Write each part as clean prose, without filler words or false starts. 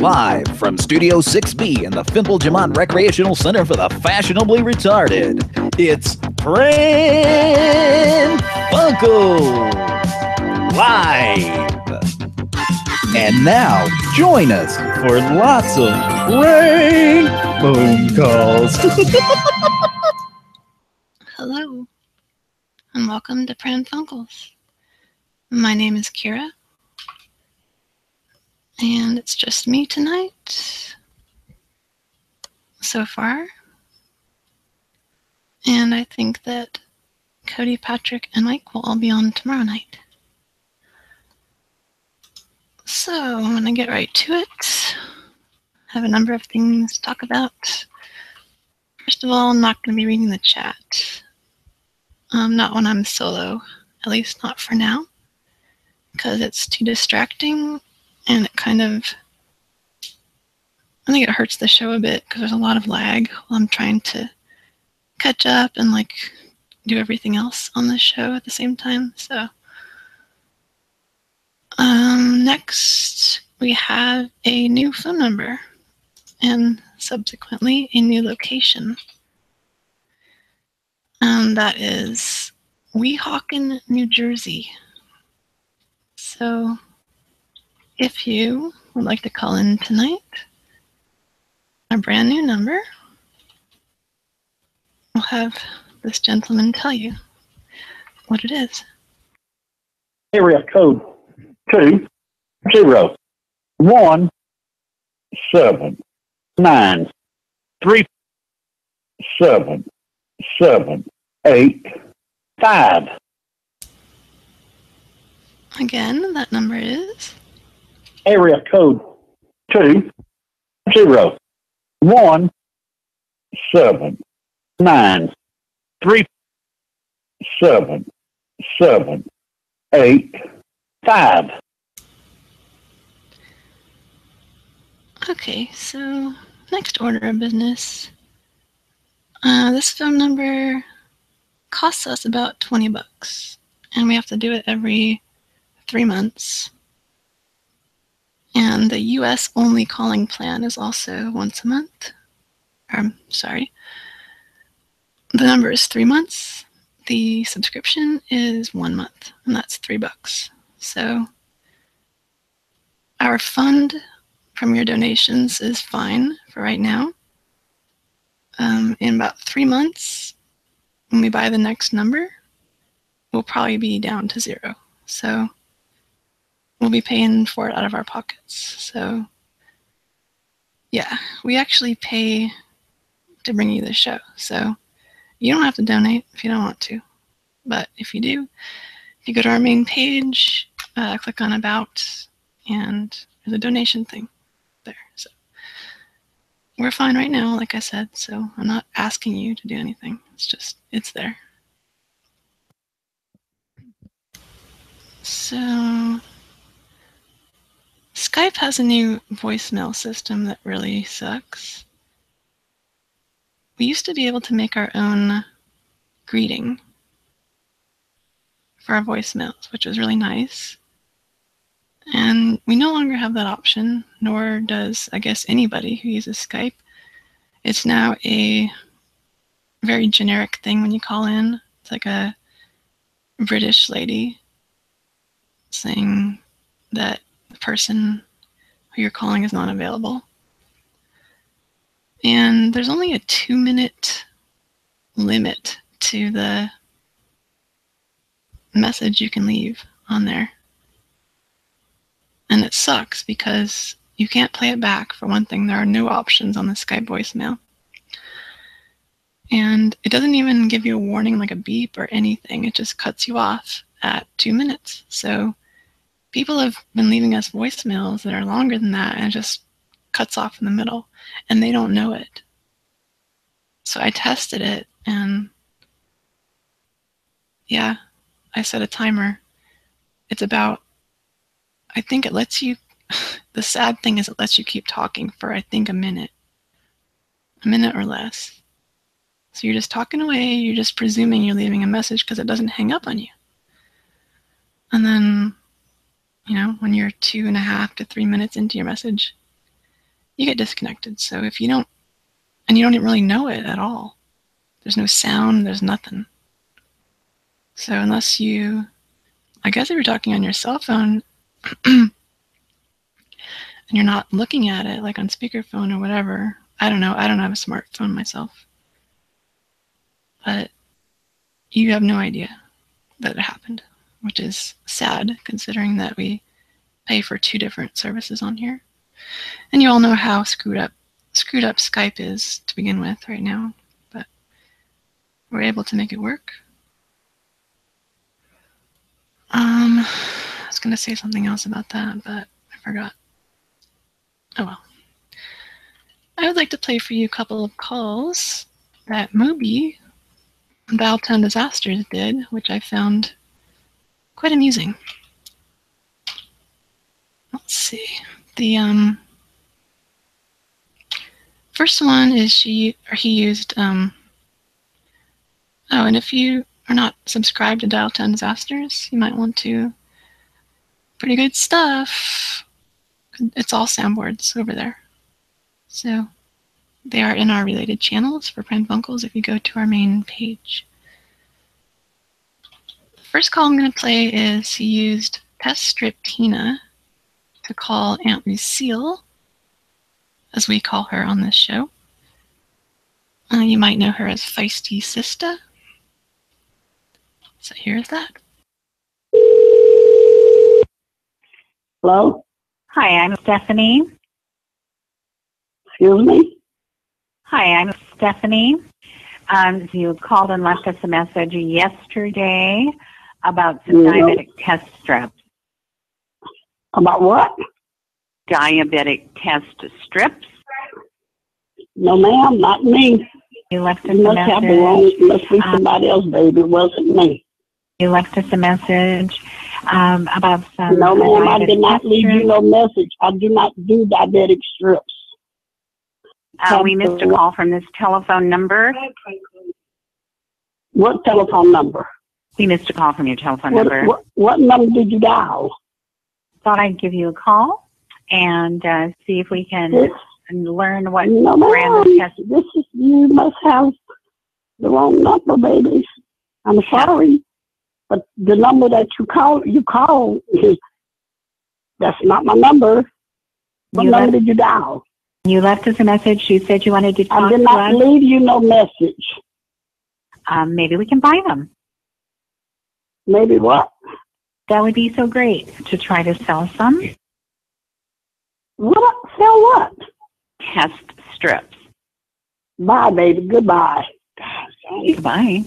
Live from Studio 6B in the Fimple Jamont Recreational Center for the Fashionably Retarded, it's Pran Funkels Live. And now, join us for lots of prank phone calls. Hello, and welcome to Pran Funkels. My name is Kira, and it's just me tonight so far. And I think that Cody, Patrick, and Mike will all be on tomorrow night. So I'm going to get right to it. I have a number of things to talk about. First of all, I'm not going to be reading the chat. Not when I'm solo, at least not for now, because it's too distracting and it kind of, I think it hurts the show a bit because there's a lot of lag while I'm trying to catch up and like do everything else on the show at the same time. So next we have a new phone number and subsequently a new location. And that is Weehawken, New Jersey. So if you would like to call in tonight, a brand new number, I'll have this gentleman tell you what it is. Area code 201-793-7785. Again, that number is Area code 201-793-7785. okay. So next order of business. This phone number costs us about $20, and we have to do it every 3 months. And the US only calling plan is also once a month. The number is 3 months. The subscription is 1 month, and that's $3. So our fund from your donations is fine for right now. In about 3 months, when we buy the next number, we'll probably be down to zero. So we'll be paying for it out of our pockets. So yeah, we actually pay to bring you the show. So you don't have to donate if you don't want to. But if you do, if you go to our main page, click on About, and there's a donation thing there. So we're fine right now, like I said, so I'm not asking you to do anything. It's just, it's there. So Skype has a new voicemail system that really sucks. We used to be able to make our own greeting for our voicemails, which was really nice. And we no longer have that option, nor does, I guess, anybody who uses Skype. It's now a very generic thing when you call in. It's like a British lady saying that the person who you're calling is not available. And there's only a 2-minute limit to the message you can leave on there. And it sucks because you can't play it back. For one thing, there are no options on the Skype voicemail. And it doesn't even give you a warning like a beep or anything. It just cuts you off at 2 minutes. So people have been leaving us voicemails that are longer than that, and it just cuts off in the middle, and they don't know it. So I tested it, and yeah, I set a timer. It's about, I think it lets you, the sad thing is it lets you keep talking for, I think, a minute or less. So you're just talking away, you're just presuming you're leaving a message because it doesn't hang up on you. And then, you know, when you're 2.5 to 3 minutes into your message, you get disconnected. So if you don't, and you don't even really know it at all, there's no sound, there's nothing. So unless you, I guess if you're talking on your cell phone and you're not looking at it like on speakerphone or whatever, I don't know. I don't have a smartphone myself. But you have no idea that it happened, which is sad considering that we pay for 2 different services on here. And you all know how screwed up Skype is to begin with right now, but we're able to make it work. I was going to say something else about that, but I forgot. Oh well. I would like to play for you a couple of calls that Moby from Dial-Tone Disasters did, which I found quite amusing. Let's see. The first one is he used oh, and if you are not subscribed to Dial-Tone Disasters, you might want to. Pretty good stuff. It's all soundboards over there. So they are in our related channels for Pran Funkels if you go to our main page. The first call I'm going to play is he used Test Strip Tina to call Aunt Lucille, as we call her on this show. You might know her as Feisty Sista. So here's that. Hello? Hi, I'm Stephanie. Excuse me? Hi, I'm Stephanie. You called and left us a message yesterday about some diabetic test strips. About what? Diabetic test strips. No, ma'am, not me. You left us You a must have the wrong, message. must be somebody else, baby. It wasn't me. You left us a message about some. No, ma'am, I diabetic did not test leave you strips. no message. I do not do diabetic strips. We missed a call from this telephone number. What telephone number? We missed a call from your telephone number. What number did you dial? Thought I'd give you a call and see if we can learn what No, random ma'am. test. You must have the wrong number, baby. I'm sorry, but the number that you called, that's not my number. What number did you dial? You left us a message. You said you wanted to talk I did to not us. leave you no message. Maybe we can buy them. Maybe what? That would be so great to try to sell some What? Sell what? test strips. Bye, baby. Goodbye. Goodbye.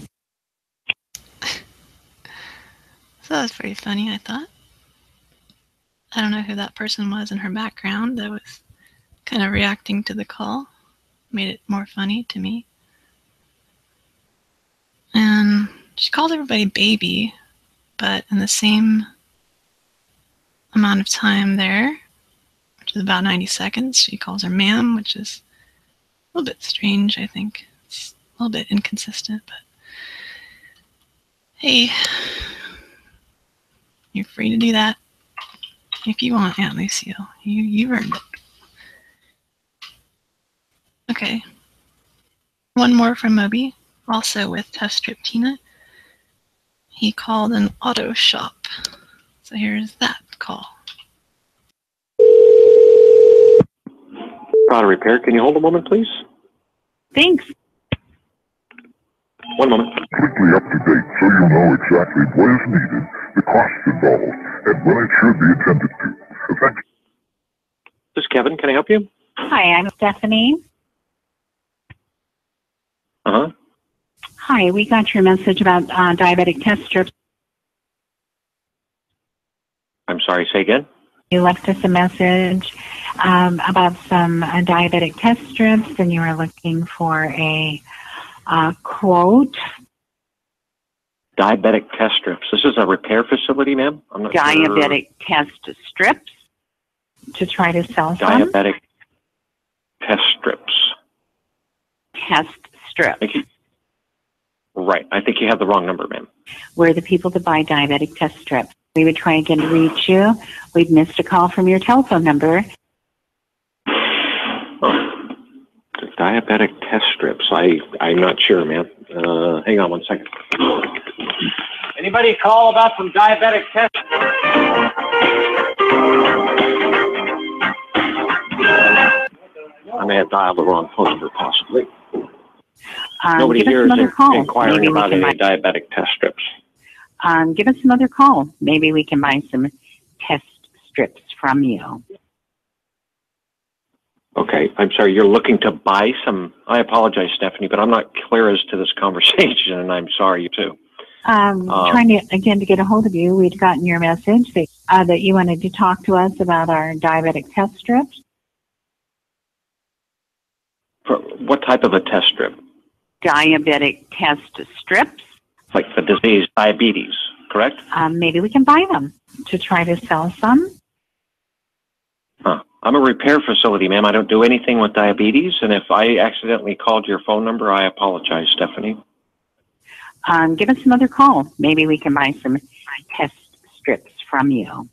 So that was pretty funny, I thought. I don't know who that person was in her background that was kind of reacting to the call. Made it more funny to me. And she called everybody baby, but in the same amount of time there, which is about 90 seconds, she calls her ma'am, which is a little bit strange, I think. It's a little bit inconsistent, but hey, you're free to do that if you want, Aunt Lucille. You've earned it. Okay. One more from Moby, also with Test Strip Tina. He called an auto shop. So here's that call. Auto repair. Can you hold a moment, please? Thanks. One moment. Strictly up to date so you know exactly what is needed, the costs involved, and when it should be attended to. Thank you. This is Kevin. Can I help you? Hi, I'm Stephanie. Uh-huh. Hi, we got your message about diabetic test strips. I'm sorry, say again? You left us a message about some diabetic test strips, and you were looking for a quote. Diabetic test strips. This is a repair facility, ma'am? I'm not Diabetic test strips to try to sell some. Diabetic test strips. Test strips. Right. I think you have the wrong number, ma'am. We're the people that buy diabetic test strips. We would try again to reach you. We'd missed a call from your telephone number. Oh, diabetic test strips. I'm not sure, man. Hang on one second. Anybody call about some diabetic test? I may have dialed the wrong phone number, possibly. Nobody here is inquiring about any diabetic test strips. Give us another call. Maybe we can buy some test strips from you. Okay, I'm sorry, you're looking to buy some. I apologize, Stephanie, but I'm not clear as to this conversation, and I'm sorry, you too. Trying to get a hold of you. We'd gotten your message that you wanted to talk to us about our diabetic test strips. For what type of a test strip? Diabetic test strips. Like the disease diabetes, correct? Maybe we can buy them to try to sell some. Huh. I'm a repair facility, ma'am. I don't do anything with diabetes, and if I accidentally called your phone number, I apologize, Stephanie. Give us another call. Maybe we can buy some test strips from you.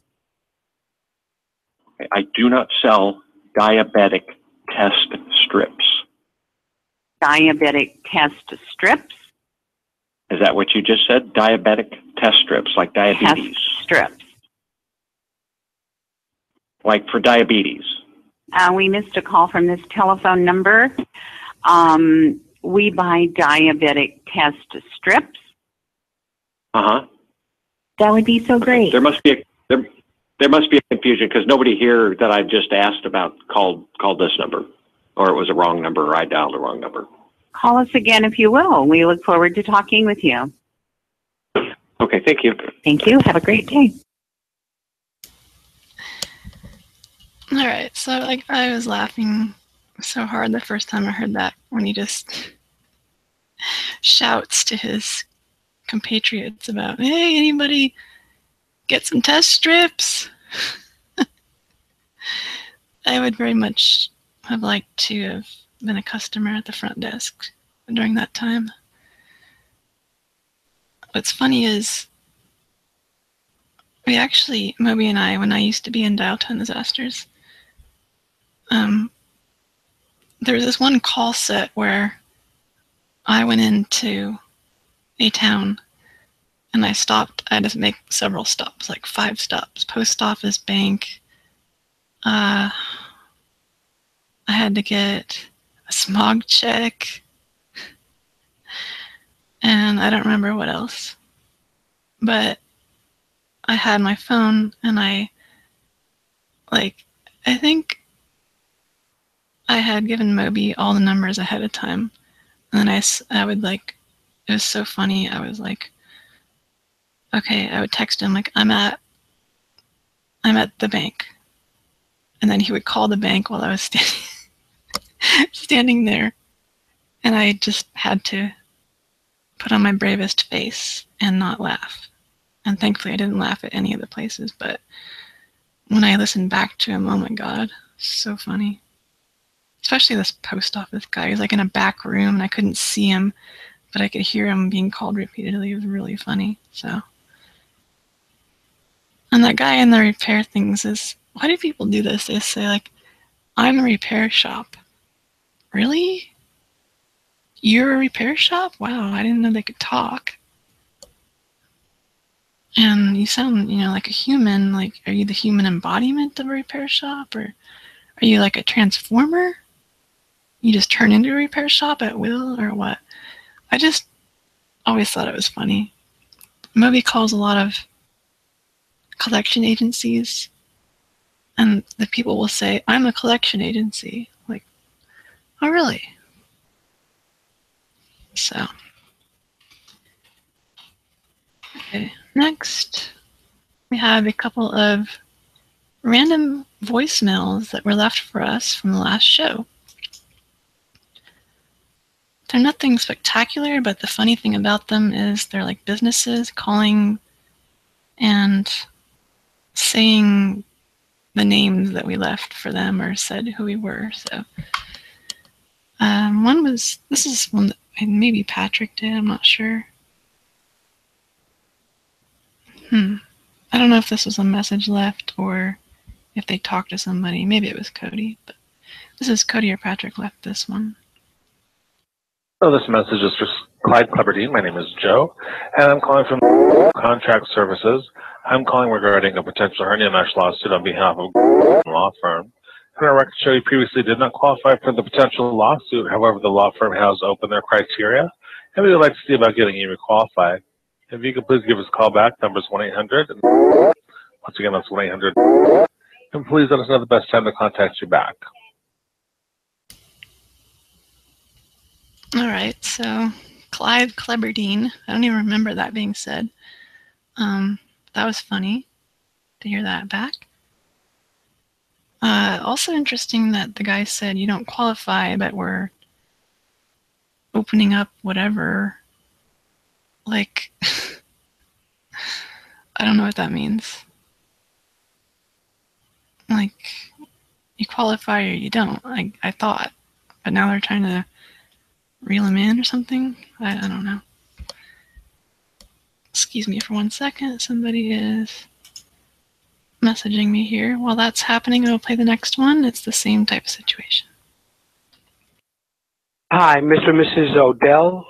I do not sell diabetic test strips. Diabetic test strips? Is that what you just said? Diabetic test strips, like diabetes? Test strips. Like for diabetes? We missed a call from this telephone number. We buy diabetic test strips. Uh-huh. That would be so great. There must be a confusion because nobody here that I've just asked about called this number, or it was a wrong number, or I dialed the wrong number. Call us again if you will. We look forward to talking with you. Okay, thank you. Thank you. Have a great day. All right, so I was laughing so hard the first time I heard that when he just shouts to his compatriots about, hey, anybody get some test strips? I would very much have liked to have been a customer at the front desk during that time. What's funny is Moby and I, when I used to be in dial tone disasters, there was this one call set where I went into a town and I stopped. I had to make several stops, like 5 stops. Post office, bank. I had to get a smog check. And I don't remember what else. But I had my phone and I think I had given Moby all the numbers ahead of time. And then I would it was so funny. I was like, okay, I would text him I'm at the bank. And then he would call the bank while I was standing there. And I just had to put on my bravest face and not laugh. And thankfully I didn't laugh at any of the places, but when I listened back to him, oh my God, so funny. Especially this post office guy. He was in a back room and I couldn't see him, but I could hear him being called repeatedly. It was really funny. So, and that guy in the repair things is, why do people do this? They say I'm a repair shop. Really? You're a repair shop? Wow, I didn't know they could talk. And you sound, like a human. Are you the human embodiment of a repair shop? Or are you like a transformer? You just turn into a repair shop at will, or what? I just always thought it was funny. Moby calls a lot of collection agencies, and the people will say, I'm a collection agency. Oh, really? So, okay, next we have a couple of random voicemails that were left for us from the last show. They're nothing spectacular, but the funny thing about them is they're like businesses calling and saying the names that we left for them or said who we were. So this is one that maybe Patrick did, I'm not sure. I don't know if this was a message left or if they talked to somebody. Maybe it was Cody. But This is Cody or Patrick left this one. So this message is for Clyde Cleberdine. My name is Joe, and I'm calling from Contract Services. I'm calling regarding a potential hernia mesh lawsuit on behalf of a law firm. And our records show you previously did not qualify for the potential lawsuit. However, the law firm has opened their criteria, and we would like to see about getting you requalified. If you could please give us a call back, number is 1-800. Once again, that's 1-800. And please let us know the best time to contact you back. All right, so Clyde Cleberdine. I don't even remember that being said. That was funny to hear that back. Also interesting that the guy said you don't qualify, but we're opening up whatever. Like, I don't know what that means. Like, you qualify or you don't. I thought, but now they're trying to reel him in or something. I don't know. Excuse me for 1 second. Somebody is messaging me here. While that's happening, I'll play the next one. It's the same type of situation. Hi, Mr. and Mrs. Odell.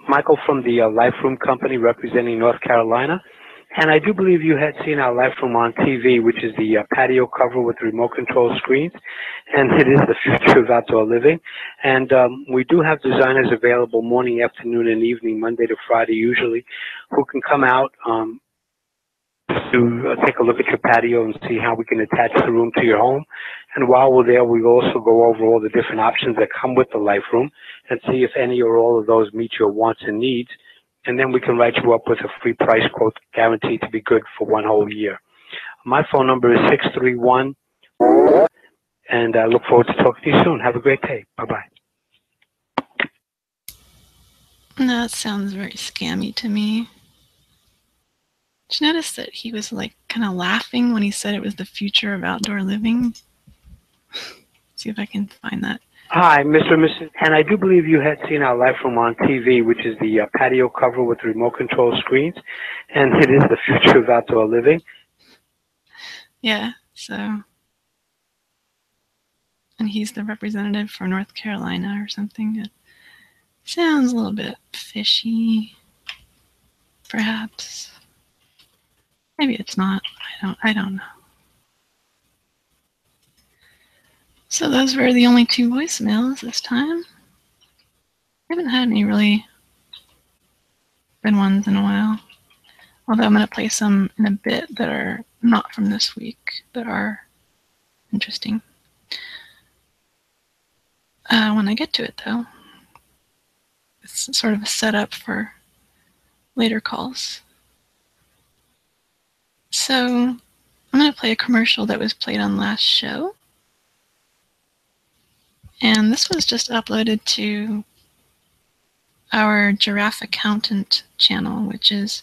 Michael from the Life Room Company representing North Carolina. And I do believe you had seen our Life Room on TV, which is the patio cover with remote control screens. And it is the future of outdoor living. And we do have designers available morning, afternoon, and evening, Monday to Friday usually, who can come out to take a look at your patio and see how we can attach the room to your home. And while we're there, we also go over all the different options that come with the Life Room and see if any or all of those meet your wants and needs. And then we can write you up with a free price quote guaranteed to be good for 1 whole year. My phone number is 631, and I look forward to talking to you soon. Have a great day. Bye-bye. That sounds very scammy to me. Did you notice that he was like kind of laughing when he said it was the future of outdoor living? See if I can find that. Hi, Mr. and Mrs. And I do believe you had seen our Life Room on TV, which is the patio cover with remote control screens. And it is the future of outdoor living. Yeah, so. And he's the representative for North Carolina or something. It sounds a little bit fishy, perhaps. Maybe it's not. I don't know. So those were the only 2 voicemails this time. I haven't had any really good ones in a while. Although I'm going to play some in a bit that are not from this week, that are interesting. When I get to it, though, it's sort of a setup for later calls. So I'm going to play a commercial that was played on last show. And this was just uploaded to our Giraffe Accountant channel, which is,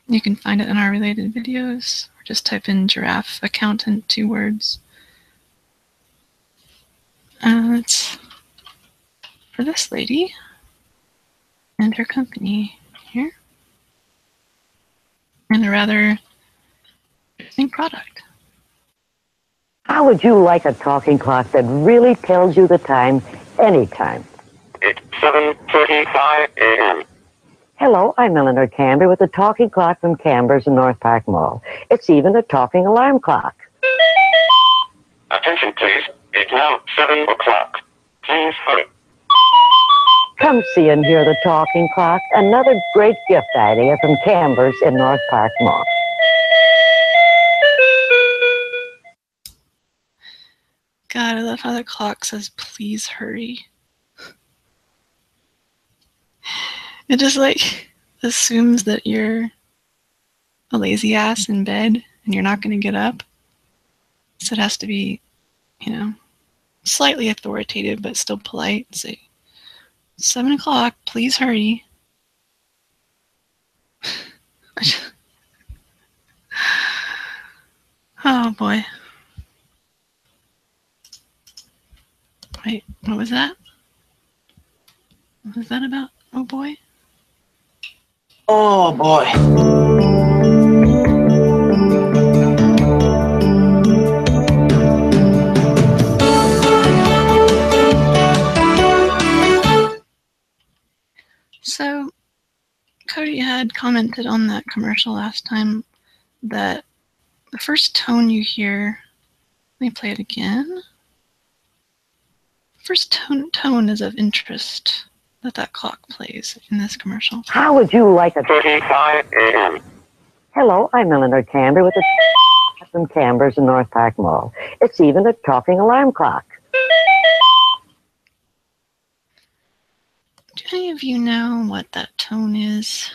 you can find it in our related videos, or just type in Giraffe Accountant, 2 words. It's for this lady and her company here, and a rather interesting product. How would you like a talking clock that really tells you the time anytime? It's 7:35 a.m. Hello, I'm Eleanor Camber with a talking clock from Camber's in North Park Mall. It's even a talking alarm clock. Attention, please. It's now 7 o'clock. Please hurry. Come see and hear the talking clock. Another great gift idea from Camber's in North Park Mall. God, I love how the clock says, please hurry. It just like assumes that you're a lazy ass in bed and you're not going to get up. So it has to be, slightly authoritative, but still polite. Say, 7 o'clock, please hurry. Oh boy. Wait, what was that? What was that about? Oh boy. Oh boy. had commented on that commercial last time that the first tone you hear, let me play it again. First tone is of interest that clock plays in this commercial. How would you like a 35 a.m. Hello, I'm Eleanor Camber with the from Cambers in North Park Mall. It's even a talking alarm clock. Do any of you know what that tone is?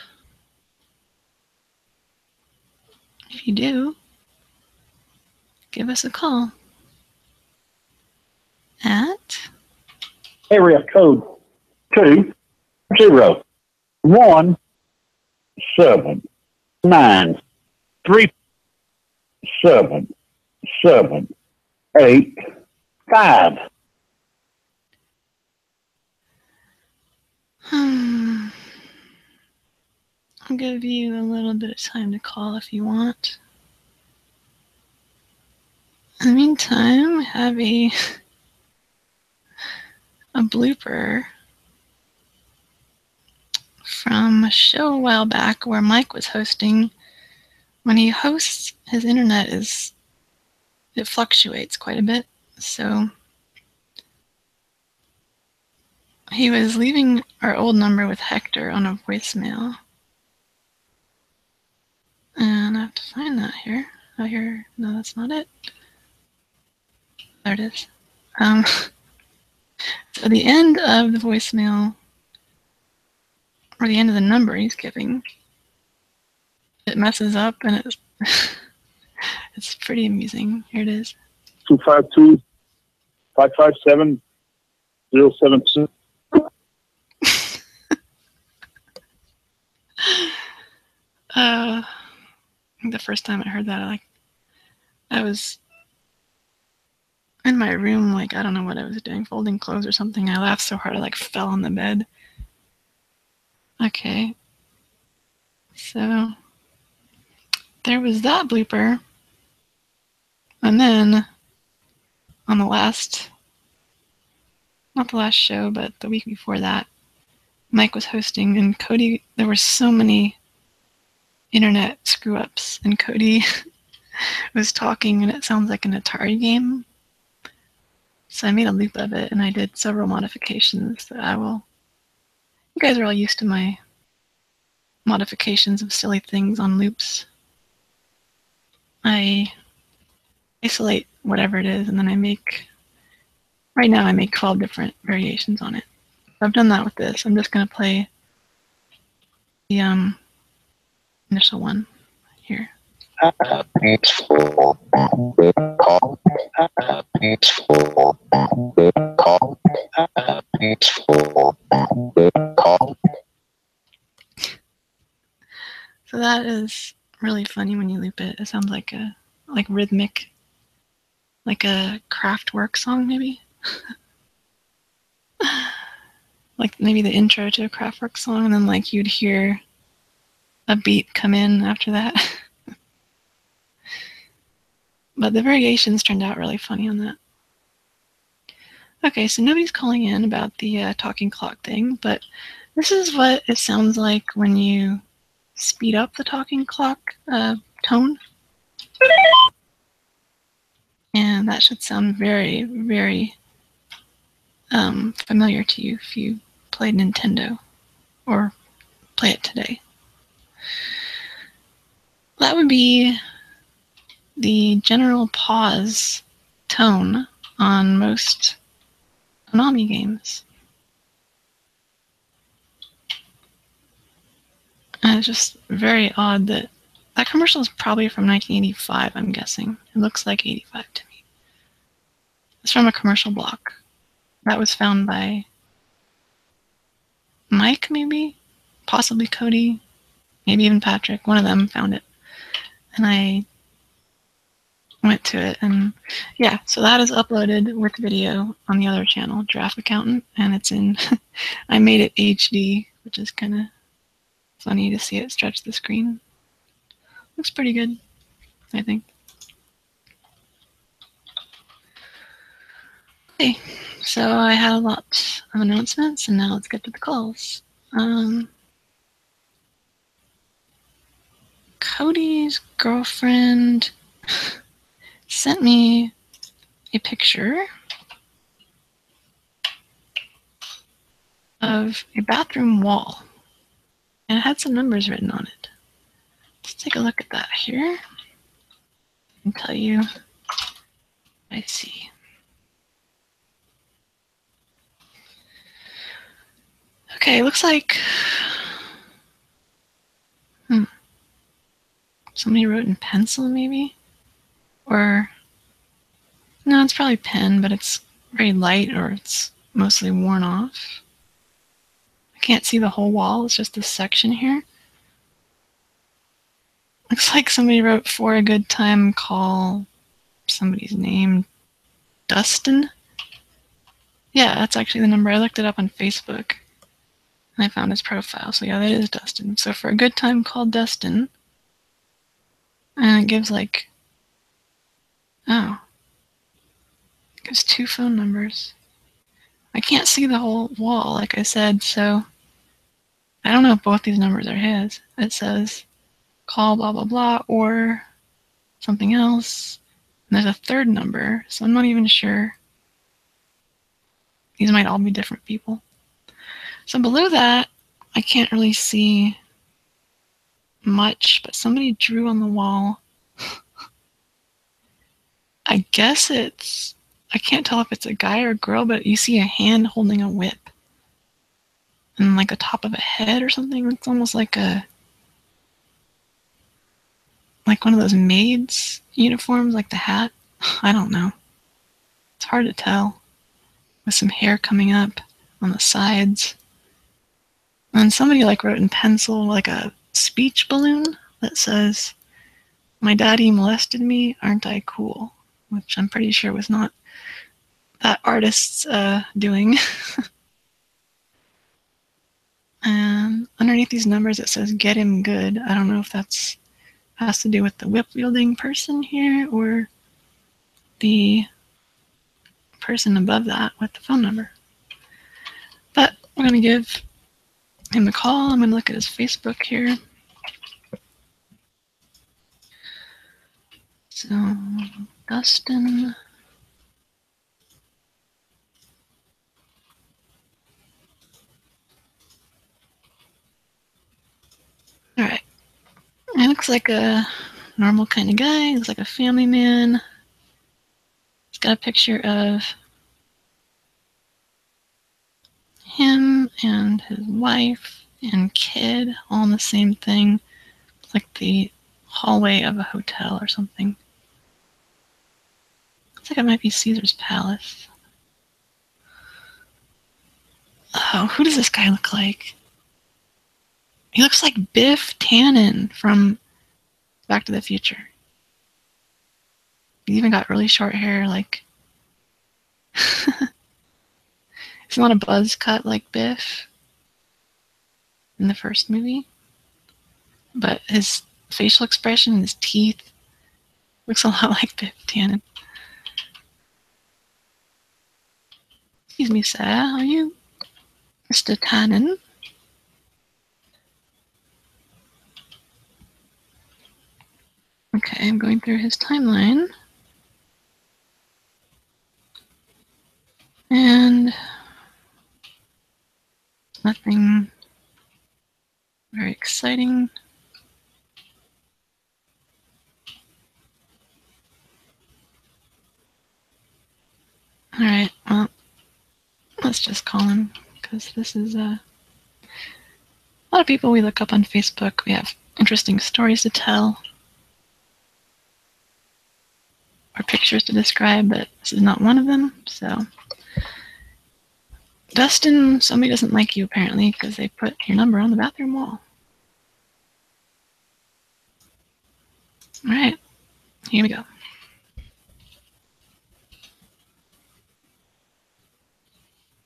If you do, give us a call at area code 201-797-785. I'll give you a little bit of time to call if you want. In the meantime, we have a blooper from a show a while back where Mike was hosting. When he hosts, his internet it fluctuates quite a bit. So he was leaving our old number with Hector on a voicemail. And I have to find that here. Oh, here. No, that's not it. There it is. So the end of the voicemail, or the end of the number he's giving, it messes up, and it's it's pretty amusing. Here it is. 252-557-072. The first time I heard that, I was in my room, I don't know what I was doing, folding clothes or something. I laughed so hard I fell on the bed. Okay. So there was that blooper. And then on the last, not the last show, but the week before that, Mike was hosting, and Cody, there were so many internet screw-ups, and Cody was talking, and it sounds like an Atari game. So I made a loop of it, and I did several modifications that you guys are all used to my modifications of silly things on loops. I isolate whatever it is, and then right now I make 12 different variations on it. I've done that with this. I'm just going to play the initial one here. So that is really funny when you loop it. It sounds like rhythmic, like a Kraftwerk song maybe. Like maybe the intro to a Kraftwerk song, and then you'd hear a beat come in after that. But the variations turned out really funny on that. Okay, so nobody's calling in about the talking clock thing, but this is what it sounds like when you speed up the talking clock tone. And that should sound very, very familiar to you if you played Nintendo or play it today. That would be the general pause tone on most Konami games. And it's just very odd that commercial is probably from 1985, I'm guessing. It looks like 85 to me. It's from a commercial block. That was found by Mike, maybe? Possibly Cody. Maybe even Patrick. One of them found it. And I went to it, and yeah, so that is uploaded with video on the other channel, Giraffe Accountant, and it's in, I made it HD, which is kind of funny to see it stretch the screen. Looks pretty good, I think. Okay, so I had a lot of announcements, and now let's get to the calls. Cody's girlfriend sent me a picture of a bathroom wall, and it had some numbers written on it. Let's take a look at that here and tell you what I see. Okay, looks like somebody wrote in pencil, maybe? Or, no, it's probably pen, but it's very light or it's mostly worn off. I can't see the whole wall, it's just this section here. Looks like somebody wrote for a good time, call somebody's name Dustin. Yeah, that's actually the number. I looked it up on Facebook and I found his profile. So yeah, that is Dustin. So for a good time, call Dustin. And it gives like, oh, it gives 2 phone numbers. I can't see the whole wall, like I said, so I don't know if both these numbers are his. It says call blah blah blah or something else. And there's a third number, so I'm not even sure. These might all be different people. So below that, I can't really see much, but somebody drew on the wall. I guess it's, I can't tell if it's a guy or a girl, but you see a hand holding a whip. And like the top of a head or something. It's almost like a, like one of those maids uniforms, like the hat. I don't know. It's hard to tell. With some hair coming up on the sides. And somebody like wrote in pencil like a speech balloon that says, "My daddy molested me, aren't I cool?" Which I'm pretty sure was not that artist's doing. And underneath these numbers it says "get him good." I don't know if that's has to do with the whip wielding person here or the person above that with the phone number. But I'm going to give him a call. I'm going to look at his Facebook here. So, Dustin. Alright. He looks like a normal kind of guy. He looks like a family man. He's got a picture of him and his wife and kid all in the same thing. It's like the hallway of a hotel or something. Looks like it might be Caesar's Palace. Oh, who does this guy look like? He looks like Biff Tannen from Back to the Future. He's even got really short hair, like... He's not a buzz cut like Biff in the first movie. But his facial expression and his teeth looks a lot like Biff Tannen. Excuse me, sir. Are you Mr. Tannen? Okay, I'm going through his timeline. And nothing very exciting. Alright, well, let's just call him, because this is a lot of people we look up on Facebook. We have interesting stories to tell, or pictures to describe, but this is not one of them, so. Dustin, somebody doesn't like you apparently, because they put your number on the bathroom wall. Alright, here we go.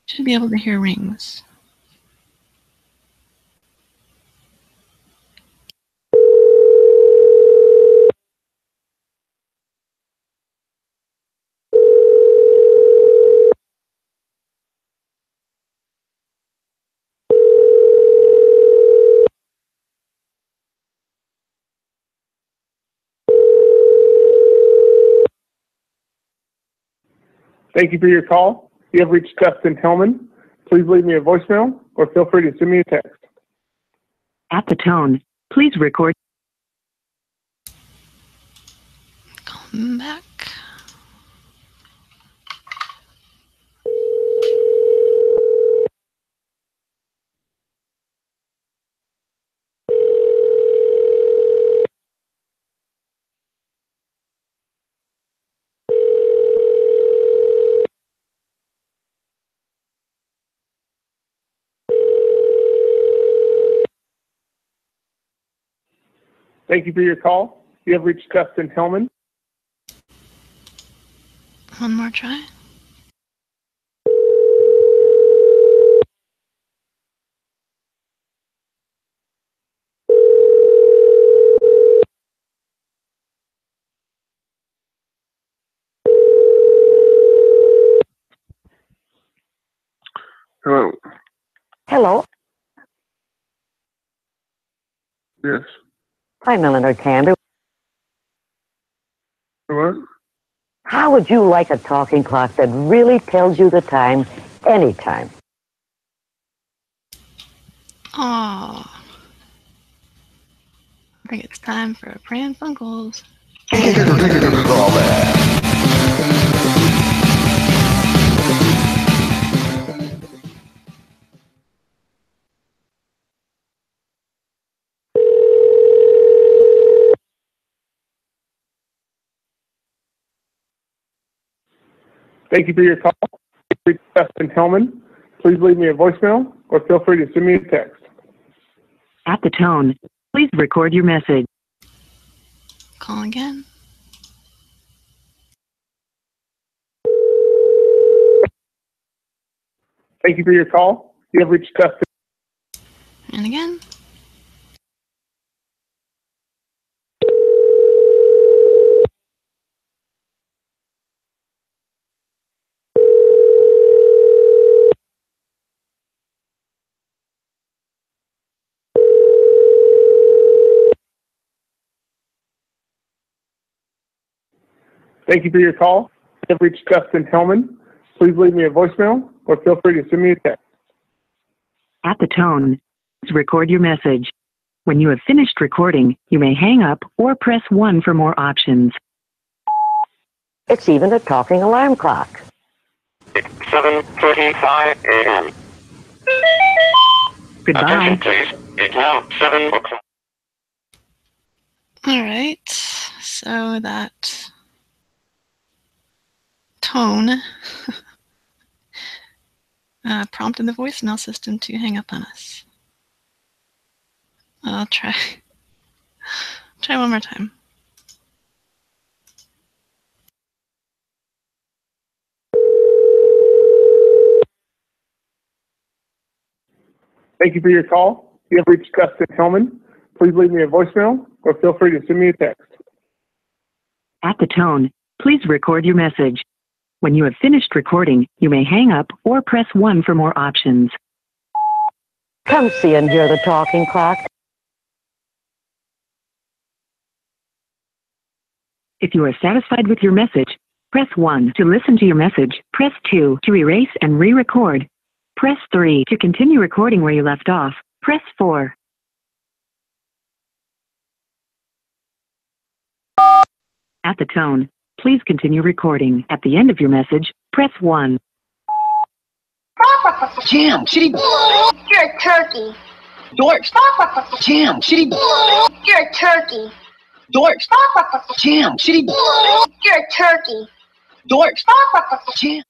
Should be able to hear rings. Thank you for your call. You have reached Dustin Hellman. Please leave me a voicemail or feel free to send me a text. At the tone, please record. Come back. Thank you for your call. You have reached Dustin Hellman. One more try. Hello. Hello. Yes. I'm Eleanor Camber. What? How would you like a talking clock that really tells you the time anytime? Aww. I think it's time for Pran Funkels. Thank you for your call. You have reached Dustin Hellman. Please leave me a voicemail or feel free to send me a text. At the tone, please record your message. Call again. Thank you for your call. You have reached Dustin. And again. Thank you for your call. You have reached Dustin Hellman. Please leave me a voicemail or feel free to send me a text. At the tone, please record your message. When you have finished recording, you may hang up or press 1 for more options. It's even a talking alarm clock. 7:35 a.m. Goodbye. Attention, please. It's now 7 o'clock. All right. So that tone prompted the voicemail system to hang up on us. I'll try one more time. Thank you for your call. You have reached Dustin Hellman. Please leave me a voicemail or feel free to send me a text. At the tone, please record your message. When you have finished recording, you may hang up or press 1 for more options. Come see and hear the talking clock. If you are satisfied with your message, press 1 to listen to your message. Press 2 to erase and re-record. Press 3 to continue recording where you left off. Press 4. At the tone, please continue recording. At the end of your message, press 1. Jam, shitty. You're a turkey. Dorks. Jam, shitty. You're a turkey. Dorks. Jam, shitty. You're a turkey. Dorks. Jam.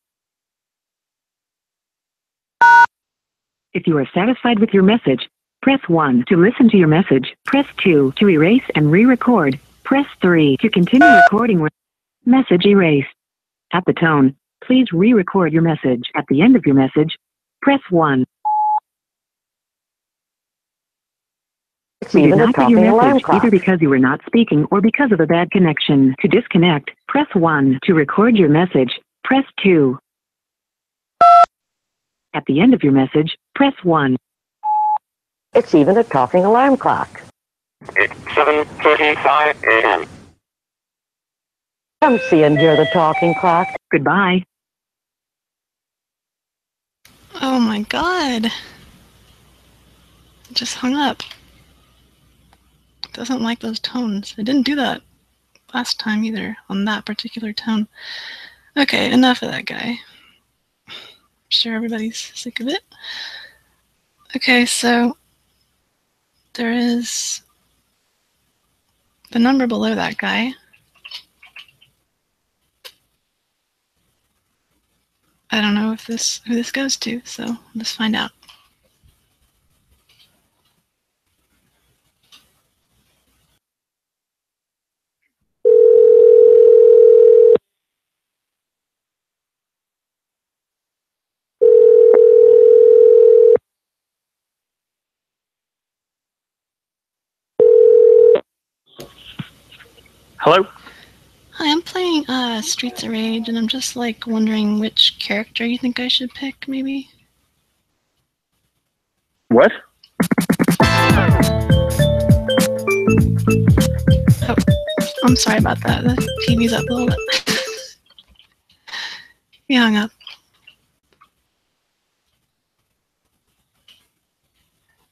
If you are satisfied with your message, press 1 to listen to your message. Press 2 to erase and re-record. Press 3 to continue recording with message erased. At the tone, please re-record your message. At the end of your message, press 1. We did not get your message either because you were not speaking or because of a bad connection. To disconnect, press 1. To record your message, press 2. At the end of your message, press 1. It's even a talking alarm clock. It's 7:35 a.m. Come see and hear the talking clock. Goodbye. Oh my god. It just hung up. Doesn't like those tones. It didn't do that last time either on that particular tone. Okay, enough of that guy. I'm sure everybody's sick of it. Okay, so there is the number below that guy. I don't know if who this goes to, so let's find out. Hello? Hi, I'm playing Streets of Rage, and I'm just like wondering which character you think I should pick, maybe? What? Oh, I'm sorry about that. The TV's up a little bit. He hung up.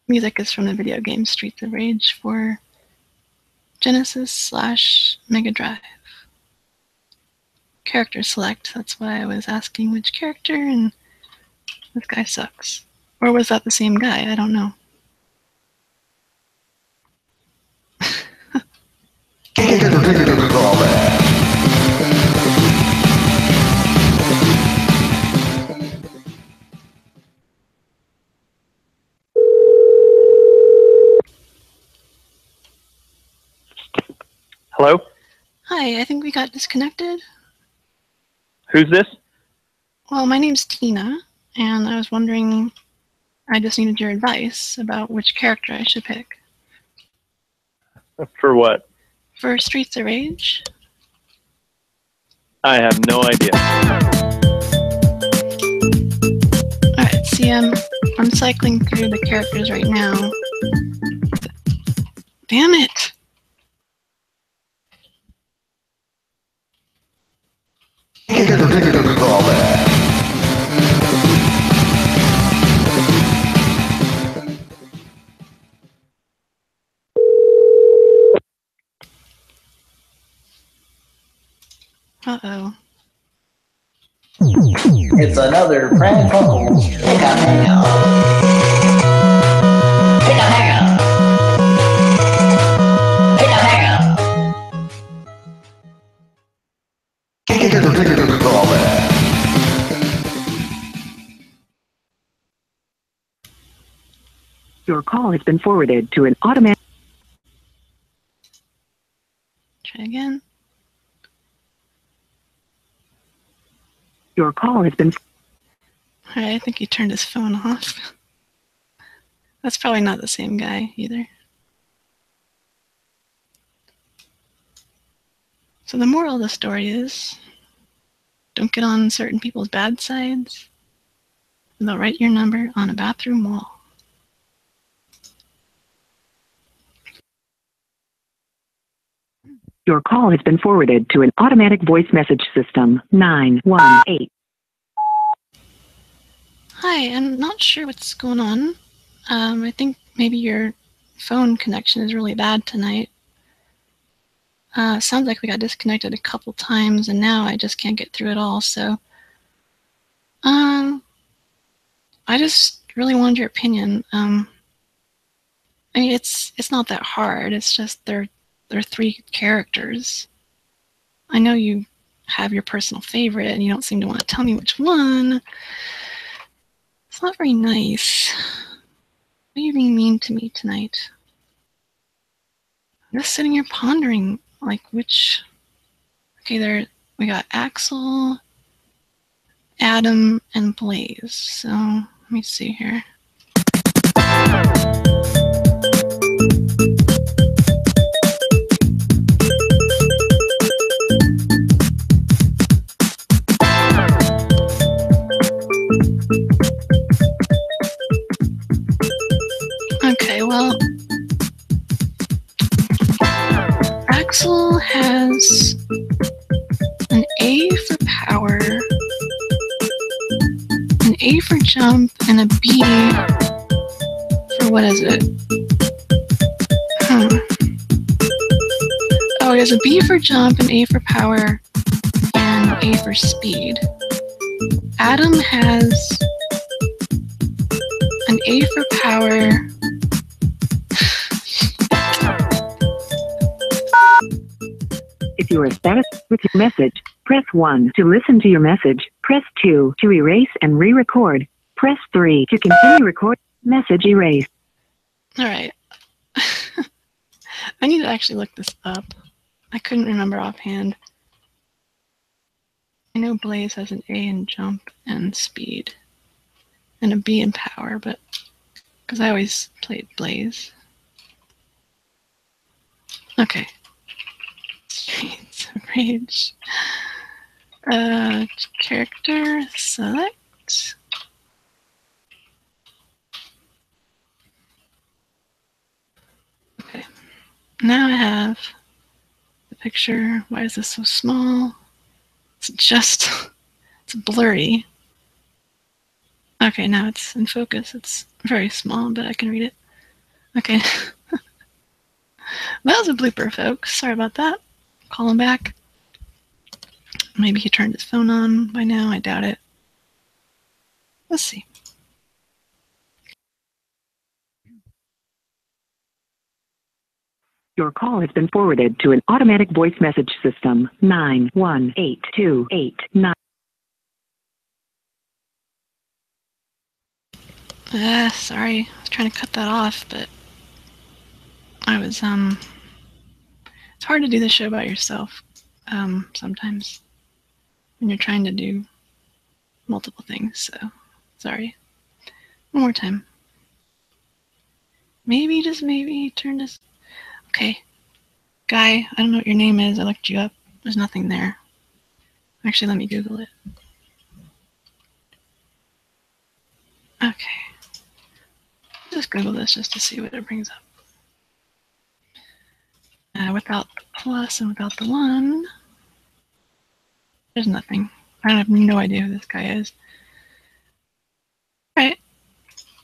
Music is from the video game Streets of Rage for Genesis/Mega Drive. Character select, that's why I was asking which character, and this guy sucks. Or was that the same guy? I don't know. Hello? Hi, I think we got disconnected. Who's this? Well, my name's Tina, and I was wondering, I just needed your advice about which character I should pick. For what? For Streets of Rage? I have no idea. Alright, see, I'm cycling through the characters right now. Damn it! Uh-oh. It's another Pran Funkels pick a hangout. Pick a hangout. Pick a hangout. Your call has been forwarded to an automatic. Try again. Your call has been. Alright, I think he turned his phone off. That's probably not the same guy either. So the moral of the story is, don't get on certain people's bad sides. They'll write your number on a bathroom wall. Your call has been forwarded to an automatic voice message system. 918. Hi, I'm not sure what's going on. I think maybe your phone connection is really bad tonight. Sounds like we got disconnected a couple times, and now I just can't get through it all. So, I just really wanted your opinion. I mean, it's not that hard. It's just they're three characters. I know you have your personal favorite, and you don't seem to want to tell me which one. It's not very nice. Why are you being mean to me tonight? I'm just sitting here pondering, like, which... Okay, we got Axel, Adam, and Blaze. So, let me see here. Okay, well, Axel has an A for power, an A for jump and a B for what is it? Oh, he has a B for jump, an A for power, and A for speed. Adam has an A for power. If you are satisfied with your message, press 1 to listen to your message. Press 2 to erase and re-record. Press 3 to continue recording. Message erased. All right. I need to actually look this up. I couldn't remember offhand. I know Blaze has an A in jump and speed, and a B in power, but because I always played Blaze. Okay. Streets of Rage. Character select. Okay. Now I have the picture. Why is this so small? It's blurry. Okay, now it's in focus. It's very small, but I can read it. Okay. That was a blooper, folks. Sorry about that. Call him back. Maybe he turned his phone on by now. I doubt it. Let's see. Your call has been forwarded to an automatic voice message system. 918289. Sorry. I was trying to cut that off, but I was, it's hard to do the show by yourself, sometimes when you're trying to do multiple things, so sorry. One more time. Maybe, just maybe, turn this. Okay. Guy, I don't know what your name is. I looked you up. There's nothing there. Actually, let me Google it. Okay. Just Google this just to see what it brings up. Without the plus and without the 1, there's nothing. I have no idea who this guy is. Alright.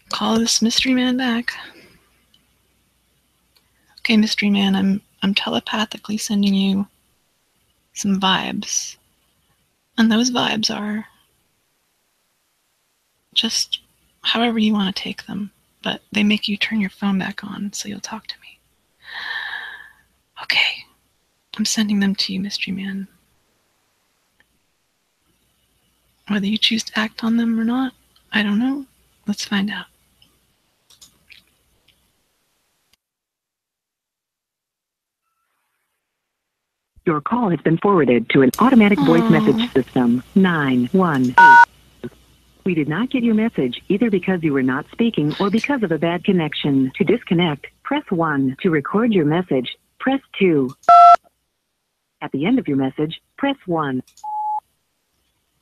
Call this mystery man back. Okay, mystery man, I'm telepathically sending you some vibes. And those vibes are just however you want to take them. But they make you turn your phone back on so you'll talk to me. Okay. I'm sending them to you, mystery man. Whether you choose to act on them or not, I don't know. Let's find out. Your call has been forwarded to an automatic voice message system. 918. We did not get your message either because you were not speaking or because of a bad connection. To disconnect, press 1. To record your message, press 2. At the end of your message, press 1.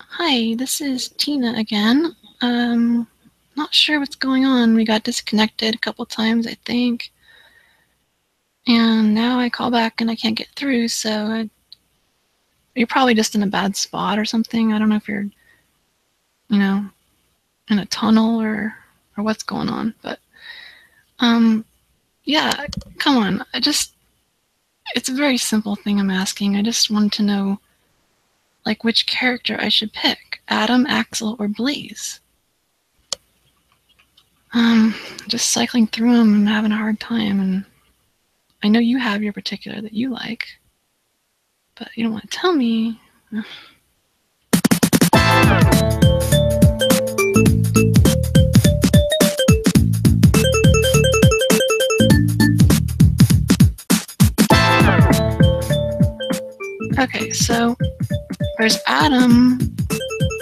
Hi, this is Tina again. Not sure what's going on. We got disconnected a couple times, I think. And now I call back and I can't get through, so you're probably just in a bad spot or something. I don't know if you're, you know, in a tunnel or what's going on, but yeah, come on. It's a very simple thing I'm asking. I just wanted to know, like, which character I should pick, Adam, Axel, or Blaze. Just cycling through them and having a hard time, and I know you have your particular that you like, but you don't want to tell me. Okay, so there's Adam,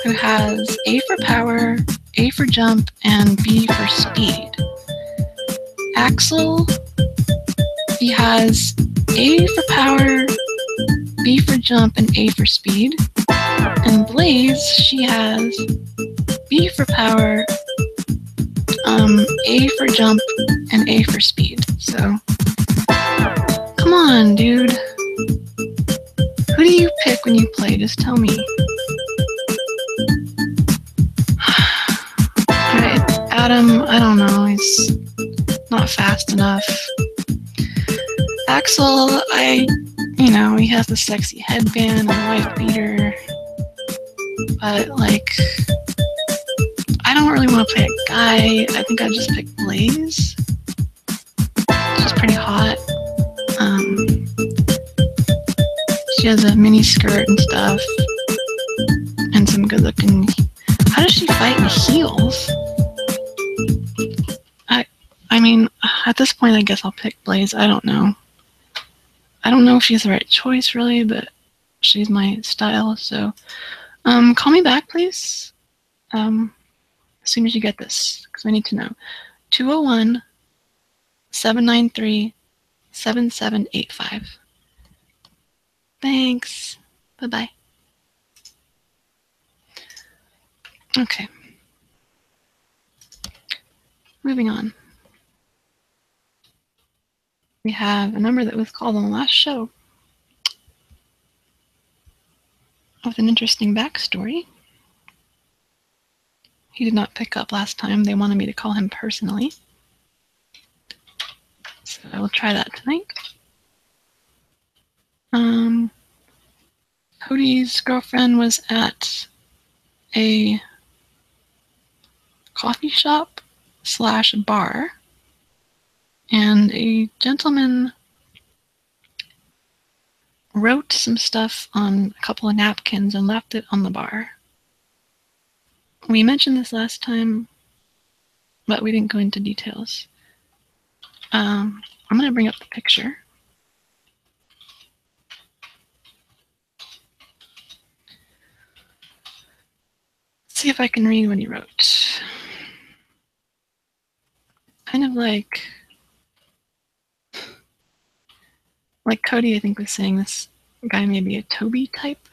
who has A for power, A for jump, and B for speed. Axel, he has A for power, B for jump, and A for speed. And Blaze, she has B for power, A for jump, and A for speed. So, come on, dude. Who do you pick when you play? Just tell me. about him. I don't know. He's not fast enough. Axel, he has the sexy headband and wife beater. But, like, I don't really want to play a guy. I think I'd just pick Blaze. She's pretty hot. She has a mini skirt and stuff. And some good looking. How does she fight in heels? I mean, at this point, I guess I'll pick Blaze. I don't know. I don't know if she's the right choice, really, but she's my style. So, call me back, please. As soon as you get this, because we need to know. 201-793-7785. Thanks. Bye-bye. Okay. Moving on. We have a number that was called on the last show with an interesting backstory. He did not pick up last time. They wanted me to call him personally. So I will try that tonight. Cody's girlfriend was at a coffee shop / bar, and a gentleman wrote some stuff on a couple of napkins and left it on the bar. We mentioned this last time, but we didn't go into details. I'm going to bring up the picture. See if I can read what he wrote. Kind of like Cody, I think, was saying this guy may be a Toby type.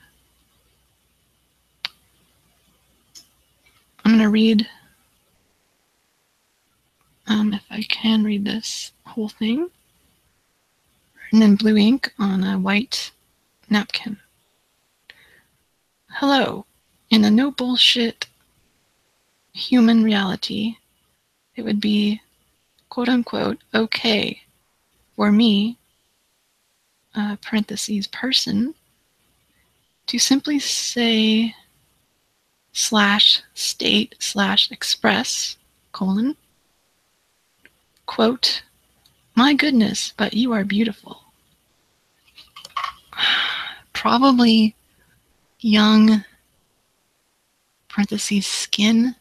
I'm going to read, if I can read this whole thing, and then blue ink on a white napkin. Hello. In a no bullshit human reality, it would be quote unquote okay for me, parentheses person, to simply say /state /express, quote, my goodness, but you are beautiful. Probably young, parentheses skin,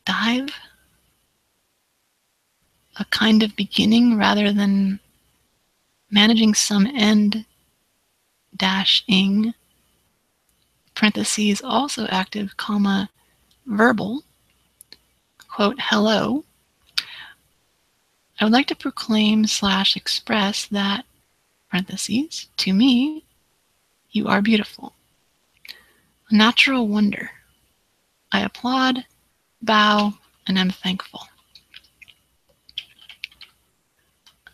dive, a kind of beginning rather than managing some end -ing, parentheses also active, verbal, quote, hello. I would like to proclaim /express that, parentheses, to me, you are beautiful. A natural wonder. I applaud, bow, and am thankful.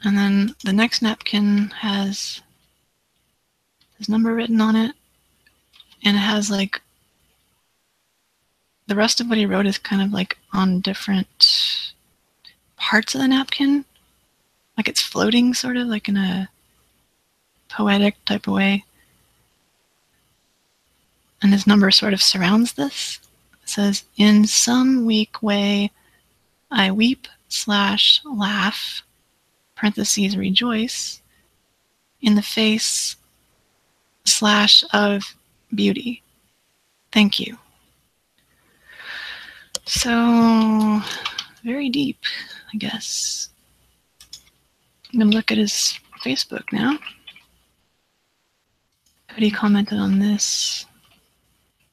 And then the next napkin has his number written on it, and it has like the rest of what he wrote is kind of like on different parts of the napkin, like it's floating sort of like in a poetic type of way. And his number sort of surrounds this. It says, in some weak way, I weep /laugh, parentheses rejoice, in the face / of beauty. Thank you. So, very deep, I guess. I'm going to look at his Facebook now. Cody commented on this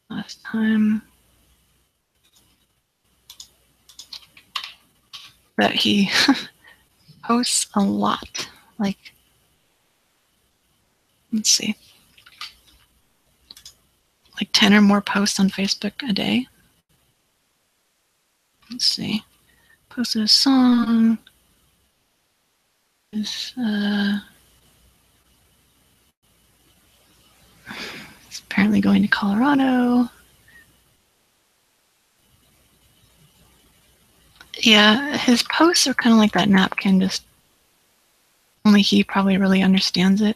last time. That he posts a lot. Like, let's see. Like 10 or more posts on Facebook a day. Let's see. Posted a song. Is it's apparently going to Colorado. Yeah, his posts are kind of like that napkin, just only he probably really understands it.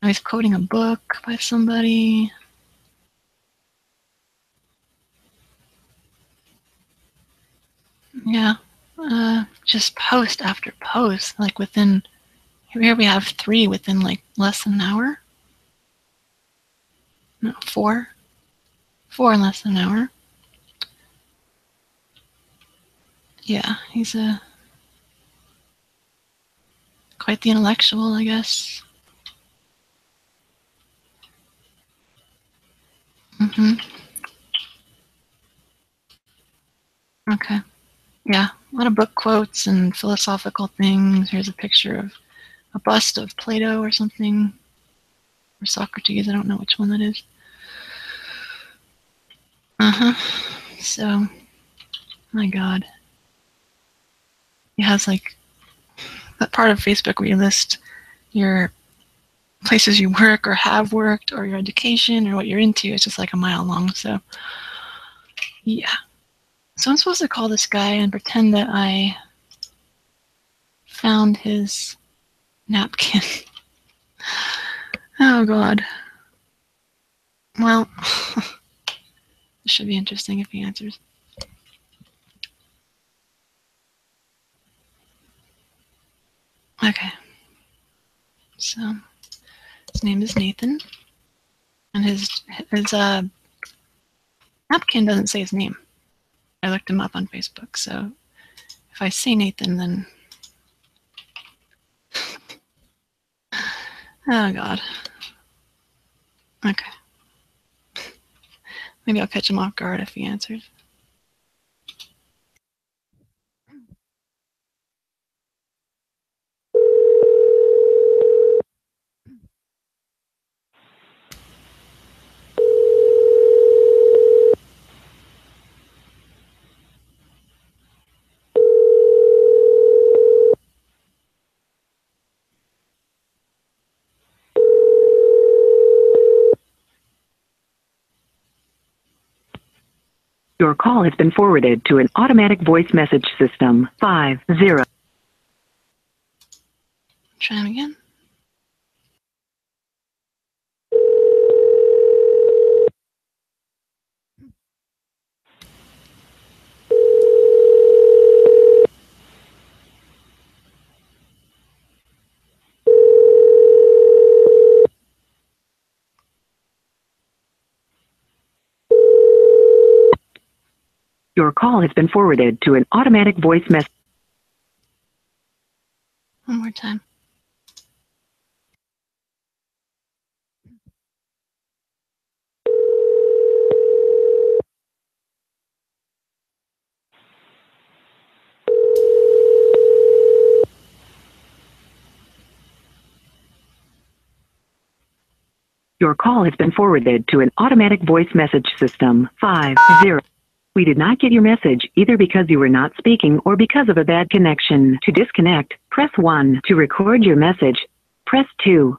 He's quoting a book by somebody. Yeah, just post after post, like within, here we have 3 within like less than an hour. No, 4. 4 in less than an hour. Yeah, he's quite the intellectual, I guess. Mm-hmm. Okay. Yeah, a lot of book quotes and philosophical things. Here's a picture of a bust of Plato or something, or Socrates. I don't know which one that is. Uh-huh. So, my God. He has like that part of Facebook where you list your places you work or have worked or your education or what you're into. It's just like a mile long. So, yeah. So I'm supposed to call this guy and pretend that I found his napkin. Oh, God. Well, this should be interesting if he answers. Okay. So, his name is Nathan. And his napkin doesn't say his name. I looked him up on Facebook, so if I say Nathan, then... Oh, God. Okay. Maybe I'll catch him off guard if he answers. Your call has been forwarded to an automatic voice message system. 50. Try him again. Your call has been forwarded to an automatic voice message. One more time. Your call has been forwarded to an automatic voice message system. 50. We did not get your message either because you were not speaking or because of a bad connection. To disconnect, press 1. To record your message, press 2.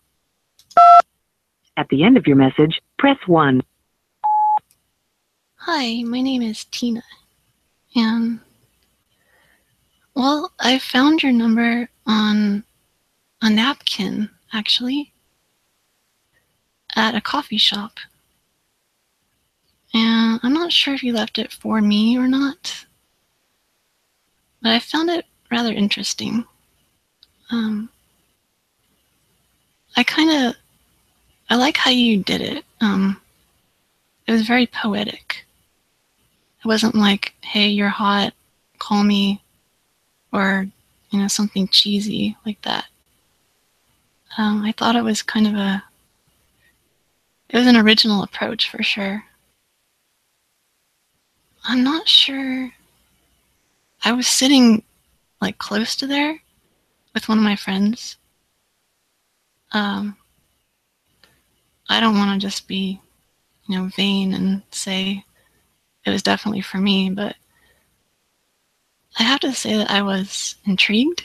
At the end of your message, press 1. Hi, my name is Tina. And, well, I found your number on a napkin, actually, at a coffee shop. And I'm not sure if you left it for me or not, but I found it rather interesting. I like how you did it. It was very poetic. It wasn't like, hey, you're hot, call me, or, something cheesy like that. I thought it was it was an original approach for sure. I'm not sure. I was sitting like close to there with one of my friends. I don't want to just be, vain and say it was definitely for me, but I have to say that I was intrigued.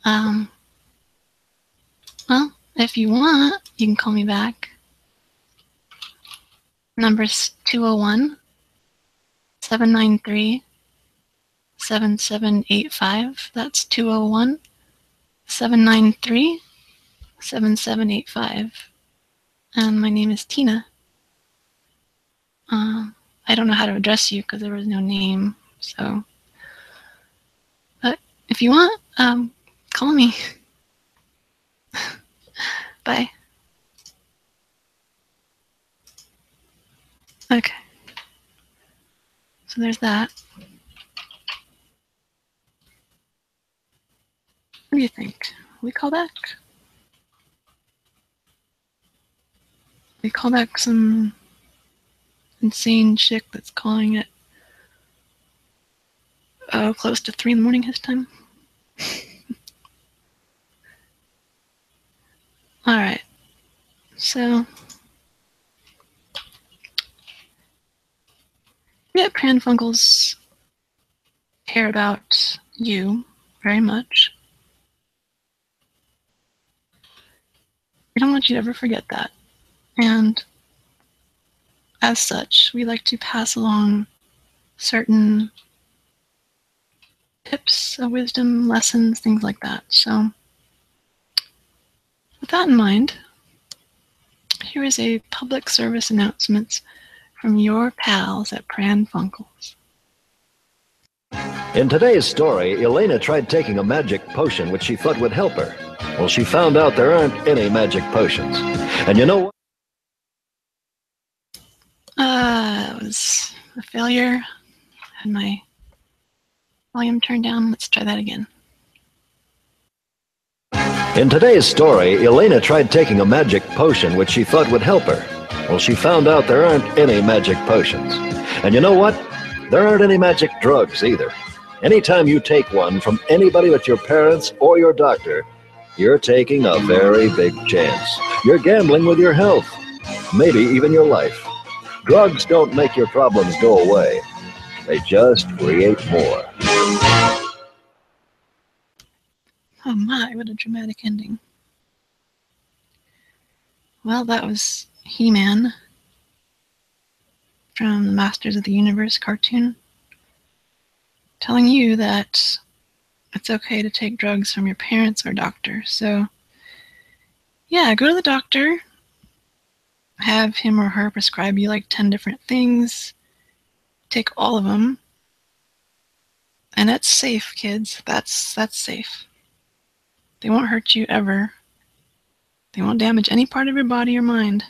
Well, if you want, you can call me back. Number's 201 793-7785. That's 201-793-7785. And my name is Tina. I don't know how to address you because there was no name. So, but if you want, call me. Bye. Okay. So there's that. What do you think? We call back? We call back some insane chick that's calling it close to 3 in the morning his time. Alright. So yeah, Pran Funkels care about you very much. We don't want you to ever forget that. And as such, we like to pass along certain tips, wisdom, lessons, things like that. So with that in mind, here is a public service announcement from your pals at Pran Funkels. In today's story, Elena tried taking a magic potion which she thought would help her. Well, she found out there aren't any magic potions. And you know what? It was a failure. I had my volume turned down. Let's try that again. In today's story, Elena tried taking a magic potion which she thought would help her. Well, she found out there aren't any magic potions. And you know what? There aren't any magic drugs either. Anytime you take one from anybody but your parents or your doctor, you're taking a very big chance. You're gambling with your health, maybe even your life. Drugs don't make your problems go away. They just create more. Oh my, what a dramatic ending. Well, that was He-Man from the Masters of the Universe cartoon, telling you that it's okay to take drugs from your parents or doctor. So, yeah, go to the doctor, have him or her prescribe you like 10 different things, take all of them, and that's safe, kids. That's safe. They won't hurt you ever. They won't damage any part of your body or mind,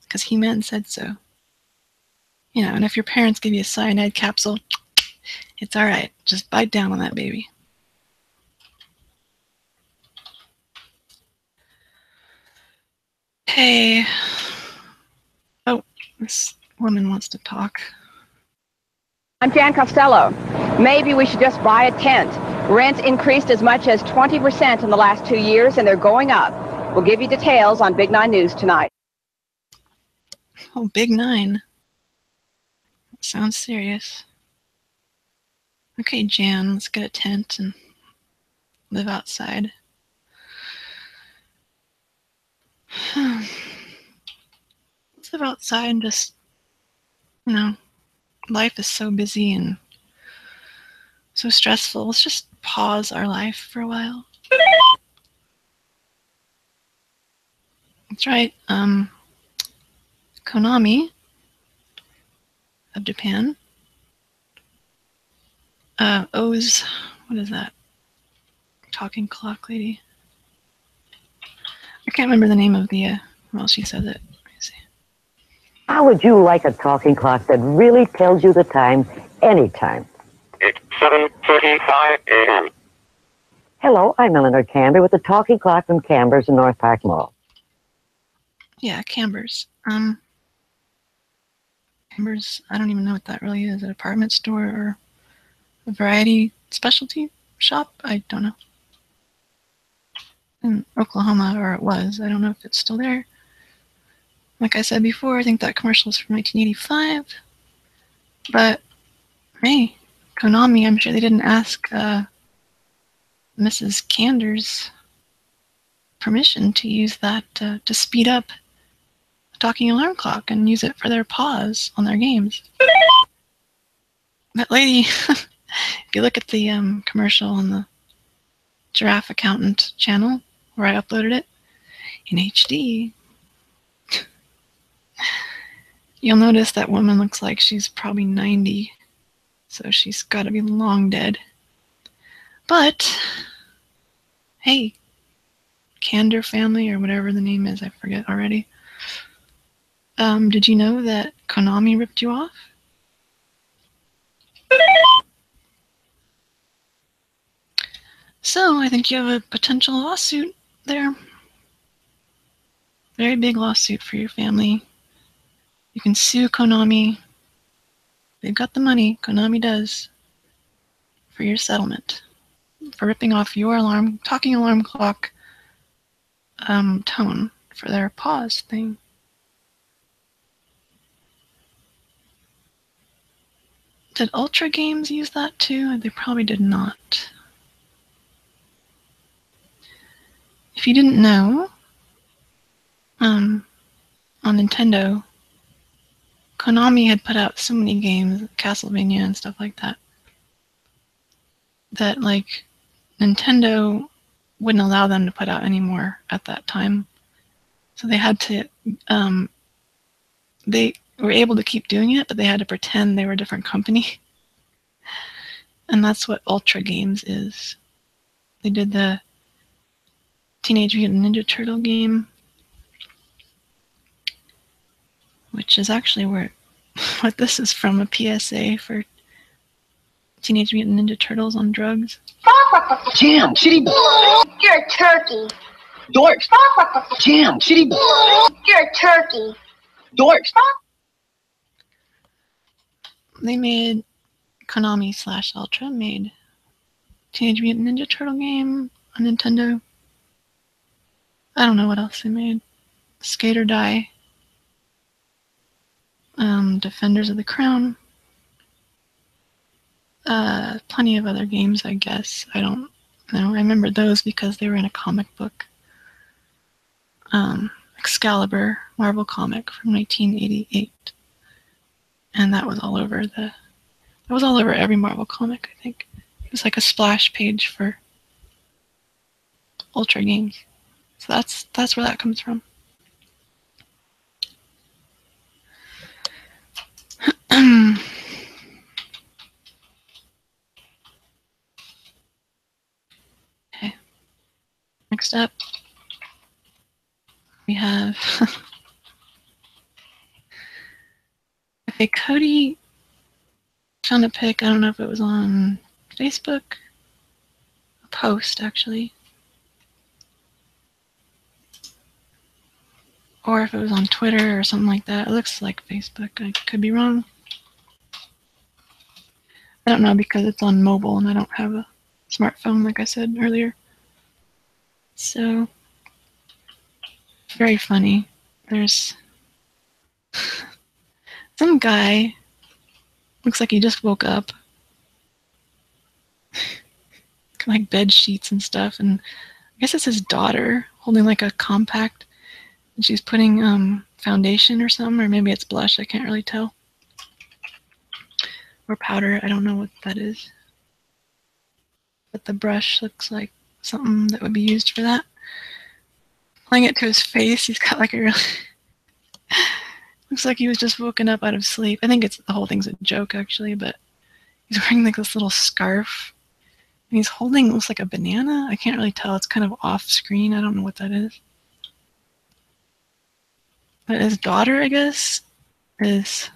because He-Man said so. You know, and if your parents give you a cyanide capsule, it's all right. Just bite down on that baby. Hey. Oh, this woman wants to talk. I'm Jan Costello. Maybe we should just buy a tent. Rents increased as much as 20% in the last 2 years, and they're going up. We'll give you details on Big 9 News tonight. Oh, Big 9. Sounds serious. Okay, Jan, let's get a tent and live outside. Let's live outside and just, you know, life is so busy and so stressful. Let's just pause our life for a while. That's right. Konami of Japan owes, what is that? Talking clock lady. I can't remember the name of the, well, she says it. How would you like a talking clock that really tells you the time anytime? It's 7:35 a.m. Hello, I'm Eleanor Camber with the talking clock from Camber's in North Park Mall. Yeah, Camber's. Camber's, I don't even know what that really is. An apartment store or a variety specialty shop? I don't know. In Oklahoma, or it was. I don't know if it's still there. Like I said before, I think that commercial is from 1985. But, hey, Konami, I'm sure they didn't ask Mrs. Cander's permission to use that to speed up a talking alarm clock and use it for their pause on their games. That lady, if you look at the commercial on the Giraffe Accountant channel where I uploaded it in HD, you'll notice that woman looks like she's probably 90, so she's got to be long dead. But, hey, Candor family, or whatever the name is, I forget already. Did you know that Konami ripped you off? So, I think you have a potential lawsuit there. Very big lawsuit for your family. You can sue Konami. They've got the money, Konami does, for your settlement. For ripping off your talking alarm clock tone for their pause thing. Did Ultra Games use that too? They probably did not. If you didn't know, on Nintendo, Konami had put out so many games, Castlevania and stuff like that, that like Nintendo wouldn't allow them to put out anymore at that time. So they had to, they were able to keep doing it, but they had to pretend they were a different company. And that's what Ultra Games is. They did the Teenage Mutant Ninja Turtle game, which is actually what this is from, a PSA for Teenage Mutant Ninja Turtles on drugs. Jam, shitty boy. You're a turkey. Dork. Jam, shitty boy. You're a turkey. Dork. They made Konami/Ultra made Teenage Mutant Ninja Turtle game on Nintendo. I don't know what else they made. Skate or Die. Defenders of the Crown. Plenty of other games, I guess. I don't know. I remember those because they were in a comic book. Excalibur, Marvel comic from 1988. And that was all over every Marvel comic, I think. It was like a splash page for Ultra Games. So that's where that comes from. Okay. Next up, we have okay, Cody found a pic. I don't know if it was on Facebook, a post actually, or if it was on Twitter or something like that. It looks like Facebook. I could be wrong. I don't know because it's on mobile and I don't have a smartphone like I said earlier. So, very funny. There's some guy, looks like he just woke up. Like bed sheets and stuff, and I guess it's his daughter holding like a compact, and she's putting foundation or something, or maybe it's blush, I can't really tell. Or powder, I don't know what that is. But the brush looks like something that would be used for that. Applying it to his face, he's got like a really looks like he was just woken up out of sleep. I think the whole thing's a joke actually, but he's wearing like this little scarf. And he's holding, looks like a banana. I can't really tell. It's kind of off screen. I don't know what that is. But his daughter, I guess, is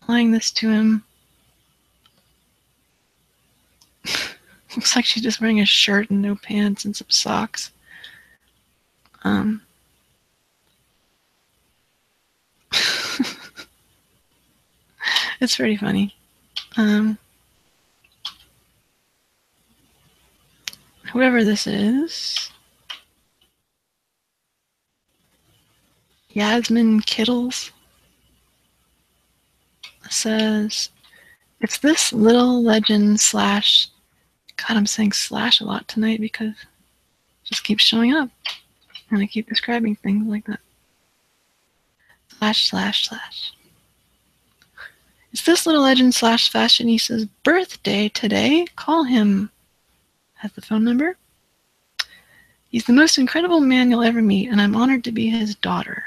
applying this to him. Looks like she's just wearing a shirt and no pants and some socks. It's pretty funny. Whoever this is, Yasmin Kittles, says, it's this little legend / God, I'm saying slash a lot tonight because it just keeps showing up. And I keep describing things like that. ///. It's this little legend / fashionistas' birthday today. Call him. Has the phone number. He's the most incredible man you'll ever meet, and I'm honored to be his daughter.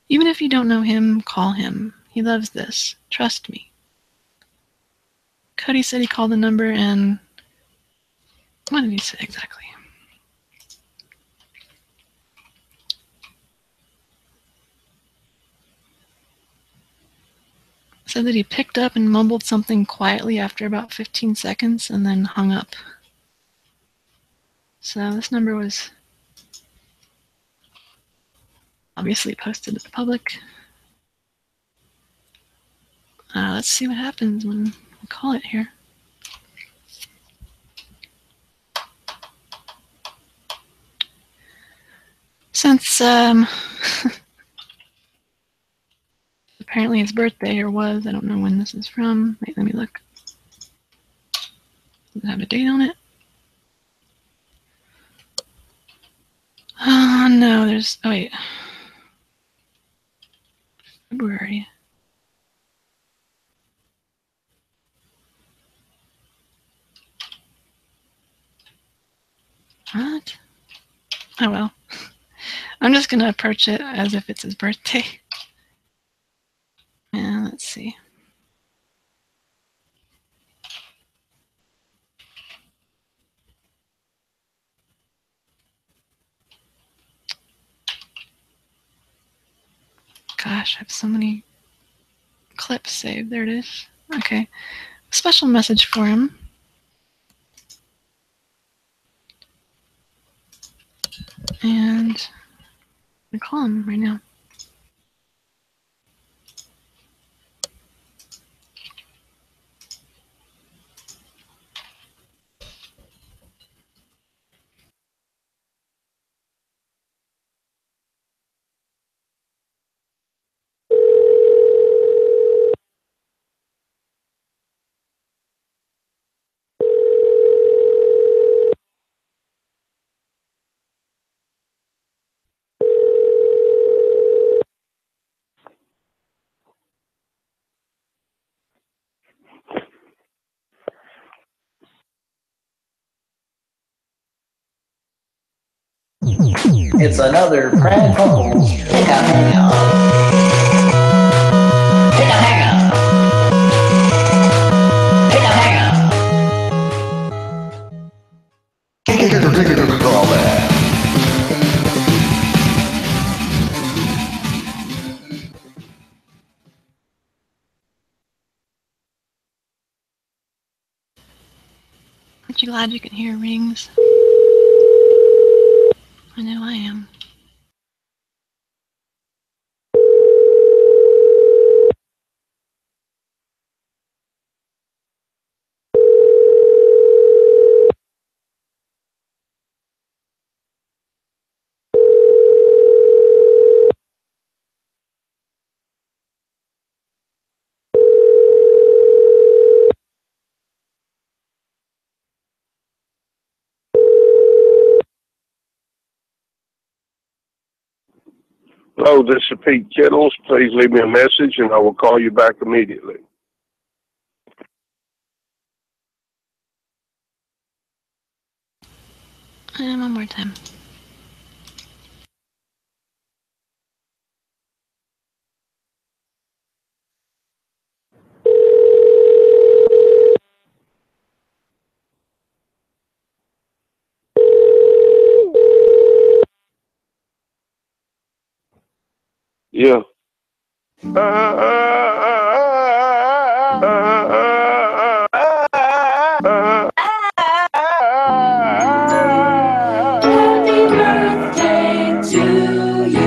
Even if you don't know him, call him. He loves this. Trust me. Cody said he called the number, and what did he say exactly? Said that he picked up and mumbled something quietly after about 15 seconds and then hung up. So this number was obviously posted to the public. Let's see what happens when we call it here. Since apparently his birthday, or was, I don't know when this is from. Wait, let me look. Does it have a date on it? Oh, no, there's, oh wait. February. What? Oh well. I'm just going to approach it as if it's his birthday. And let's see. Gosh, I have so many clips saved. There it is. Okay. A special message for him. And I'm going to call him right now. It's another Pran Funkels Hangout. Aren't you glad you can hear rings? I know I am. Hello, this is Pete Kittles. Please leave me a message and I will call you back immediately. And one more time. Yeah. Happy birthday to you.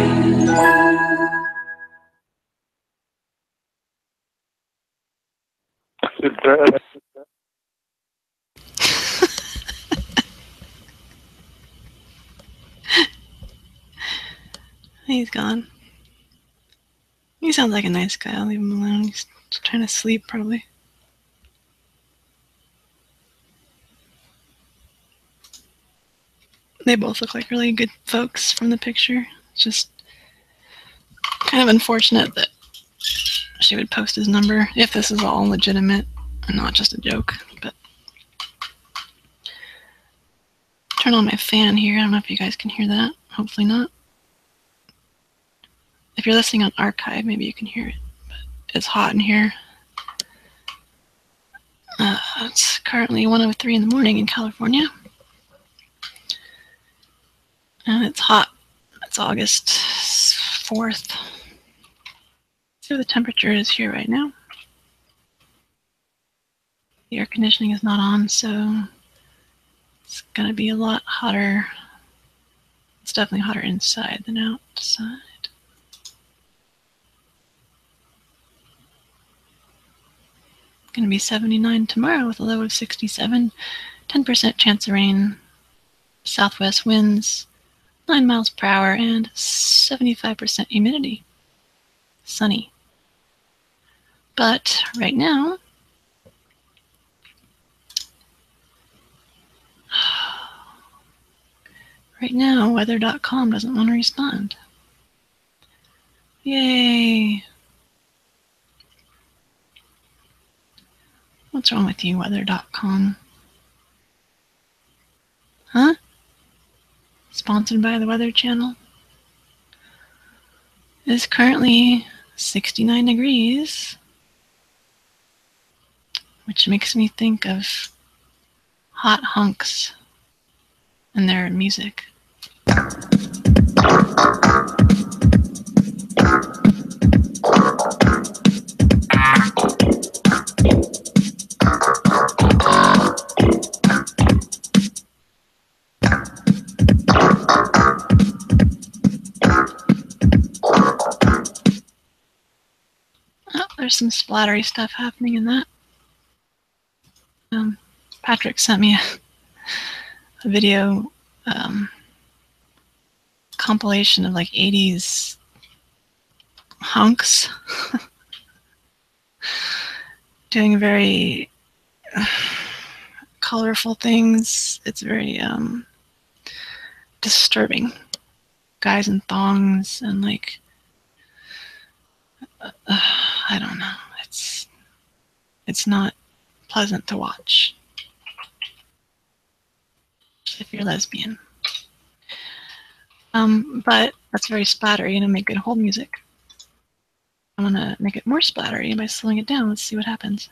He's gone. He sounds like a nice guy. I'll leave him alone. He's trying to sleep, probably. They both look like really good folks from the picture. It's just kind of unfortunate that she would post his number if this is all legitimate and not just a joke. But turn on my fan here. I don't know if you guys can hear that. Hopefully not. If you're listening on archive, maybe you can hear it. But it's hot in here. It's currently 1:03 in the morning in California. And it's hot. It's August 4th. See what the temperature is here right now. The air conditioning is not on, so it's going to be a lot hotter. It's definitely hotter inside than outside. Going to be 79 tomorrow with a low of 67. 10% chance of rain. Southwest winds, 9 miles per hour, and 75% humidity. Sunny. But right now, weather.com doesn't want to respond. Yay. What's wrong with you, weather.com? Huh? Sponsored by the Weather Channel. It is currently 69 degrees, which makes me think of hot hunks and their music. Oh, there's some splattery stuff happening in that. Patrick sent me a video compilation of like 80s hunks doing very colorful things. It's very disturbing. Guys in thongs and like I don't know. It's not pleasant to watch if you're lesbian. But that's very splattery and it'll make good hold music. I want to make it more splattery by slowing it down. Let's see what happens.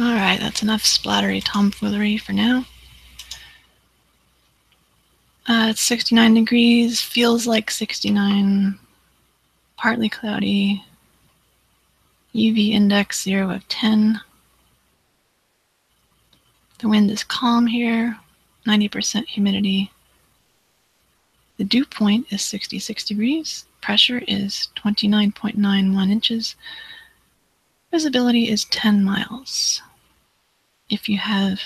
Alright, that's enough splattery tomfoolery for now. It's 69 degrees, feels like 69, partly cloudy, UV index 0 of 10. The wind is calm here, 90% humidity. The dew point is 66 degrees, pressure is 29.91 inches, visibility is 10 miles if you have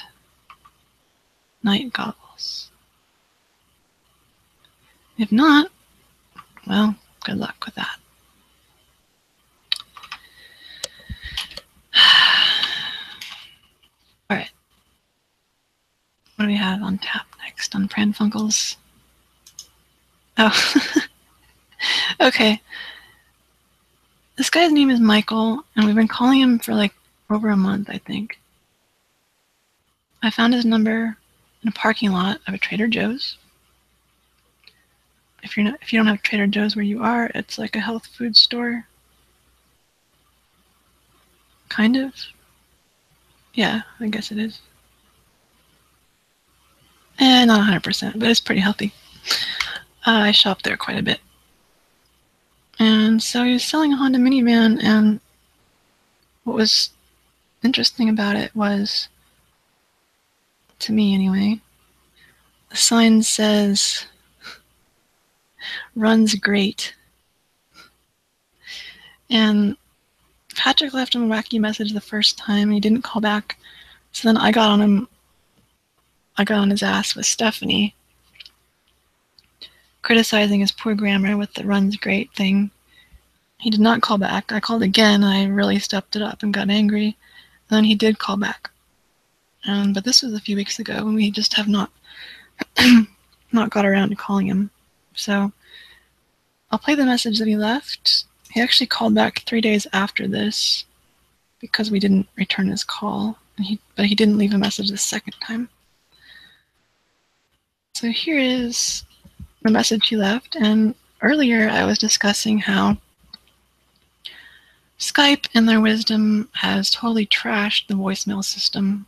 night goggles. If not, well, good luck with that. All right. What do we have on tap next on Pran Funkels? Oh, okay. This guy's name is Michael, and we've been calling him for like over a month, I think. I found his number in a parking lot of a Trader Joe's. If you don't have Trader Joe's where you are, it's like a health food store. Kind of. Yeah, I guess it is. Not 100%, but it's pretty healthy. I shop there quite a bit. And so he was selling a Honda minivan, and what was interesting about it was to me anyway. The sign says, runs great. And Patrick left him a wacky message the first time. He didn't call back. So then I got on his ass with Stephanie, criticizing his poor grammar with the runs great thing. He did not call back. I called again. I really stepped it up and got angry. And then he did call back. But this was a few weeks ago, and we just have not got around to calling him. So I'll play the message that he left. He actually called back 3 days after this because we didn't return his call. But he didn't leave a message the second time. So here is the message he left. And earlier I was discussing how Skype, in their wisdom, has totally trashed the voicemail system.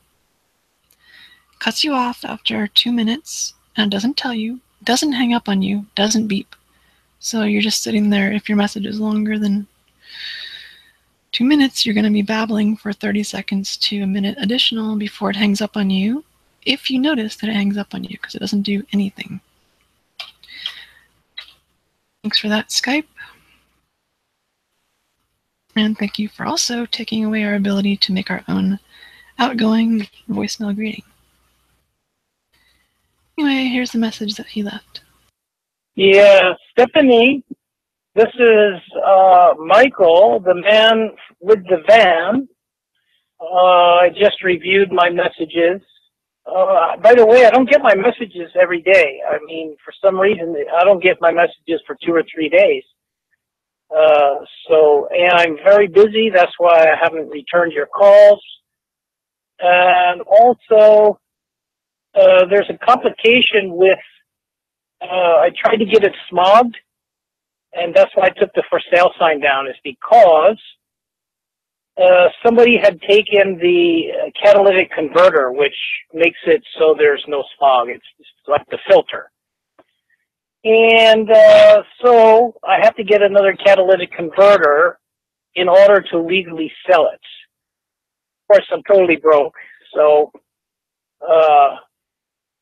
Cuts you off after 2 minutes and doesn't tell you, doesn't hang up on you, doesn't beep. So you're just sitting there. If your message is longer than 2 minutes, you're going to be babbling for 30 seconds to a minute additional before it hangs up on you, if you notice that it hangs up on you, because it doesn't do anything. Thanks for that, Skype. And thank you for also taking away our ability to make our own outgoing voicemail greeting. Anyway, here's the message that he left. Yeah, Stephanie, this is Michael, the man with the van. I just reviewed my messages. By the way, I don't get my messages every day. I mean, for some reason, I don't get my messages for 2 or 3 days. And I'm very busy. That's why I haven't returned your calls. And also, there's a complication with, I tried to get it smogged, and that's why I took the for sale sign down, is because somebody had taken the catalytic converter, which makes it so there's no smog. It's like the filter. And so I have to get another catalytic converter in order to legally sell it. Of course, I'm totally broke, so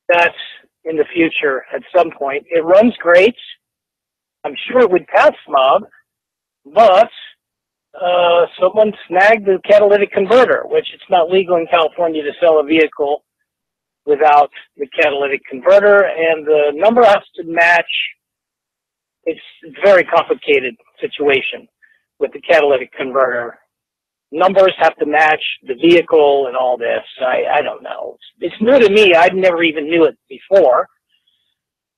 that's in the future at some point. It runs great. I'm sure it would pass smog, but someone snagged the catalytic converter, which it's not legal in California to sell a vehicle without the catalytic converter, and the number has to match. It's a very complicated situation with the catalytic converter. Numbers have to match the vehicle and all this. I don't know. It's new to me. I never even knew it before.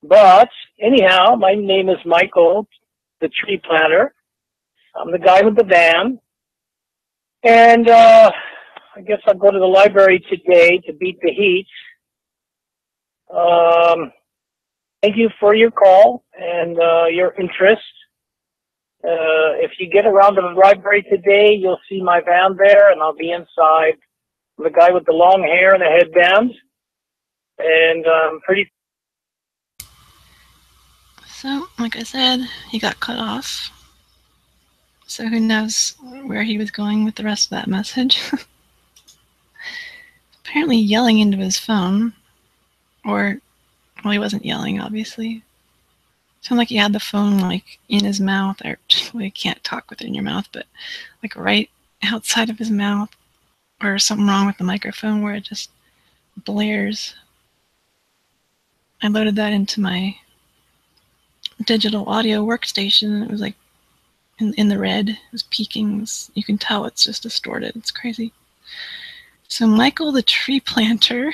But anyhow, my name is Michael, the tree planter. I'm the guy with the van. And I guess I'll go to the library today to beat the heat. Thank you for your call and your interest. If you get around to the library today, you'll see my van there, and I'll be inside. I'm the guy with the long hair and the headband, and pretty. So, like I said, he got cut off. So who knows where he was going with the rest of that message. Apparently yelling into his phone. Or, well, he wasn't yelling, obviously. Sounded like he had the phone, like, in his mouth. Or, well, you can't talk with it in your mouth, but, like, right outside of his mouth. Or something wrong with the microphone where it just blares. I loaded that into my digital audio workstation, and it was, like, in the red. It was peaking. You can tell it's just distorted. It's crazy. So Michael the tree planter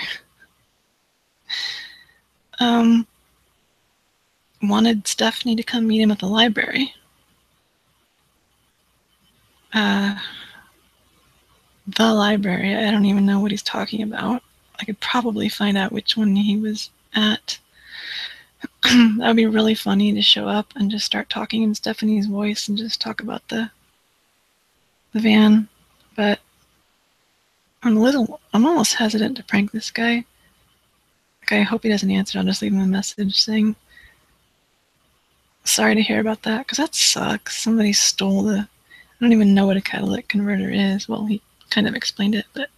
wanted Stephanie to come meet him at the library. The library. I don't even know what he's talking about. I could probably find out which one he was at. That would be really funny to show up and just start talking in Stephanie's voice and just talk about the van. But I'm almost hesitant to prank this guy. Like, I hope he doesn't answer. I'll just leave him a message saying, sorry to hear about that, because that sucks. Somebody stole I don't even know what a catalytic converter is. Well, he kind of explained it, but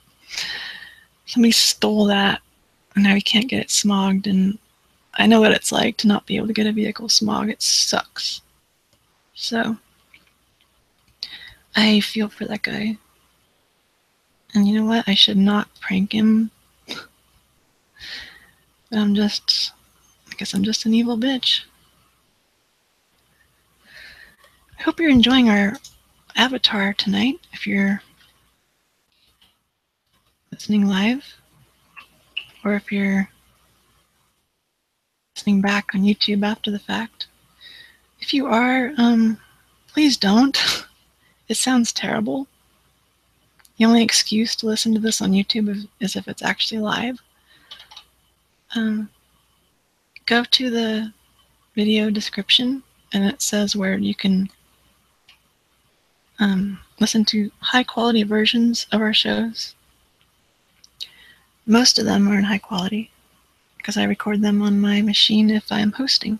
somebody stole that And now we can't get it smogged, and I know what it's like to not be able to get a vehicle smog. It sucks. So I feel for that guy. And you know what? I should not prank him. But I guess I'm just an evil bitch. I hope you're enjoying our avatar tonight, if you're listening live, or if you're listening back on YouTube after the fact. If you are, please don't. It sounds terrible. The only excuse to listen to this on YouTube is if it's actually live. Go to the video description, and it says where you can listen to high-quality versions of our shows. Most of them are in high quality, because I record them on my machine if I'm hosting.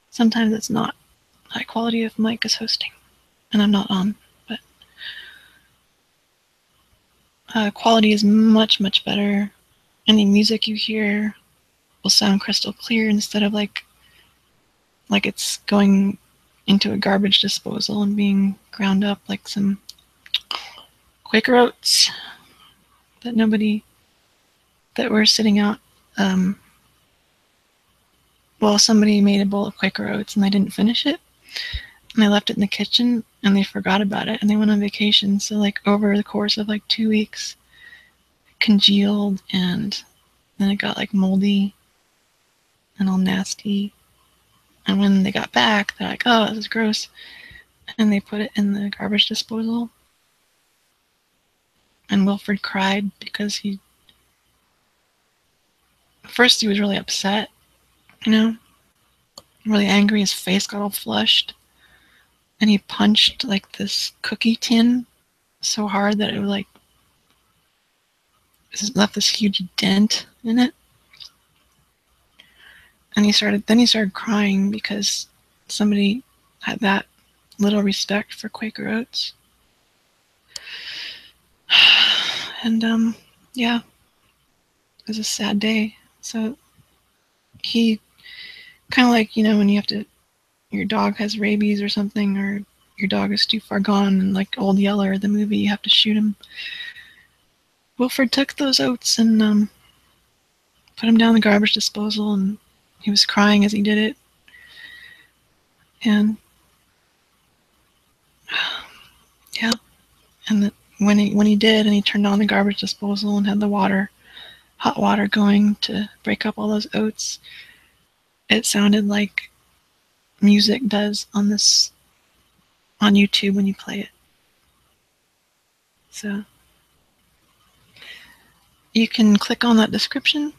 Sometimes it's not high quality if Mike is hosting, and I'm not on, but quality is much, much better. Any music you hear will sound crystal clear instead of like it's going into a garbage disposal and being ground up like some Quaker Oats that were sitting out. Well, somebody made a bowl of Quaker Oats and they didn't finish it, and they left it in the kitchen and they forgot about it and they went on vacation. So like over the course of like 2 weeks, it congealed, and then it got like moldy and all nasty. And when they got back, they're like, oh, this is gross. And they put it in the garbage disposal. And Wilfred cried because first he was really upset, really angry. His face got all flushed. And he punched like this cookie tin so hard that it like left this huge dent in it. And he started crying because somebody had that little respect for Quaker Oats. And yeah, it was a sad day. So he kind of like, when your dog has rabies or something, or your dog is too far gone, and like Old Yeller, the movie, you have to shoot him. Wilfred took those oats and put them down the garbage disposal, and he was crying as he did it. And yeah, and when he did, and he turned on the garbage disposal and had the hot water going to break up all those oats, it sounded like music does on YouTube when you play it. So you can click on that description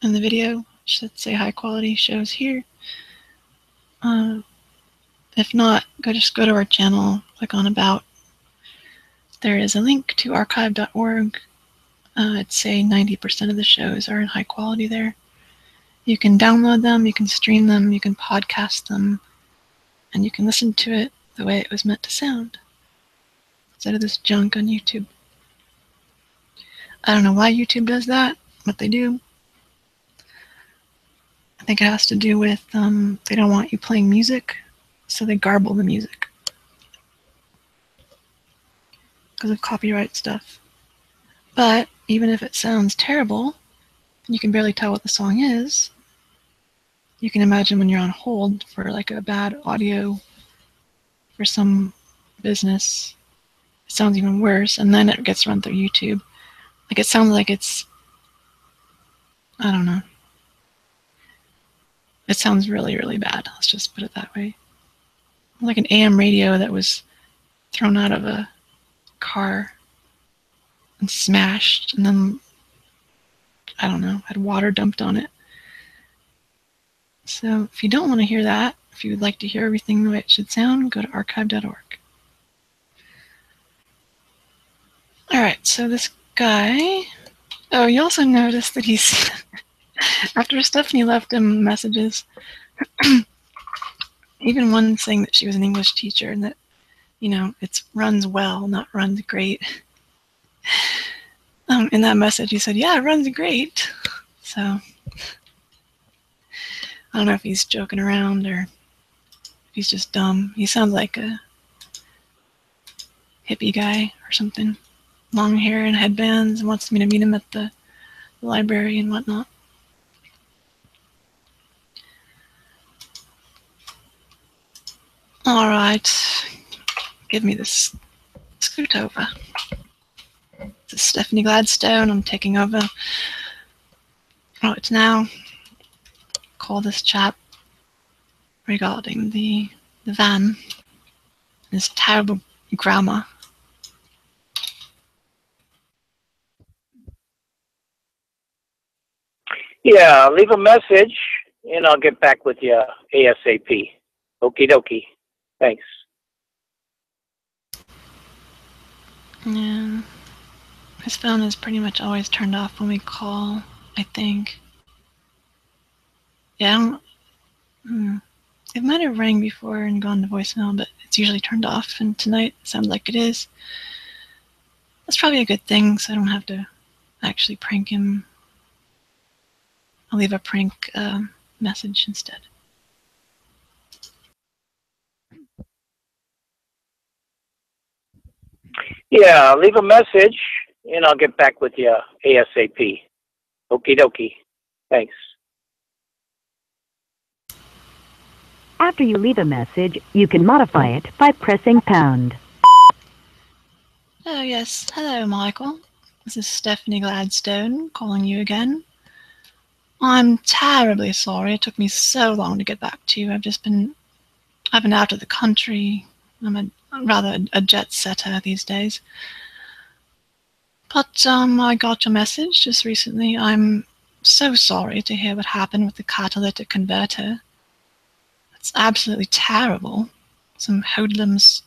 in the video. Should say high quality shows here. If not, just go to our channel, click on About. There is a link to archive.org. I'd say 90% of the shows are in high quality there. You can download them, you can stream them, you can podcast them, and you can listen to it the way it was meant to sound, instead of this junk on YouTube. I don't know why YouTube does that, but they do. I think it has to do with they don't want you playing music, so they garble the music because of copyright stuff. But even if it sounds terrible, and you can barely tell what the song is, you can imagine when you're on hold for like a bad audio for some business, it sounds even worse, and then it gets run through YouTube. Like it sounds like it's, I don't know. It sounds really, really bad. Let's just put it that way. Like an AM radio that was thrown out of a car and smashed, and then, I don't know, had water dumped on it. So if you don't want to hear that, if you would like to hear everything the way it should sound, go to archive.org. Alright, so this guy, oh, you also notice that he's, after Stephanie left him messages, even one saying that she was an English teacher and that, it runs well, not runs great. In that message, he said, "Yeah, it runs great." So I don't know if he's joking around or if he's just dumb. He sounds like a hippie guy or something. Long hair and headbands, and wants me to meet him at the library and whatnot. All right, give me this scoot over. This is Stephanie Gladstone. I'm taking over. Right now, call this chap regarding the van. His terrible grammar. Yeah, leave a message and I'll get back with you ASAP. Okie dokie. Thanks. Yeah. His phone is pretty much always turned off when we call, I think. Yeah, I don't, it might have rang before and gone to voicemail, but it's usually turned off, and tonight it sounds like it is. That's probably a good thing, so I don't have to actually prank him. I'll leave a prank message instead. Yeah, leave a message and I'll get back with you ASAP. Okie dokie. Thanks. After you leave a message, you can modify it by pressing pound. Oh, yes. Hello, Michael. This is Stephanie Gladstone calling you again. I'm terribly sorry it took me so long to get back to you. I've been out of the country. I'm rather a jet setter these days. But I got your message just recently. I'm so sorry to hear what happened with the catalytic converter. It's absolutely terrible. Some hoodlums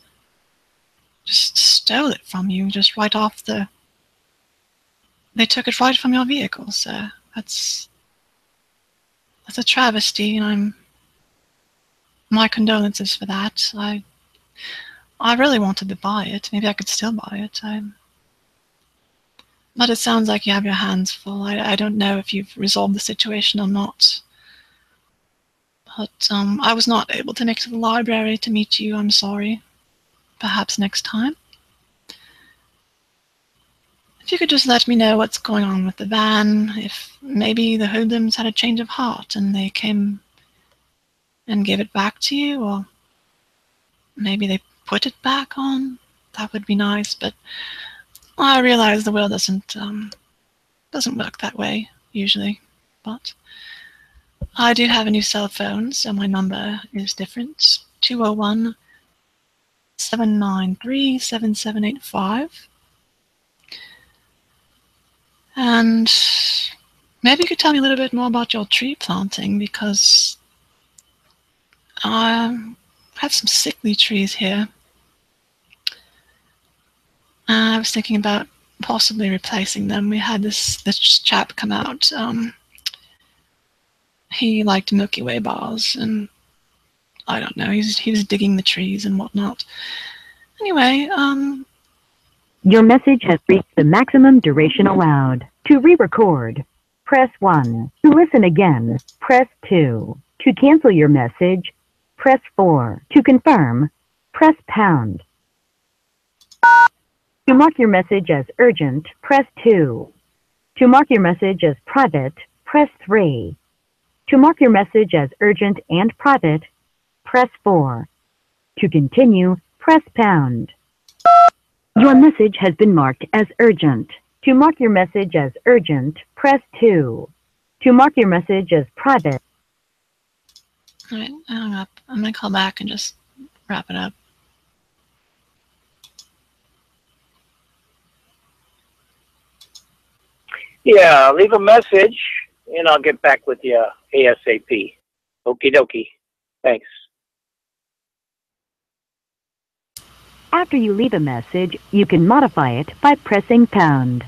just stole it from you, just right off the... They took it right from your vehicle, sir. That's a travesty, and my condolences for that. I really wanted to buy it. Maybe I could still buy it. But it sounds like you have your hands full. I don't know if you've resolved the situation or not. But I was not able to make it to the library to meet you. I'm sorry. Perhaps next time. If you could just let me know what's going on with the van, if maybe the hoodlums had a change of heart and they came and gave it back to you, or maybe they put it back on, that would be nice. But I realize the world doesn't work that way usually. But I do have a new cell phone, so my number is different. 201-793-7785. And maybe you could tell me a little bit more about your tree planting, because I have some sickly trees here. I was thinking about possibly replacing them. We had this chap come out. He liked Milky Way bars, and I don't know, he was digging the trees and whatnot. Anyway, Your message has reached the maximum duration allowed. To re-record, press 1. To listen again, press 2. To cancel your message, press 4. To confirm, press pound. To mark your message as urgent, press 2. To mark your message as private, press 3. To mark your message as urgent and private, press 4. To continue, press pound. Your message has been marked as urgent. To mark your message as urgent, press 2. To mark your message as private. all right, I hung up. I'm going to call back and just wrap it up. Yeah, leave a message and I'll get back with you ASAP. Okie dokie. Thanks. After you leave a message, you can modify it by pressing pound.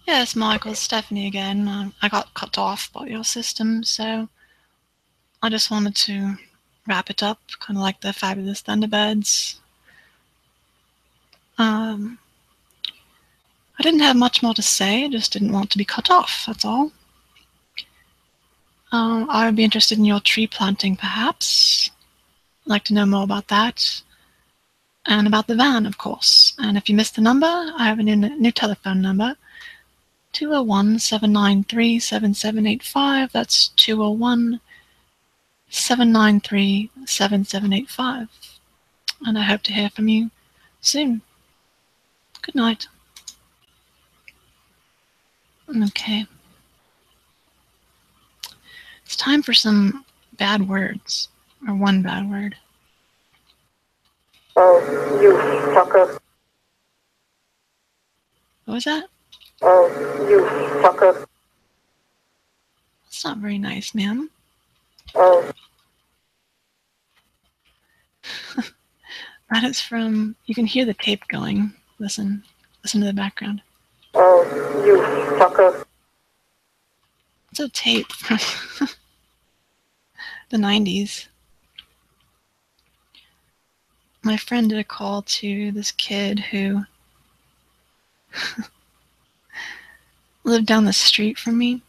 Yes, Michael, Stephanie again. I got cut off by your system, so I just wanted to wrap it up, kind of like the Fabulous Thunderbirds. I didn't have much more to say. I just didn't want to be cut off, that's all. I would be interested in your tree planting, perhaps. I'd like to know more about that. And about the van, of course. And if you missed the number, I have a new telephone number. 201-793-7785. That's 201-793-7785. And I hope to hear from you soon. Good night. Okay. It's time for some bad words, or one bad word. Oh, you sucker. What was that? Oh, you sucker. That's not very nice, ma'am. Oh. That is from, you can hear the tape going. Listen to the background. Oh, you sucker. It's a tape from the 90s. My friend did a call to this kid who lived down the street from me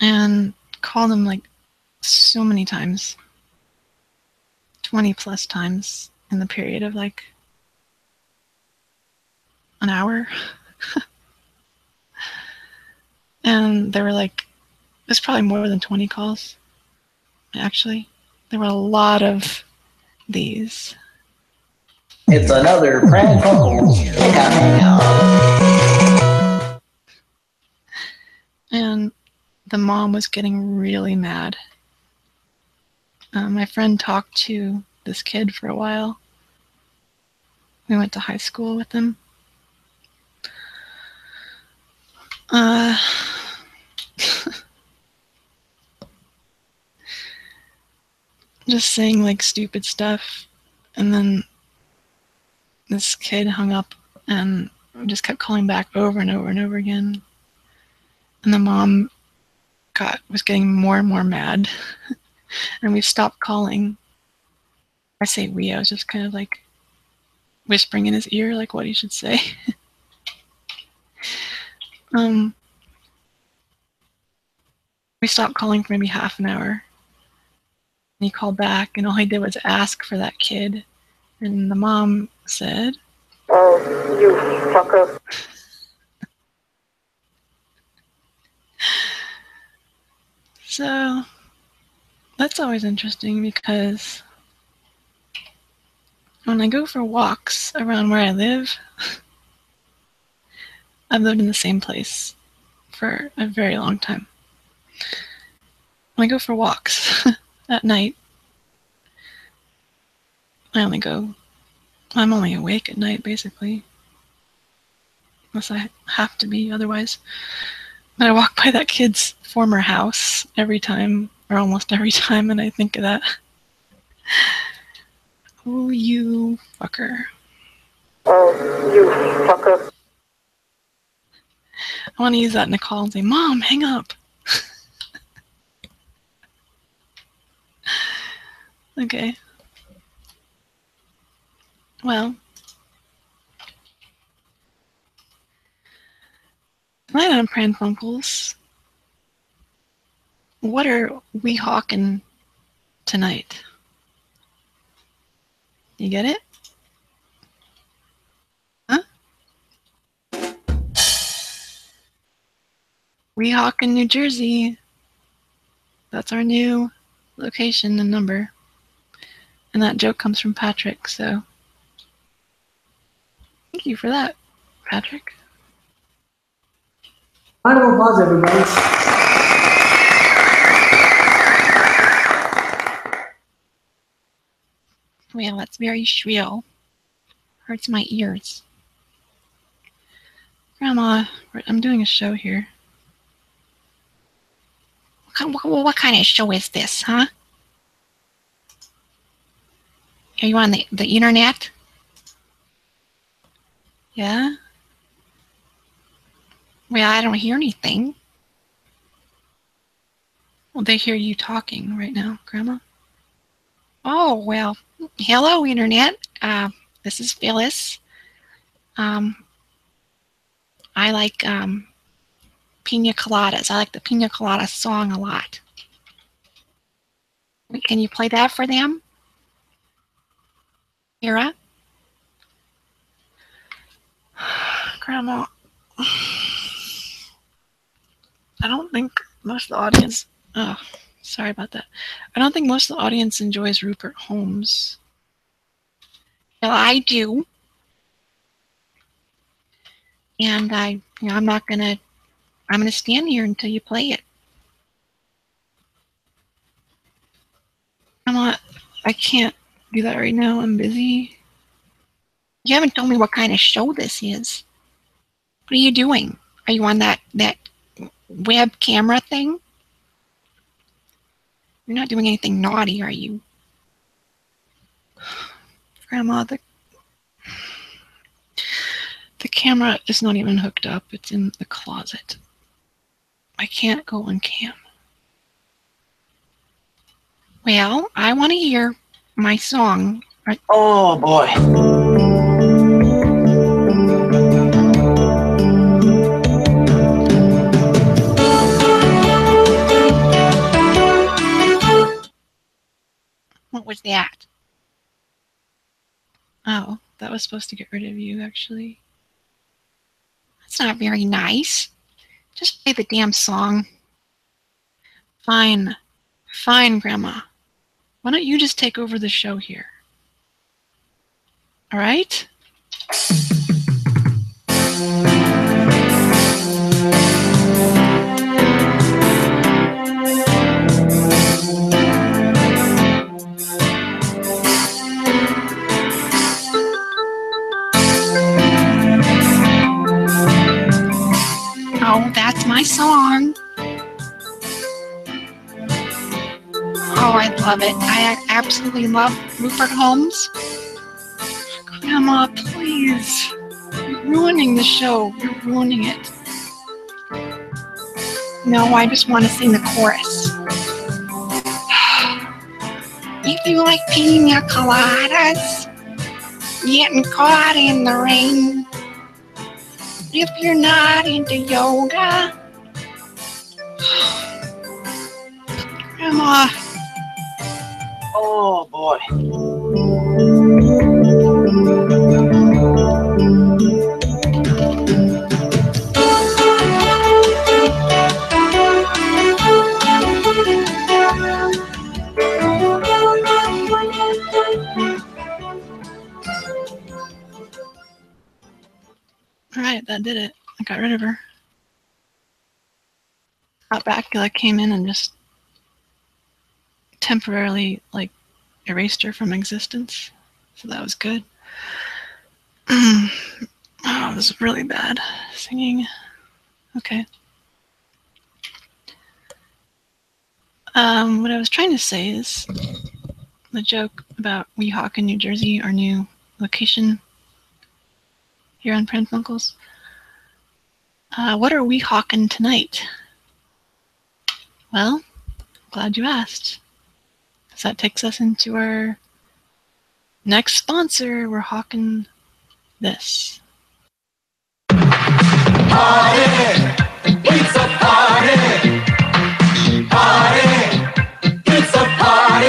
and called him like so many times, 20 plus times in the period of like an hour. And there were like, there's probably more than 20 calls, actually. There were a lot of these. It's another Pran Funkels coming up. And the mom was getting really mad. My friend talked to this kid for a while. We went to high school with him. Just saying like stupid stuff, and then this kid hung up and just kept calling back over and over and over again. And the mom was getting more and more mad, and we stopped calling. I say we, I was just kind of like whispering in his ear like what he should say. We stopped calling for maybe half an hour. And he called back, and all he did was ask for that kid. And the mom said, Oh, you sucker. So that's always interesting because when I go for walks around where I live, I've lived in the same place for a very long time. When I go for walks at night, I'm only awake at night basically, unless I have to be otherwise. But I walk by that kid's former house every time, or almost every time, and I think of that. Oh, you fucker. Oh, you sucker. I want to use that in a call and say, Mom, hang up. Okay. Well, tonight on Pran Funkels, what are we hawking tonight? You get it? Huh? Weehawken, New Jersey. That's our new location and number. And that joke comes from Patrick, so thank you for that, Patrick. Round of applause, everybody. Well, that's very shrill. Hurts my ears. Grandma, I'm doing a show here. What kind of show is this, huh? Are you on the internet? Yeah? Well, I don't hear anything. Well, they hear you talking right now, Grandma. Oh, well, hello, internet. This is Phyllis. I like pina coladas. I like the pina colada song a lot. Can you play that for them? Kira? Grandma, I don't think most of the audience, oh, sorry about that. I don't think most of the audience enjoys Rupert Holmes. Well, I do. And I'm gonna stand here until you play it. I can't do that right now. I'm busy. You haven't told me what kind of show this is. What are you doing? Are you on that web camera thing? You're not doing anything naughty, are you? Grandma, the camera is not even hooked up. It's in the closet. I can't go on cam. Well, I want to hear my song. Oh boy. What was that? Oh, that was supposed to get rid of you, actually. That's not very nice. Just play the damn song. Fine. Fine, Grandma. Why don't you just take over the show here? All right? Oh, that's my song. Oh, I love it. I absolutely love Rupert Holmes. Grandma, please. You're ruining the show. You're ruining it. No, I just want to sing the chorus. If you like pina coladas, getting caught in the rain. If you're not into yoga, Grandma. Oh boy. All right, that did it. I got rid of her. Got back, I came in and just temporarily erased her from existence. So that was good. Oh, it was really bad singing. Okay. What I was trying to say is the joke about Weehawken, New Jersey, our new location here on Pran Funkels. What are we hawking tonight? Well, glad you asked. So that takes us into our next sponsor. We're hawking this. Party! It's a party! Party! It's a party!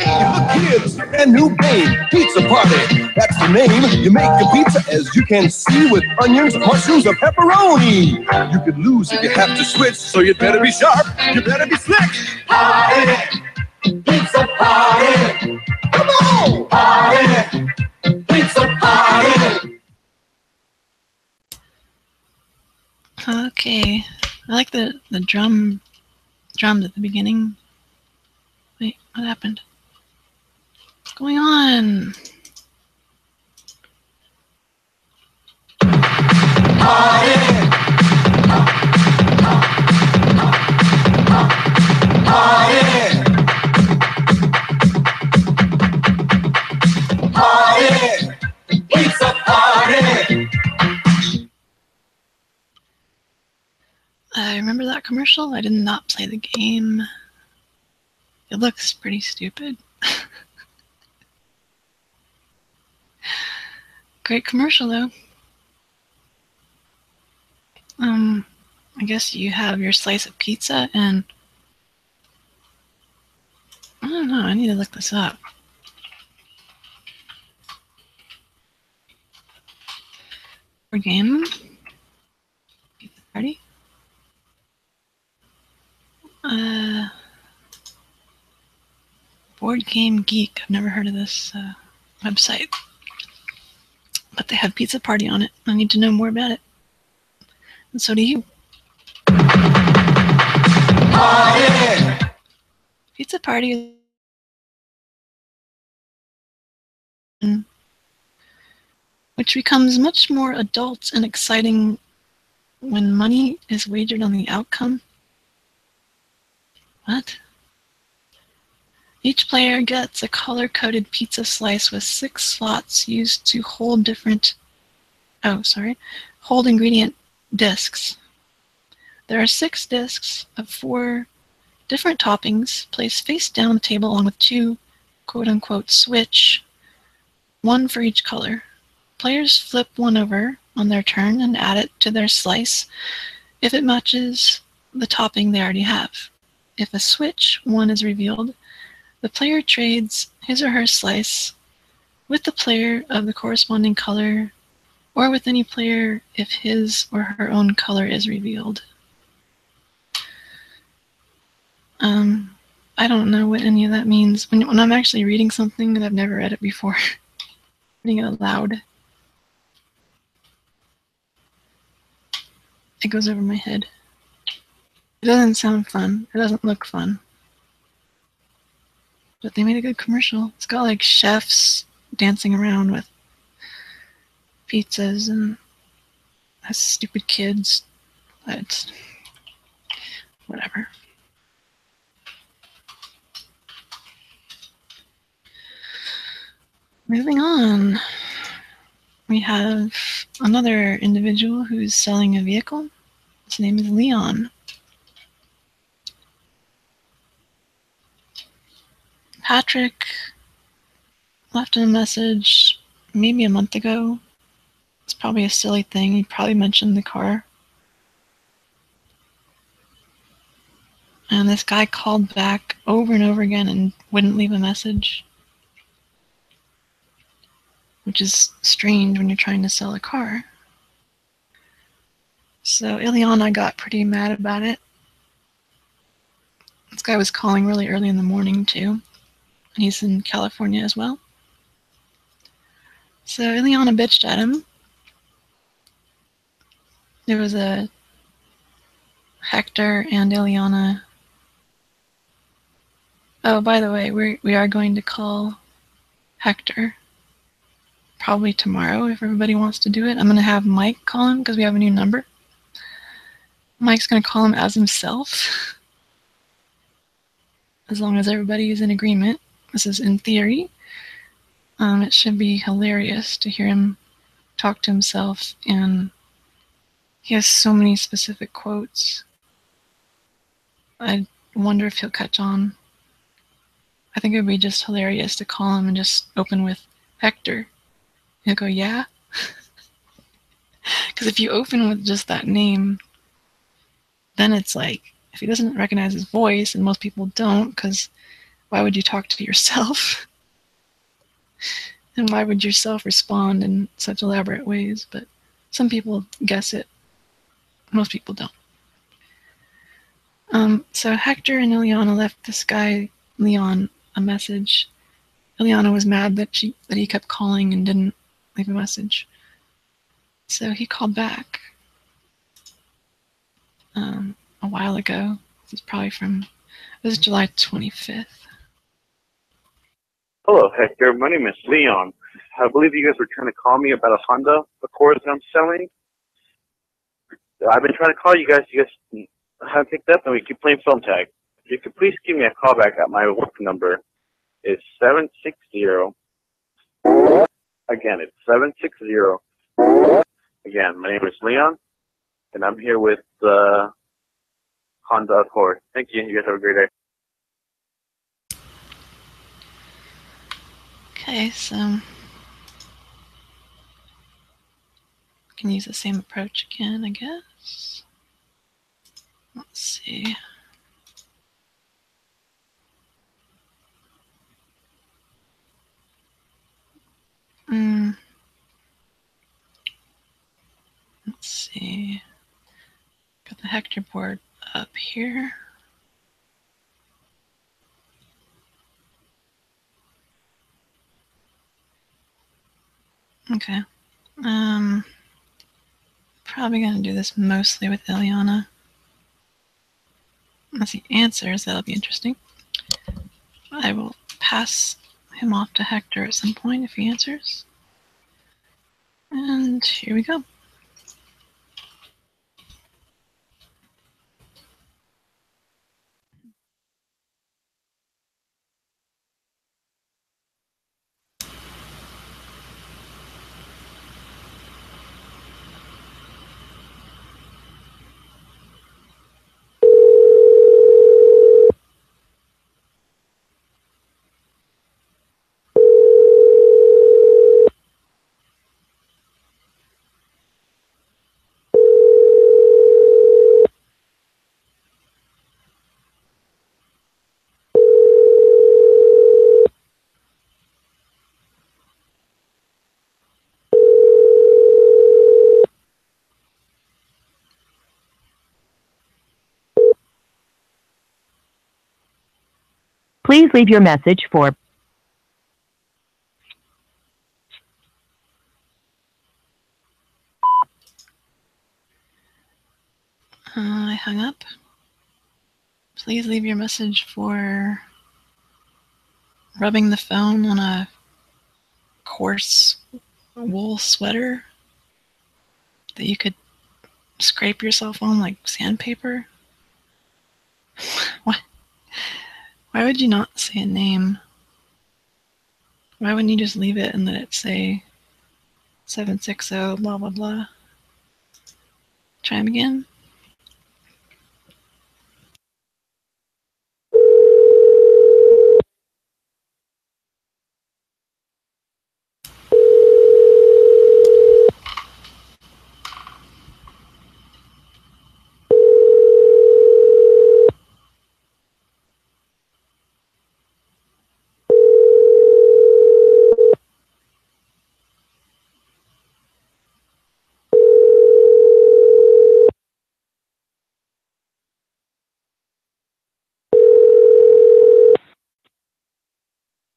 Hey, look here, this brand new game, Pizza Party. That's the name. You make your pizza, as you can see, with onions, mushrooms, or pepperoni. You could lose if you have to switch, so you better be sharp. You better be slick. Party! Pizza party! Come on! Party! Pizza party! Okay. I like the drums at the beginning. Wait, what happened? What's going on? Party! Party! Party! Pizza party! I remember that commercial. I did not play the game. It looks pretty stupid. Great commercial, though. I guess you have your slice of pizza and I don't know, I need to look this up. Board game. Pizza party. Board Game Geek. I've never heard of this website. But they have Pizza Party on it. I need to know more about it. And so do you. Party! Pizza Party which becomes much more adult and exciting when money is wagered on the outcome. What? Each player gets a color-coded pizza slice with 6 slots used to hold hold ingredient discs. There are 6 discs of 4 different toppings placed face down on the table along with 2 quote-unquote switch, 1 for each color. Players flip one over on their turn and add it to their slice if it matches the topping they already have. If a switch one is revealed, the player trades his or her slice with the player of the corresponding color or with any player if his or her own color is revealed. I don't know what any of that means. When I'm actually reading something and I've never read it before, reading it aloud, it goes over my head. It doesn't sound fun. It doesn't look fun. But they made a good commercial. It's got like chefs dancing around with pizzas and has stupid kids. But whatever. Moving on. We have another individual who's selling a vehicle. His name is Leon. Patrick left him a message maybe a month ago. It's probably a silly thing. He probably mentioned the car. And this guy called back over and over again and wouldn't leave a message, which is strange when you're trying to sell a car. So Ileana got pretty mad about it. This guy was calling really early in the morning too. And he's in California as well. So Ileana bitched at him. There was a Hector and Ileana. Oh, by the way, we are going to call Hector probably tomorrow if everybody wants to do it. I'm going to have Mike call him because we have a new number. Mike's going to call him as himself, as long as everybody is in agreement. This is in theory. It should be hilarious to hear him talk to himself, and he has so many specific quotes. I wonder if he'll catch on. I think it would be just hilarious to call him and just open with Hector. He'll go, yeah? Because if you open with just that name, then it's like, if he doesn't recognize his voice, and most people don't, because why would you talk to yourself? And why would yourself respond in such elaborate ways? But some people guess it. Most people don't. So Hector and Ileana left this guy, Leon, a message. Ileana was mad that he kept calling and didn't leave a message. So he called back a while ago. This is probably it was July 25th. Hello, Hector. My name is Leon. I believe you guys were trying to call me about a Honda Accord that I'm selling. I've been trying to call you guys. You guys haven't picked up, and we keep playing phone tag. If you could please give me a call back at my work number. It's 760. Again, it's 760. Again, my name is Leon, and I'm here with the Honda Accord. Thank you. You guys have a great day. Okay, so can use the same approach again, I guess. Let's see. Let's see. Got the Hector board up here. Okay. Probably gonna do this mostly with Ileana. Unless he answers, that'll be interesting. I will pass him off to Hector at some point if he answers. And here we go. Please leave your message for I hung up. Please leave your message for rubbing the phone on a coarse wool sweater that you could scrape yourself on like sandpaper. What? Why would you not say a name? Why wouldn't you just leave it and let it say 760 blah blah blah? Try him again.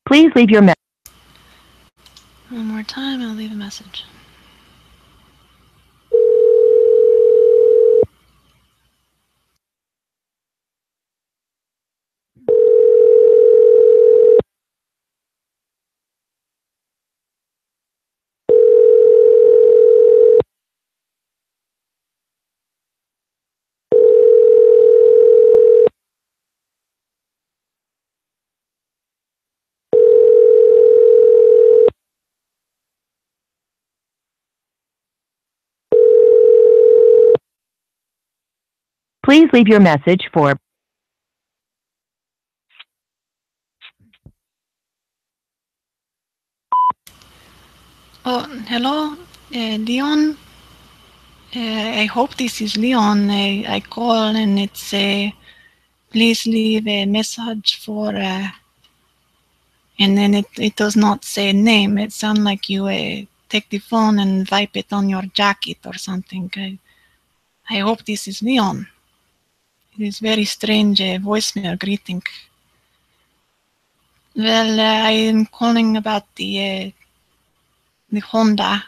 Please leave your message. One more time, I'll leave a message. Please leave your message for Oh, hello, Leon. I hope this is Leon. I call and it's please leave a message for and then it does not say name. It sounds like you take the phone and wipe it on your jacket or something. I hope this is Leon. It is very strange voicemail greeting. Well, I am calling about the Honda.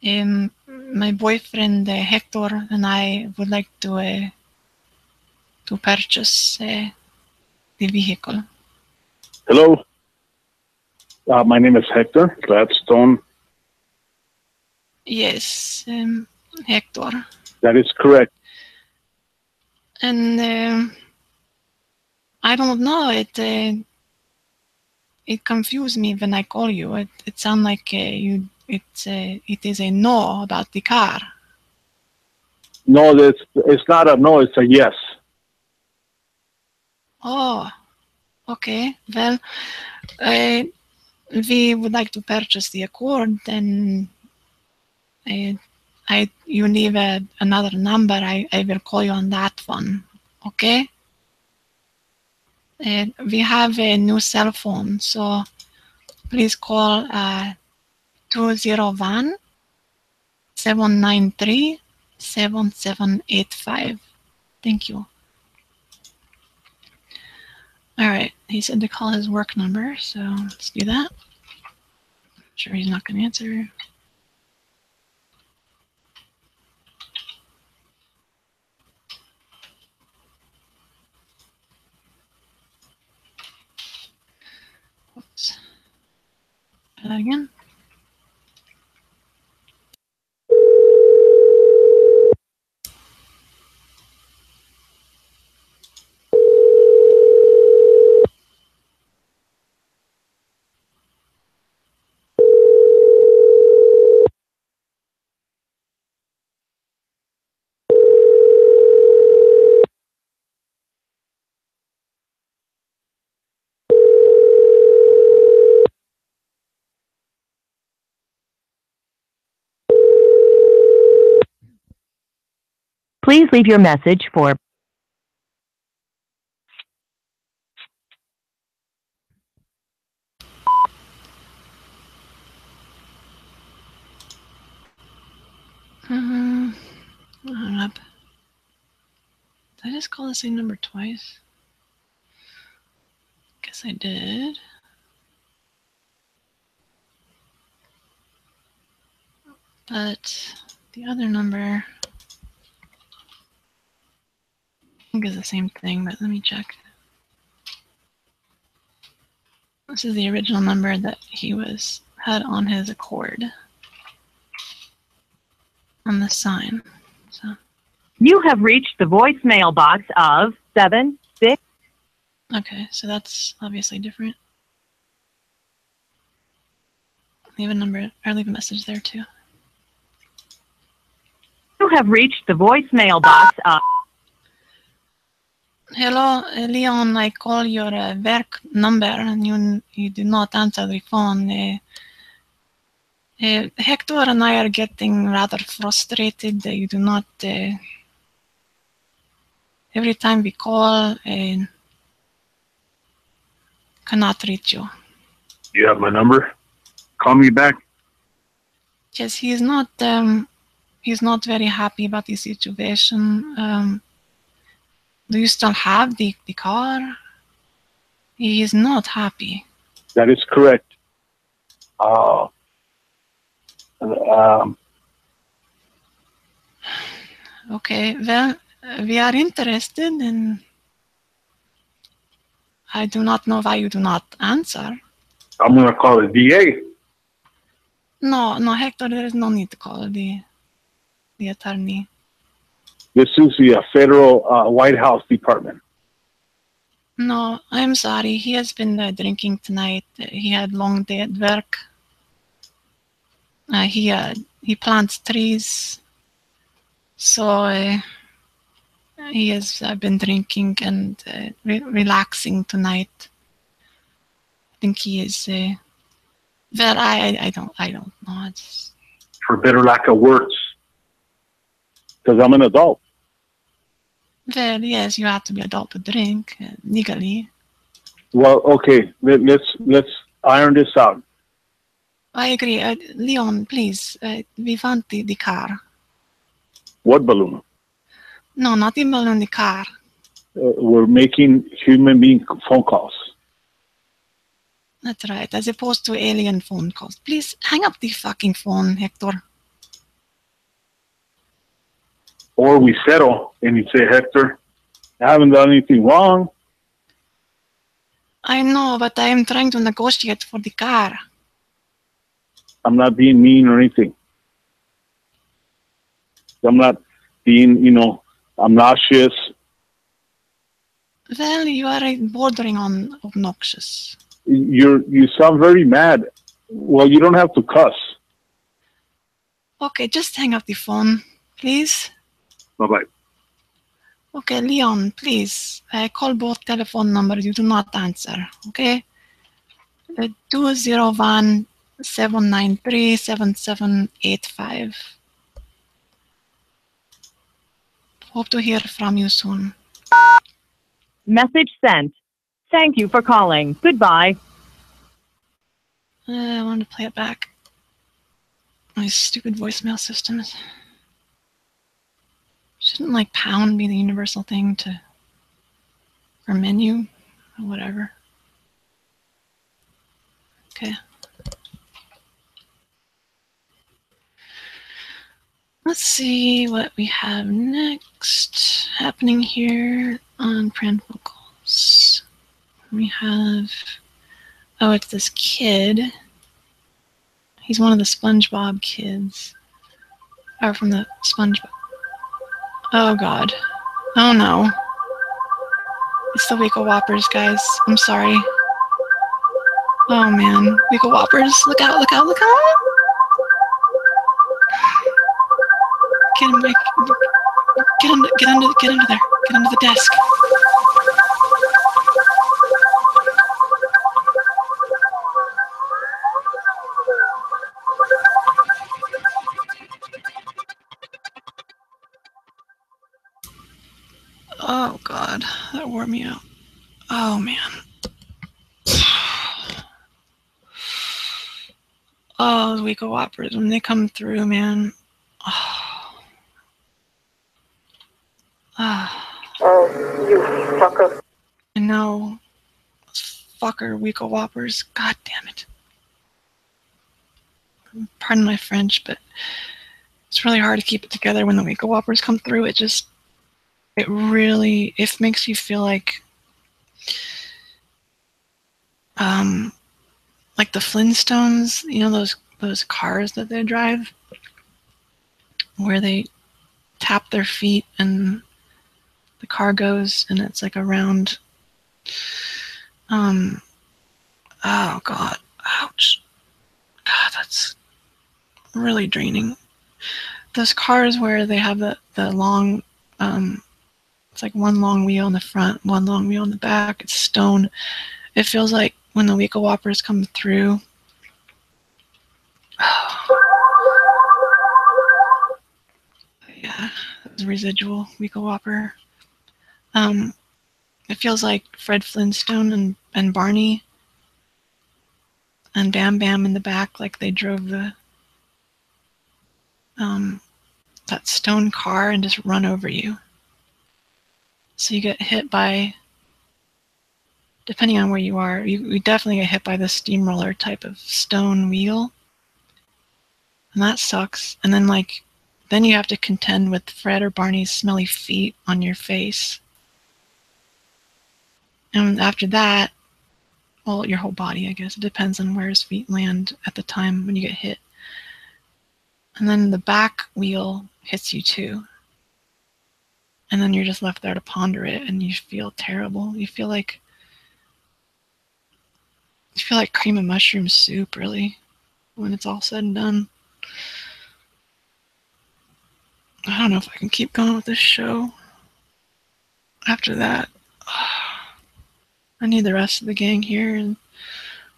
My boyfriend Hector and I would like to purchase the vehicle. Hello. My name is Hector Gladstone. Yes, Hector. That is correct. And I don't know. It confused me when I call you. It sounds like it is a no about the car. No, it's not a no, it's a yes. Oh, okay. Well, we would like to purchase the Accord, and you leave another number, I will call you on that one. Okay? We have a new cell phone, so please call 201-793-7785. Thank you. All right, he said to call his work number, so let's do that. I'm sure he's not going to answer. Oops. Try that again. Please leave your message for Hung up. Did I just call the same number twice? Guess I did. But the other number, I think is the same thing, but let me check. This is the original number that he had on his Accord on the sign. So. You have reached the voicemail box of 76. Okay, so that's obviously different. Leave a number or leave a message there too. You have reached the voicemail box of. Hello, Leon. I call your work number and you do not answer the phone. Hector and I are getting rather frustrated. You do not. Every time we call, cannot reach you. You have my number? Call me back. Yes, he's not very happy about the situation. Do you still have the car? He is not happy. That is correct. Okay, well, we are interested, and I do not know why you do not answer. I'm going to call the DA. No, Hector, there is no need to call the attorney. This is the federal White House Department. No, I'm sorry. He has been drinking tonight. He had long day at work. He plants trees. So he has been drinking and relaxing tonight. I think he is. Well, I don't know. It's... For better lack of words, because I'm an adult. Well, yes, you have to be adult to drink legally. Well, okay, let's iron this out. I agree. Leon, please, we want the car. What balloon? No, not the balloon, the car. We're making human being phone calls. That's right, as opposed to alien phone calls. Please hang up the fucking phone, Hector. Or we settle and you say, Hector, I haven't done anything wrong. I know, but I am trying to negotiate for the car. I'm not being mean or anything. I'm not being, obnoxious. Well, you are bordering on obnoxious. You sound very mad. Well, you don't have to cuss. Okay, just hang up the phone, please. Bye-bye. Okay, Leon, please. Call both telephone numbers. You do not answer, okay? 201-793-7785. Hope to hear from you soon. Message sent. Thank you for calling. Goodbye. I wanted to play it back. My stupid voicemail systems. Shouldn't like pound be the universal thing to, or menu, or whatever. Okay. Let's see what we have next happening here on Pran Funkels. We have, oh, it's this kid. He's one of the SpongeBob kids. Or from the SpongeBob. Oh, God. Oh, no. It's the Weekle Whoppers, guys. I'm sorry. Oh, man. Weekle Whoppers. Look out, look out, look out! Get him, Mike. Get under there. Get under the desk. Oh, God. That wore me out. Oh, man. Oh, the Weekle Whoppers, when they come through, man. Oh. Oh, you fucker. I know. Those fucker Weekle Whoppers. God damn it. Pardon my French, but it's really hard to keep it together when the Weekle Whoppers come through. It makes you feel like the Flintstones, you know, those cars that they drive, where they tap their feet and the car goes, and it's like a round. Oh God, ouch. God, that's really draining. Those cars where they have the long, it's like one long wheel in the front, one long wheel in the back. It's stone. It feels like when the Weekle Whoppers come through. Yeah, that's residual Weekle Whopper. It feels like Fred Flintstone and Barney and Bam Bam in the back, like they drove the that stone car and just run over you. So you get hit by, depending on where you are, you definitely get hit by the steamroller type of stone wheel. And that sucks. And then then you have to contend with Fred or Barney's smelly feet on your face. And after that, well, your whole body, I guess. It depends on where his feet land at the time when you get hit. And then the back wheel hits you too. And then you're just left there to ponder it, and you feel terrible. You feel like cream of mushroom soup, really, when it's all said and done. I don't know if I can keep going with this show. After that, I need the rest of the gang here, and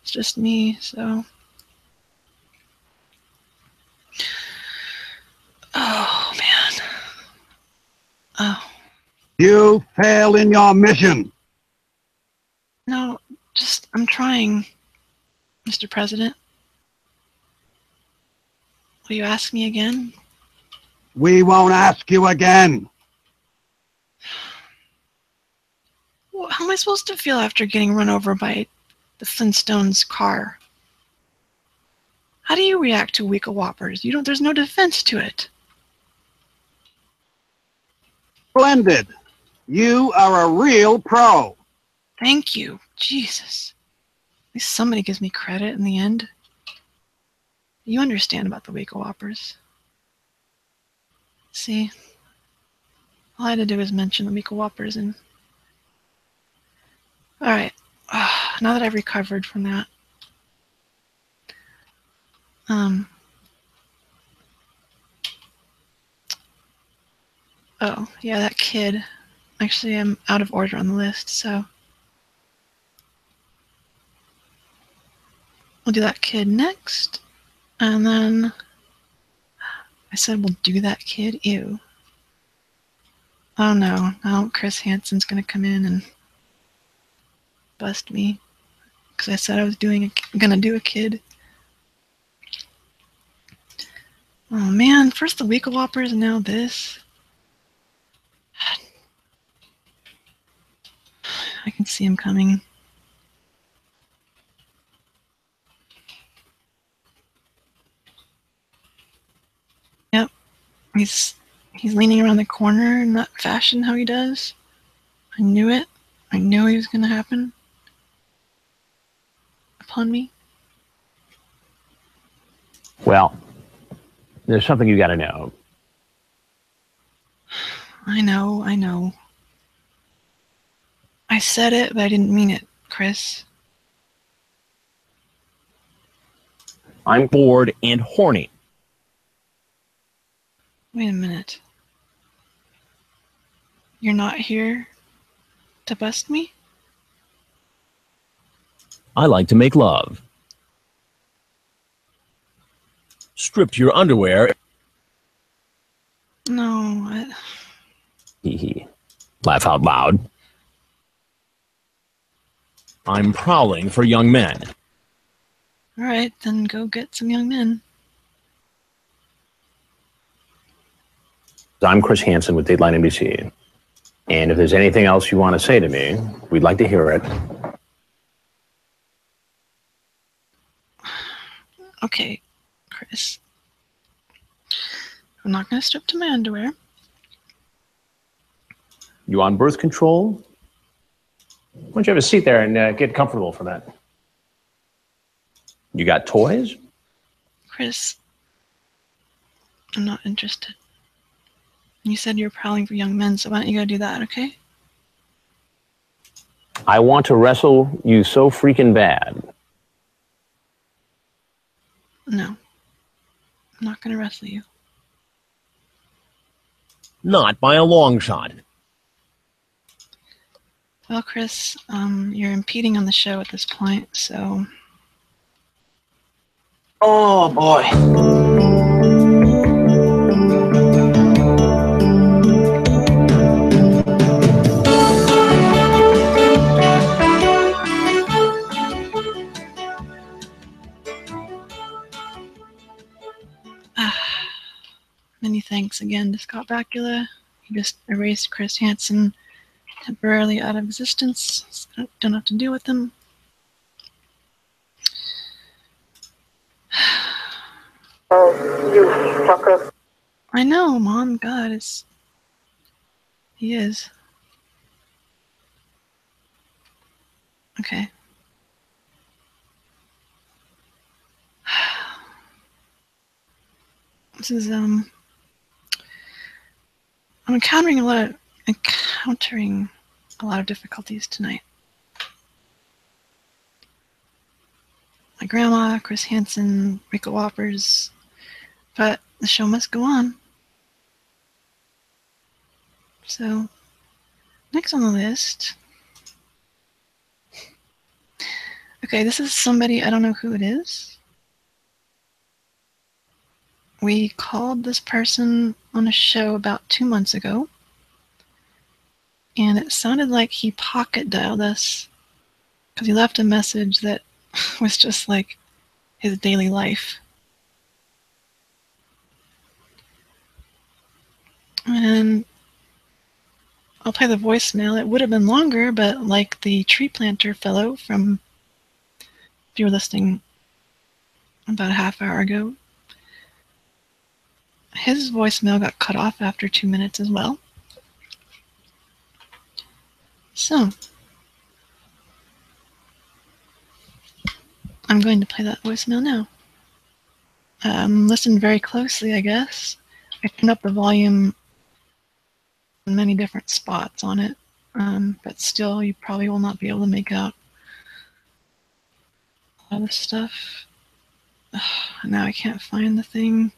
it's just me, so. Oh, man. Oh. You failed in your mission. No, I'm trying, Mr. President. Will you ask me again? We won't ask you again. Well, how am I supposed to feel after getting run over by the Flintstones car? How do you react to Weekle Whoppers? There's no defense to it. Splendid. You are a real pro. Thank you. Jesus. At least somebody gives me credit in the end. You understand about the Weekle Whoppers. See? All I had to do was mention the Weekle Whoppers and... Alright. Now that I've recovered from that. Oh, yeah, that kid. Actually, I'm out of order on the list, so... We'll do that kid next. And then... I said we'll do that kid. Ew. Oh no, now Chris Hansen's gonna come in and bust me because I said I was gonna do a kid. Oh man, first the Weekle Whoppers and now this. I can see him coming. Yep, he's leaning around the corner in that fashion how he does. I knew it. I knew he was gonna happen upon me. Well, there's something you got to know. I know. I said it, but I didn't mean it, Chris. I'm bored and horny. Wait a minute. You're not here to bust me? I like to make love. Strip your underwear. No. Hee hee. Laugh out loud. I'm prowling for young men. All right, then go get some young men. I'm Chris Hansen with Dateline NBC. And if there's anything else you want to say to me, we'd like to hear it. Okay, Chris. I'm not going to strip to my underwear. You on birth control? Why don't you have a seat there and get comfortable for that? You got toys? Chris, I'm not interested. You said you were prowling for young men, so why don't you go do that, okay? I want to wrestle you so freaking bad. No. I'm not going to wrestle you. Not by a long shot. Well, Chris, you're impeding on the show at this point, so... Oh, boy. Many thanks again to Scott Bakula. He just erased Chris Hansen temporarily out of existence, so I don't have to deal with him. Oh, you fucker. I know, Mom. God, he is. Okay. This is, I'm encountering a lot of difficulties tonight. My grandma, Chris Hansen, Rico Whoppers, but the show must go on. So, next on the list. Okay, this is somebody, I don't know who it is. We called this person on a show about 2 months ago, and it sounded like he pocket dialed us because he left a message that was just like his daily life. And I'll play the voicemail. It would have been longer, but like the tree planter fellow from, if you were listening about a half hour ago, his voicemail got cut off after 2 minutes as well. So, I'm going to play that voicemail now. Listen very closely, I guess. I turned up the volume in many different spots on it, but still you probably will not be able to make out a lot of stuff. Now I can't find the thing.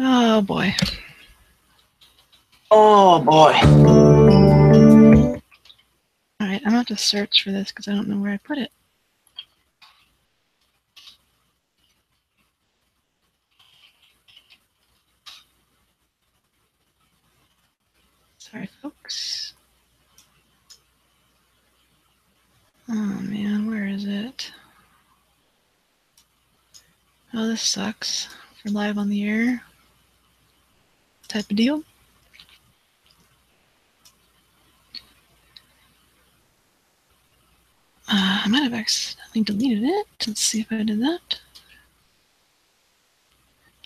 Oh boy. Oh, boy. Alright, I'm going to have to search for this because I don't know where I put it. Sorry, folks. Oh man, where is it? Oh, this sucks. For live on the air type of deal. I might have accidentally deleted it. Let's see if I did that.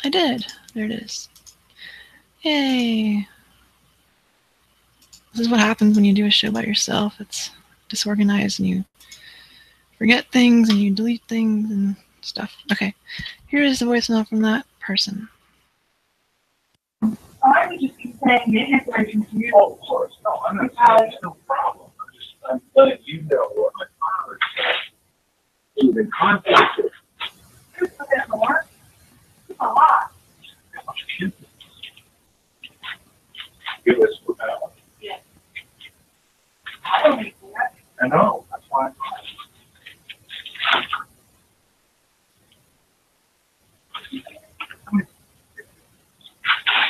I did. There it is. Yay. This is what happens when you do a show by yourself. It's disorganized and you forget things and you delete things and stuff. Okay, here is the voicemail from that person. I would just keep saying the information to you. Oh, of course. No, I'm not saying it's no problem. I'm letting you know what my father said. He was in contact with. Just put that in the work. It's a lot. Give us for that. Yeah. I don't need that. I know. That's why.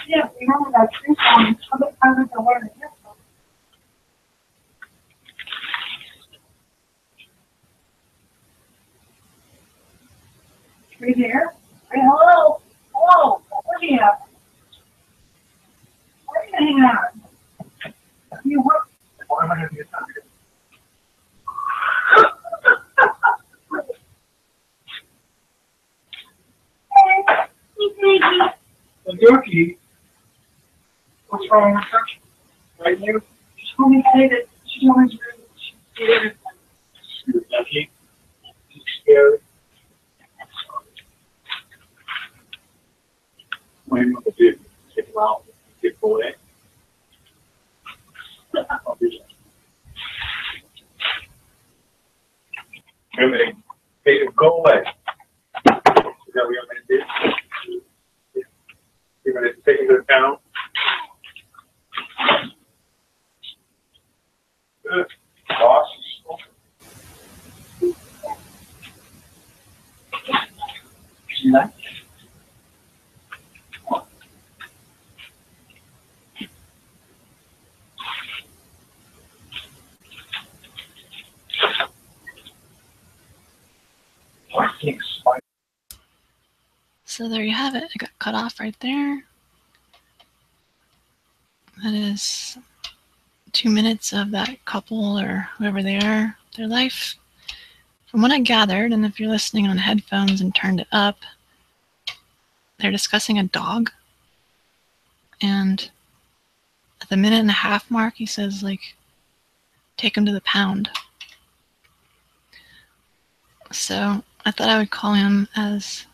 Yeah, remember that tree song? Other times I learned it. Are you there? Hey, hello? Hello? What do you have? Where are you hanging out? You work? Why am I going to get time? Dorky, what's wrong with her? Right here? She told me to say that she's always really scared. She's lucky. She's scared. What are you going to do? Take her out, get away? I'll do that. Everything. Hey, go away. Is that what you're going to do? You're going to take him to the town? Good. Boss. See that? So there you have it. It got cut off right there. That is 2 minutes of that couple or whoever they are, their life. From what I gathered, and if you're listening on headphones and turned it up, they're discussing a dog. And at the 1.5 minute mark, he says, like, take him to the pound. So I thought I would call him as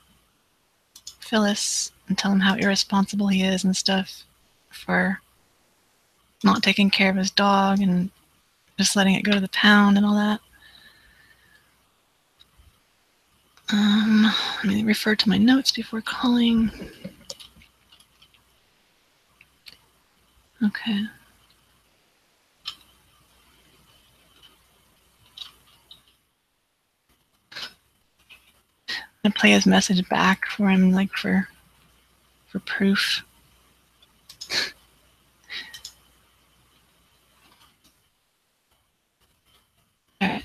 Phyllis and tell him how irresponsible he is and stuff for not taking care of his dog and just letting it go to the pound and all that. Let me refer to my notes before calling. Okay. I'm gonna play his message back for him, like for proof. All right,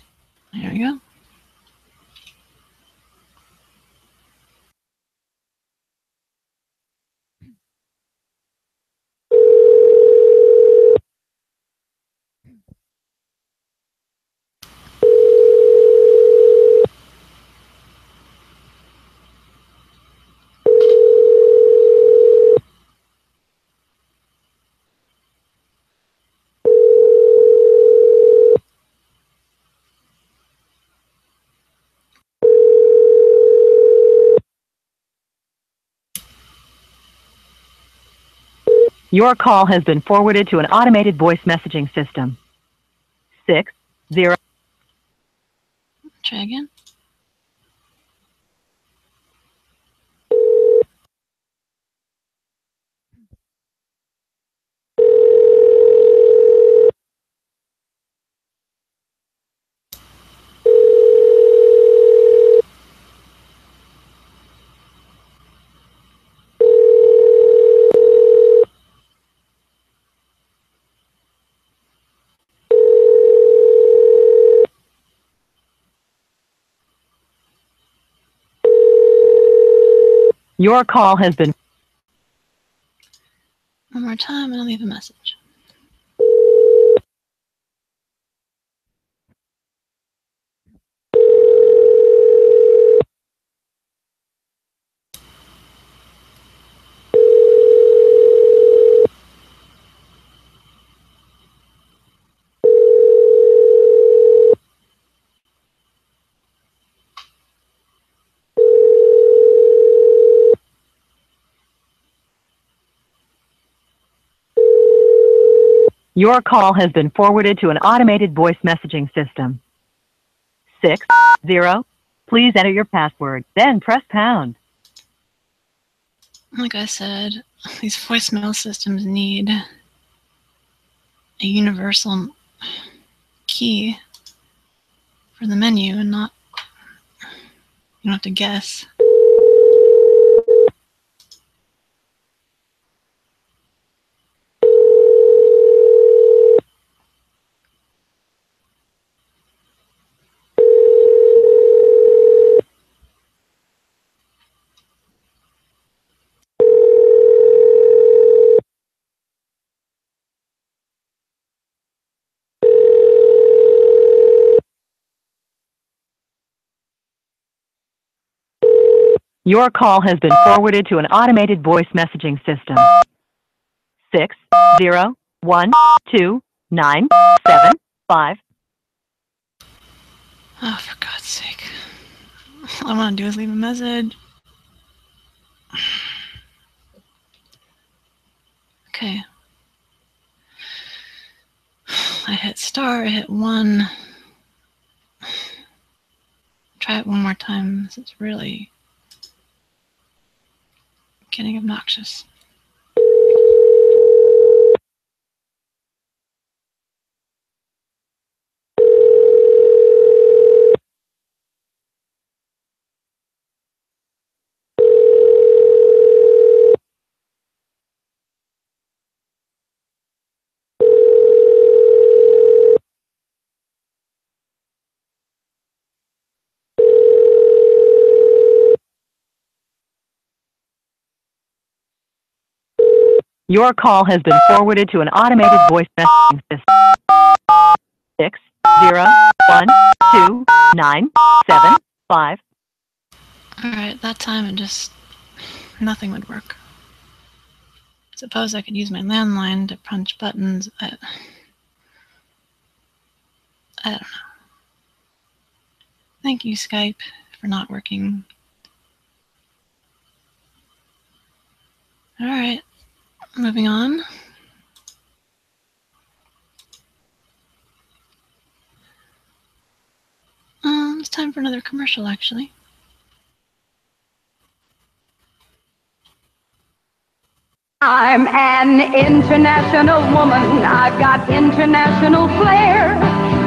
here we go. Your call has been forwarded to an automated voice messaging system. 60. Try again. Your call has been... One more time and I'll leave a message. Your call has been forwarded to an automated voice messaging system. 60. Please enter your password, then press pound. Like I said, these voicemail systems need a universal key for the menu and not, you don't have to guess. Your call has been forwarded to an automated voice messaging system. 6012975. Oh, for God's sake. All I want to do is leave a message. Okay. I hit star, I hit 1. Try it one more time. This is really getting obnoxious. Your call has been forwarded to an automated voice messaging system. 6012975. Alright, that time it just... nothing would work. Suppose I could use my landline to punch buttons. I don't know. Thank you, Skype, for not working. Alright, moving on. It's time for another commercial, actually. I'm an international woman. I've got international flair.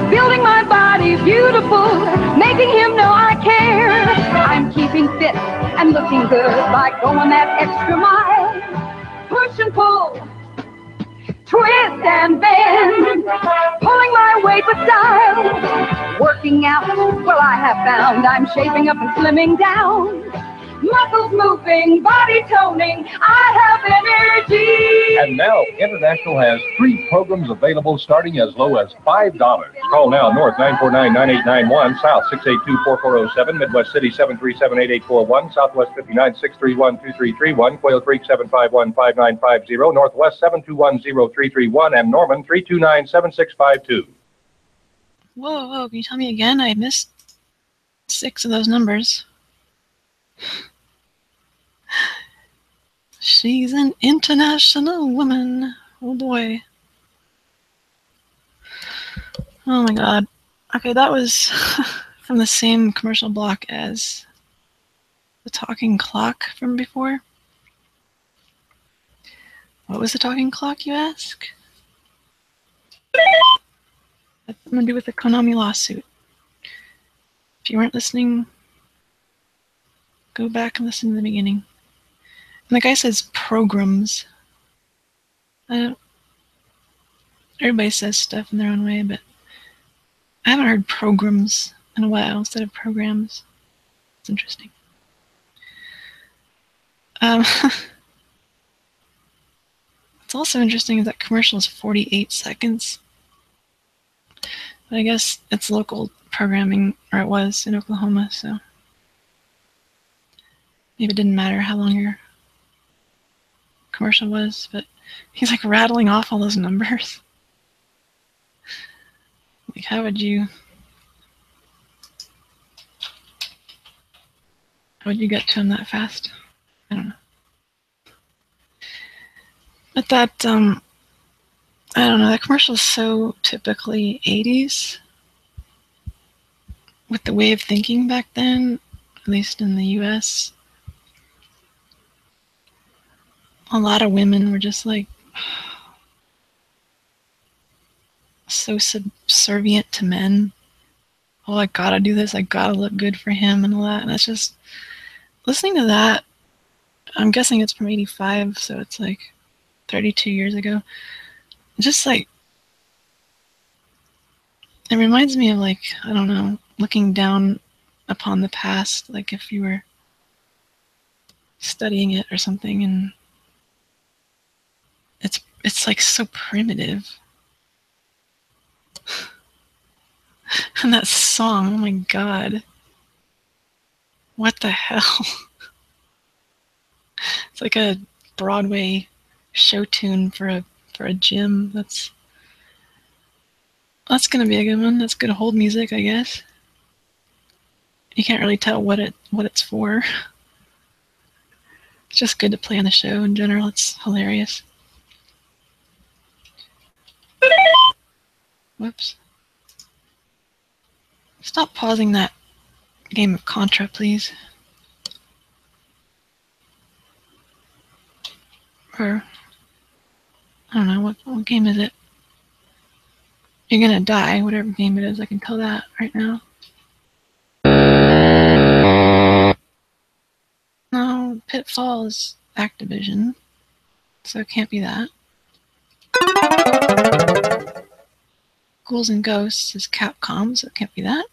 Building my body beautiful, making him know I care. I'm keeping fit and looking good by going that extra mile. Push and pull, twist and bend, pulling my weight with style. Working out, well, I have found I'm shaping up and slimming down. Muscles moving, body toning, I have energy. And now, International has 3 programs available starting as low as $5. Call now, North 949-9891, South 682-4407, Midwest City 737-8841, Southwest 59-631-2331, Quail Creek 751-5950, Northwest 721-0331, and Norman 329-7652. Whoa, can you tell me again? I missed 6 of those numbers. She's an international woman. Oh boy. Oh my god. Okay, that was from the same commercial block as the talking clock from before. What was the talking clock, you ask? That's something to do with the Konami lawsuit. If you weren't listening, go back and listen to the beginning. And the guy says programs. Everybody says stuff in their own way, but I haven't heard programs in a while instead of programs. It's interesting. What's also interesting is that commercial is 48 seconds. But I guess it's local programming, or it was in Oklahoma, so maybe it didn't matter how long your commercial was, but he's like rattling off all those numbers. Like, how would you get to him that fast? I don't know. But that, I don't know, that commercial is so typically 80s with the way of thinking back then, at least in the US. A lot of women were just like so subservient to men. Oh, I gotta do this, I gotta look good for him and all that. And it's just, listening to that, I'm guessing it's from 85, so it's like 32 years ago. Just like, it reminds me of like, I don't know, looking down upon the past, like if you were studying it or something, and it's like so primitive. And that song, oh my god. What the hell? It's like a Broadway show tune for a gym. That's gonna be a good one. That's good hold music, I guess. You can't really tell what it's for. It's just good to play on the show in general. It's hilarious. Whoops. Stop pausing that game of Contra, please. Or, I don't know, what game is it? You're gonna die, whatever game it is, I can tell that right now. No, Pitfall is Activision, so it can't be that. Ghouls and Ghosts is Capcom, so it can't be that.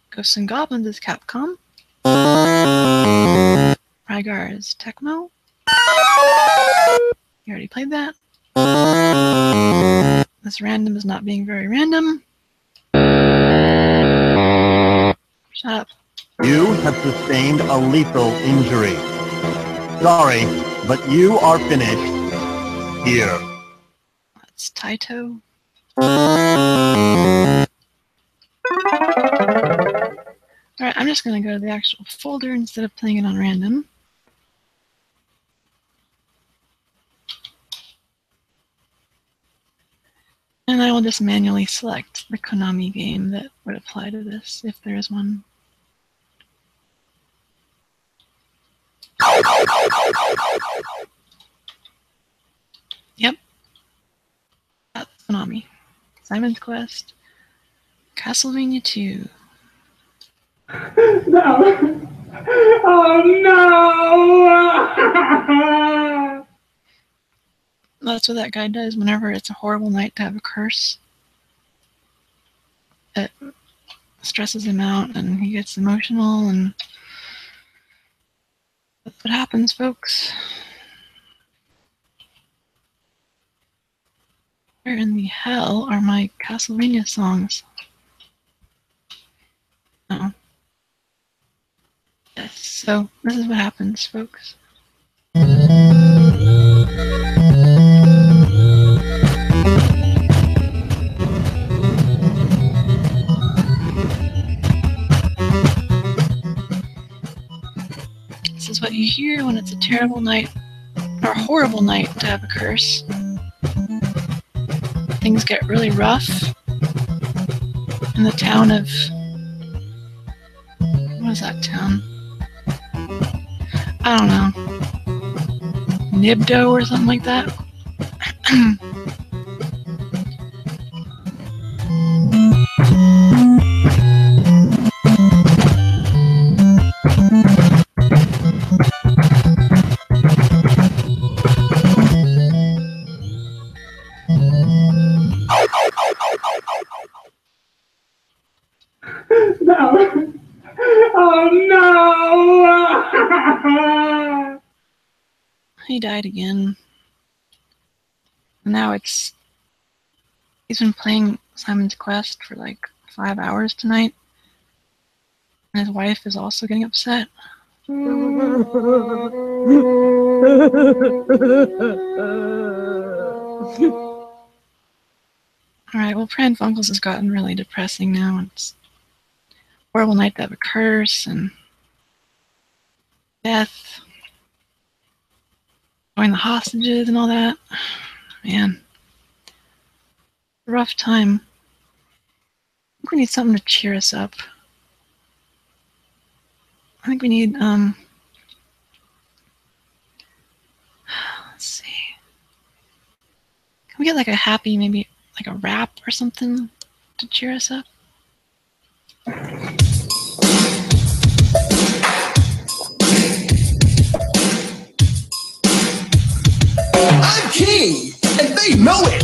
Ghosts and Goblins is Capcom. Rygar is Tecmo. You already played that. This random is not being very random. Shut up. You have sustained a lethal injury. Sorry, but you are finished here. That's Taito. Alright, I'm just going to go to the actual folder instead of playing it on random. And I will just manually select the Konami game that would apply to this, if there is one. Yep. That's Konami. Simon's Quest. Castlevania 2. No. Oh no! That's what that guy does whenever it's a horrible night to have a curse. It stresses him out and he gets emotional, and that's what happens, folks. Where in the hell are my Castlevania songs? Oh. Yes, so this is what happens, folks. This is what you hear when it's a terrible night, or a horrible night to have a curse. Things get really rough in the town of, what is that town? I don't know. Nibdo or something like that. No. Oh no! He died again. Now he's been playing Simon's Quest for like 5 hours tonight. And his wife is also getting upset. Alright, well, Pran Funkels has gotten really depressing now. It's a horrible night to have a curse and death. Join the hostages and all that. Man. Rough time. I think we need something to cheer us up. I think we need, let's see. Can we get like a happy, maybe like a rap or something to cheer us up? I'm king, and they know it.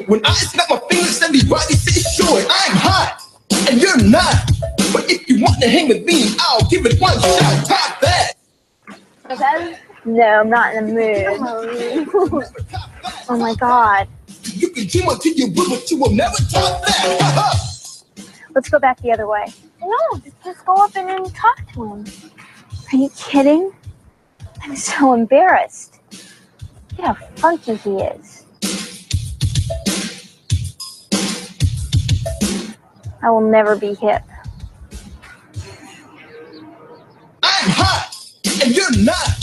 When I snap my fingers, everybody says sure, I'm hot, and you're not. But if you want to hang with me, I'll give it one shot. Top that. No, I'm not in the mood. Oh my god. You can dream until you will, but you will never top that. Let's go back the other way. No, just go up and talk to him. Are you kidding? I'm so embarrassed. Look how funky he is. I will never be hip. I'm hot, and you're not.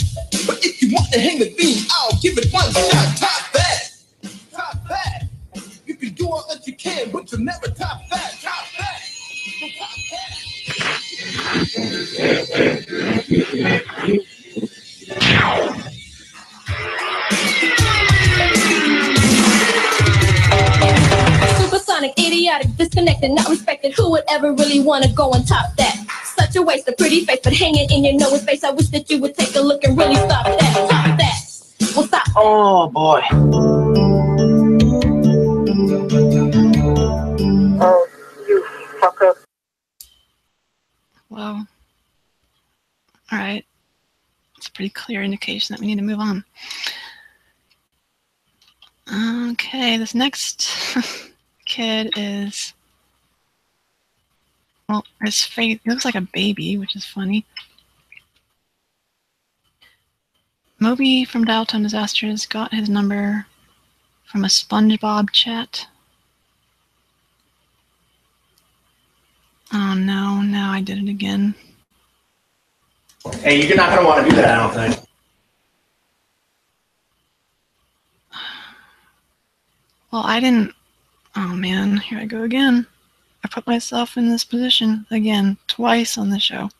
But if you want to hang with me, I'll give it one shot. Top that. Top that. You can do all that you can, but you'll never top that. Top that. Supersonic, idiotic, disconnected, not respected. Who would ever really want to go and top that? Such a waste of pretty face, but hanging in your nose face. I wish that you would take a look and really stop that. Stop that. Well, stop. Oh boy. Oh, you fucker. Well, alright. It's a pretty clear indication that we need to move on. Okay, this next kid is, well, his face, he looks like a baby, which is funny. Moby from Dial Tone Disasters got his number from a SpongeBob chat. Oh no, now I did it again. Hey, you're not going to want to do that, I don't think. Well, I didn't, oh man, here I go again. I put myself in this position again, twice on the show.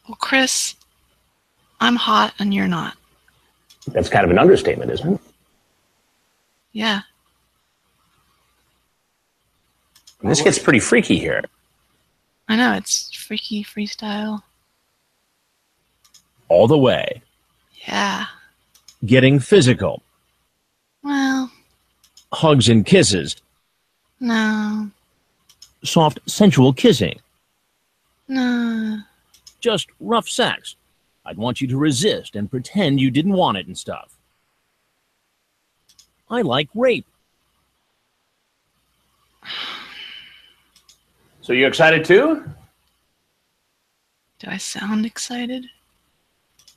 Well, Chris, I'm hot and you're not. That's kind of an understatement, isn't it? Yeah. This gets pretty freaky here. I know, it's freaky freestyle. All the way. Yeah. Getting physical. Well, Hugs and kisses. no. Soft, sensual kissing. No. Just rough sex. I'd want you to resist and pretend you didn't want it and stuff. I like rape. So you excited too? Do I sound excited?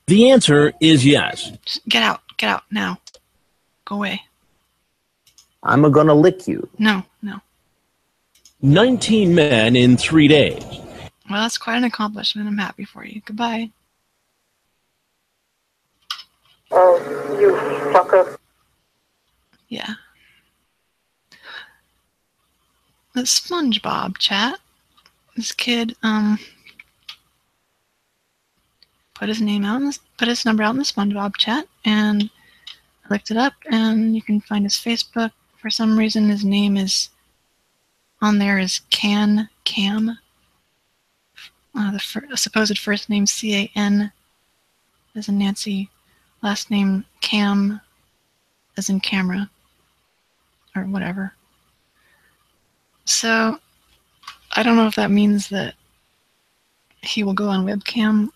The answer is yes. Just get out now. Go away. I'm gonna lick you. No, no. 19 men in 3 days. Well, that's quite an accomplishment. I'm happy for you. Goodbye. Oh, you fucker. Yeah. The SpongeBob chat. This kid, put his name out, put his number out in the SpongeBob chat, and I looked it up, and you can find his Facebook. For some reason, his name is on there is Cam. The supposed first name C-A-N, as in Nancy. Last name Cam, as in camera, or whatever. So, I don't know if that means that he will go on webcam,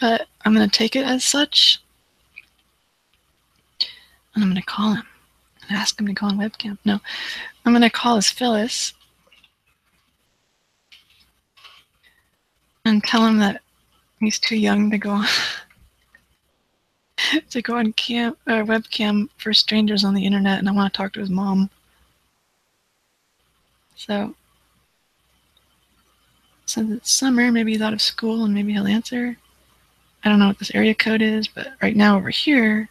but I'm going to take it as such. And I'm going to call him and ask him to go on webcam. No, I'm going to call as Phyllis and tell him that he's too young to go on, to go on webcam for strangers on the internet, and I want to talk to his mom. So, since it's summer, maybe he's out of school and maybe he'll answer. I don't know what this area code is, but right now over here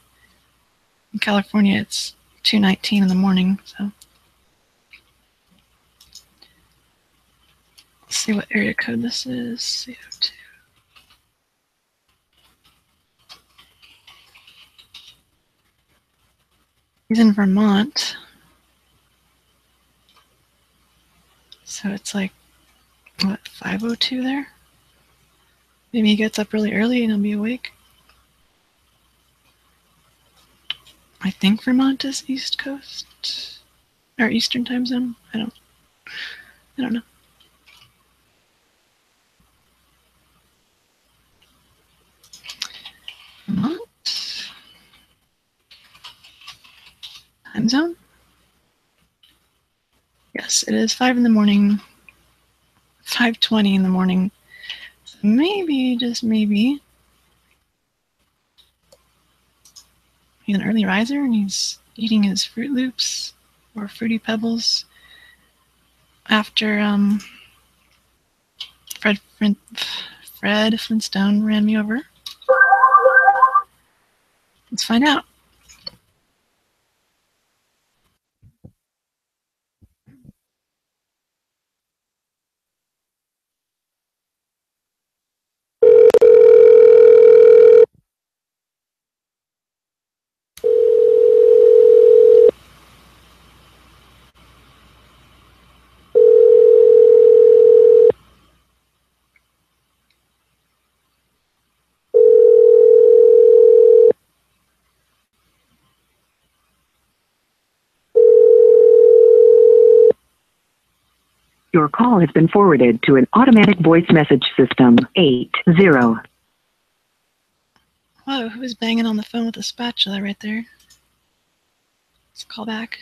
in California, it's 2:19 in the morning. So, let's see what area code this is. CO2. He's in Vermont. So it's like, what, 5:02 there? Maybe he gets up really early and he'll be awake. I think Vermont is East Coast or Eastern time zone. I don't know. Vermont time zone. Yes, it is 5 in the morning. 5:20 in the morning. So maybe, just maybe, he's an early riser and he's eating his Fruit Loops or Fruity Pebbles after Fred Flintstone ran me over. Let's find out. Your call has been forwarded to an automatic voice message system. 80. Whoa, who was banging on the phone with a spatula right there? Let's call back.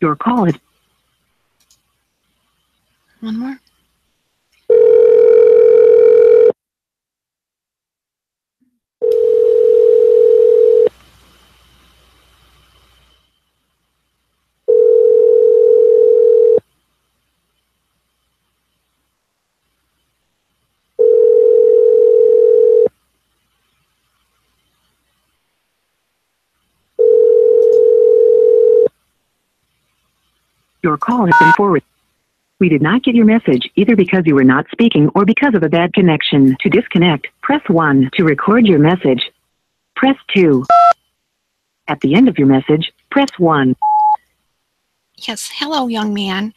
Your call is... One more. Your call has been forwarded. We did not get your message either because you were not speaking or because of a bad connection. To disconnect, press 1. To record your message, press 2. At the end of your message, press 1. Yes, hello, young man.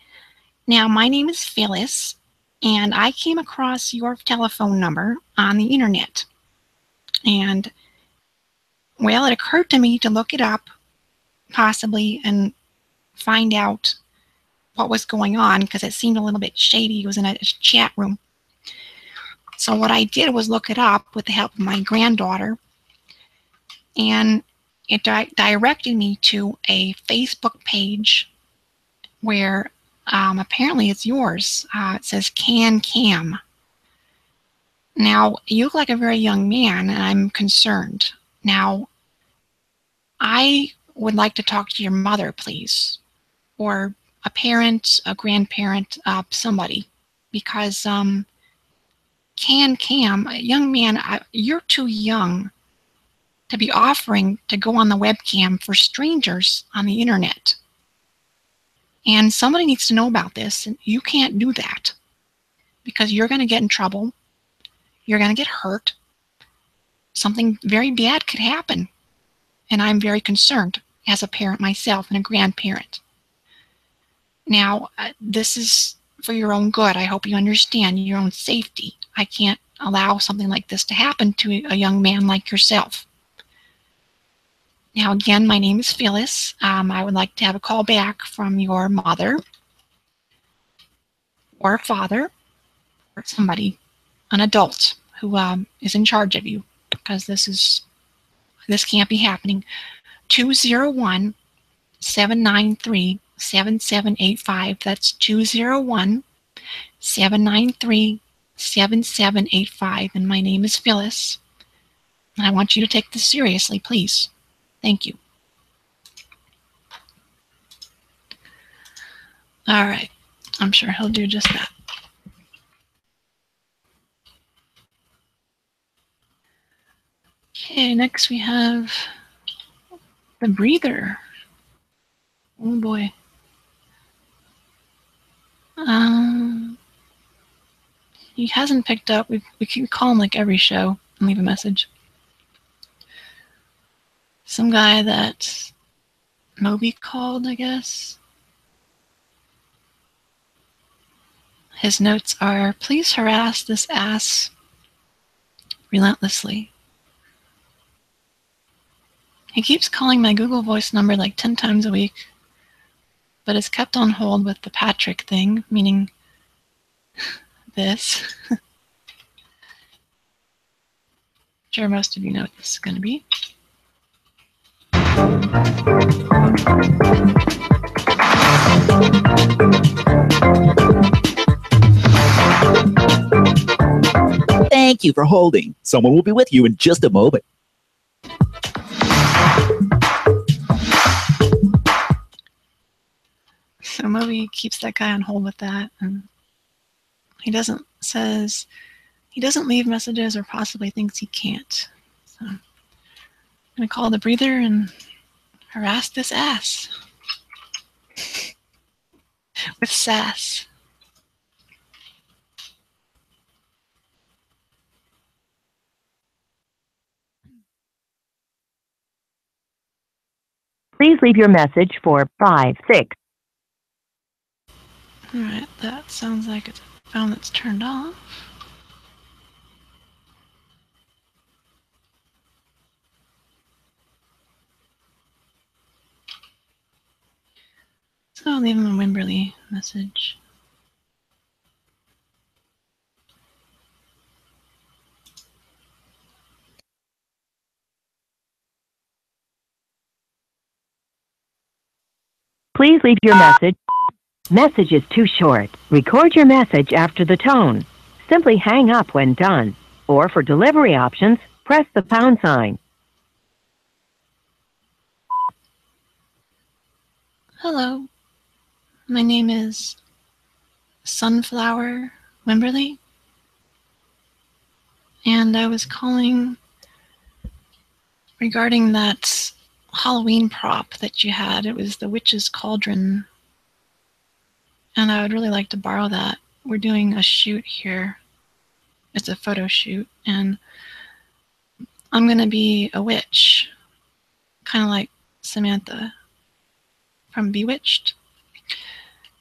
Now, my name is Phyllis, and I came across your telephone number on the internet. And, well, it occurred to me to look it up, possibly, and find out what was going on, because it seemed a little bit shady. It was in a chat room. So what I did was look it up with the help of my granddaughter, and it directed me to a Facebook page where apparently it's yours. It says Can Cam. Now, you look like a very young man, and I'm concerned. Now, I would like to talk to your mother, please, or a parent, a grandparent, somebody, because Can Cam, young man, you're too young to be offering to go on the webcam for strangers on the internet. And somebody needs to know about this, and you can't do that. because you're going to get in trouble. You're going to get hurt. Something very bad could happen. And I'm very concerned as a parent myself and a grandparent. Now, this is for your own good. I hope you understand your own safety. I can't allow something like this to happen to a young man like yourself. Now, again, my name is Phyllis. I would like to have a call back from your mother or father or somebody, an adult who is in charge of you, because this can't be happening. 201-793-7785. That's 201-793-7785. And my name is Phyllis. And I want you to take this seriously, please. Thank you. All right. I'm sure he'll do just that. Okay, next we have the breather. Oh boy. He hasn't picked up. We can call him like every show and leave a message. Some guy that Moby called, I guess. His notes are, please harass this ass relentlessly. He keeps calling my Google Voice number like 10 times a week, but is kept on hold with the Patrick thing, meaning this. Sure, most of you know what this is going to be. Thank you for holding. Someone will be with you in just a moment. So Moby keeps that guy on hold with that, and he doesn't leave messages or possibly thinks he can't. So I'm gonna call the breather and harass this ass with sass. Please leave your message for 5-6. Alright, that sounds like it's a phone that's turned off. So I'll leave him a Wimberley message. Please leave your message. Message is too short. Record your message after the tone. Simply hang up when done. Or for delivery options, press the pound sign. Hello, my name is Sunflower Wimberley, and I was calling regarding that Halloween prop that you had. It was the Witch's Cauldron, and I would really like to borrow that. We're doing a shoot here. It's a photo shoot, and I'm going to be a witch, kind of like Samantha from Bewitched.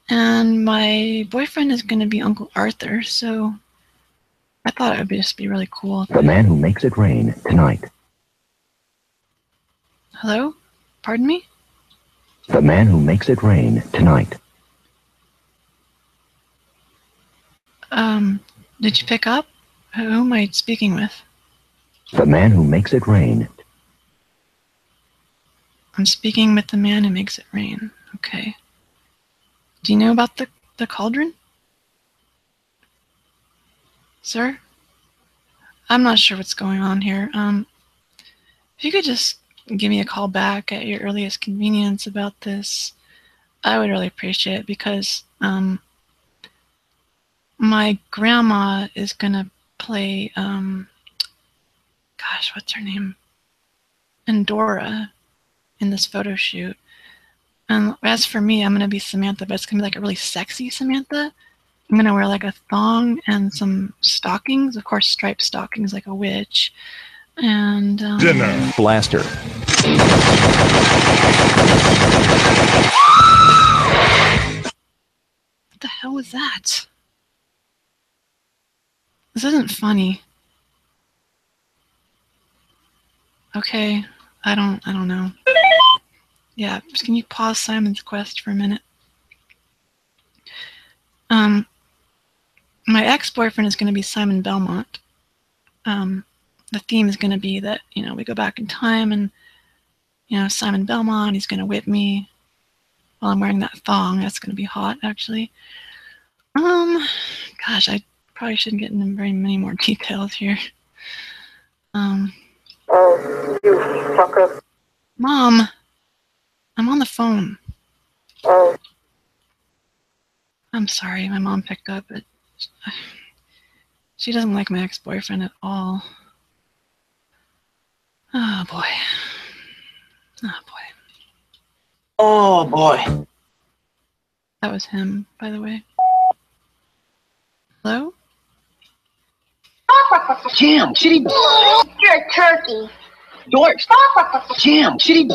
And my boyfriend is going to be Uncle Arthur, so I thought it would just be really cool. The Man Who Makes It Rain tonight. Hello? Pardon me? The Man Who Makes It Rain tonight. Did you pick up? Who am I speaking with? The Man Who Makes It Rain. I'm speaking with the man who makes it rain. Okay. Do you know about the cauldron? Sir? I'm not sure what's going on here. If you could just give me a call back at your earliest convenience about this, I would really appreciate it, because my grandma is gonna play gosh, what's her name? Endora in this photo shoot. And as for me, I'm gonna be Samantha, but it's gonna be like a really sexy Samantha. I'm gonna wear like a thong and some stockings, of course striped stockings like a witch. And Dinner. Blaster. What the hell was that? This isn't funny. Okay, I don't know. Yeah, can you pause Simon's Quest for a minute? My ex-boyfriend is going to be Simon Belmont. The theme is going to be that, you know, we go back in time and, you know, Simon Belmont, he's going to whip me while I'm wearing that thong. That's going to be hot, actually. Gosh, I probably shouldn't get into very many more details here. Oh, you fucker. Mom, I'm on the phone. Oh. I'm sorry, my mom picked up, but she doesn't like my ex-boyfriend at all. Oh, boy. Oh, boy. Oh, boy. That was him, by the way. Hello? Jam, shitty. You're a turkey. Dork. Jam, shitty.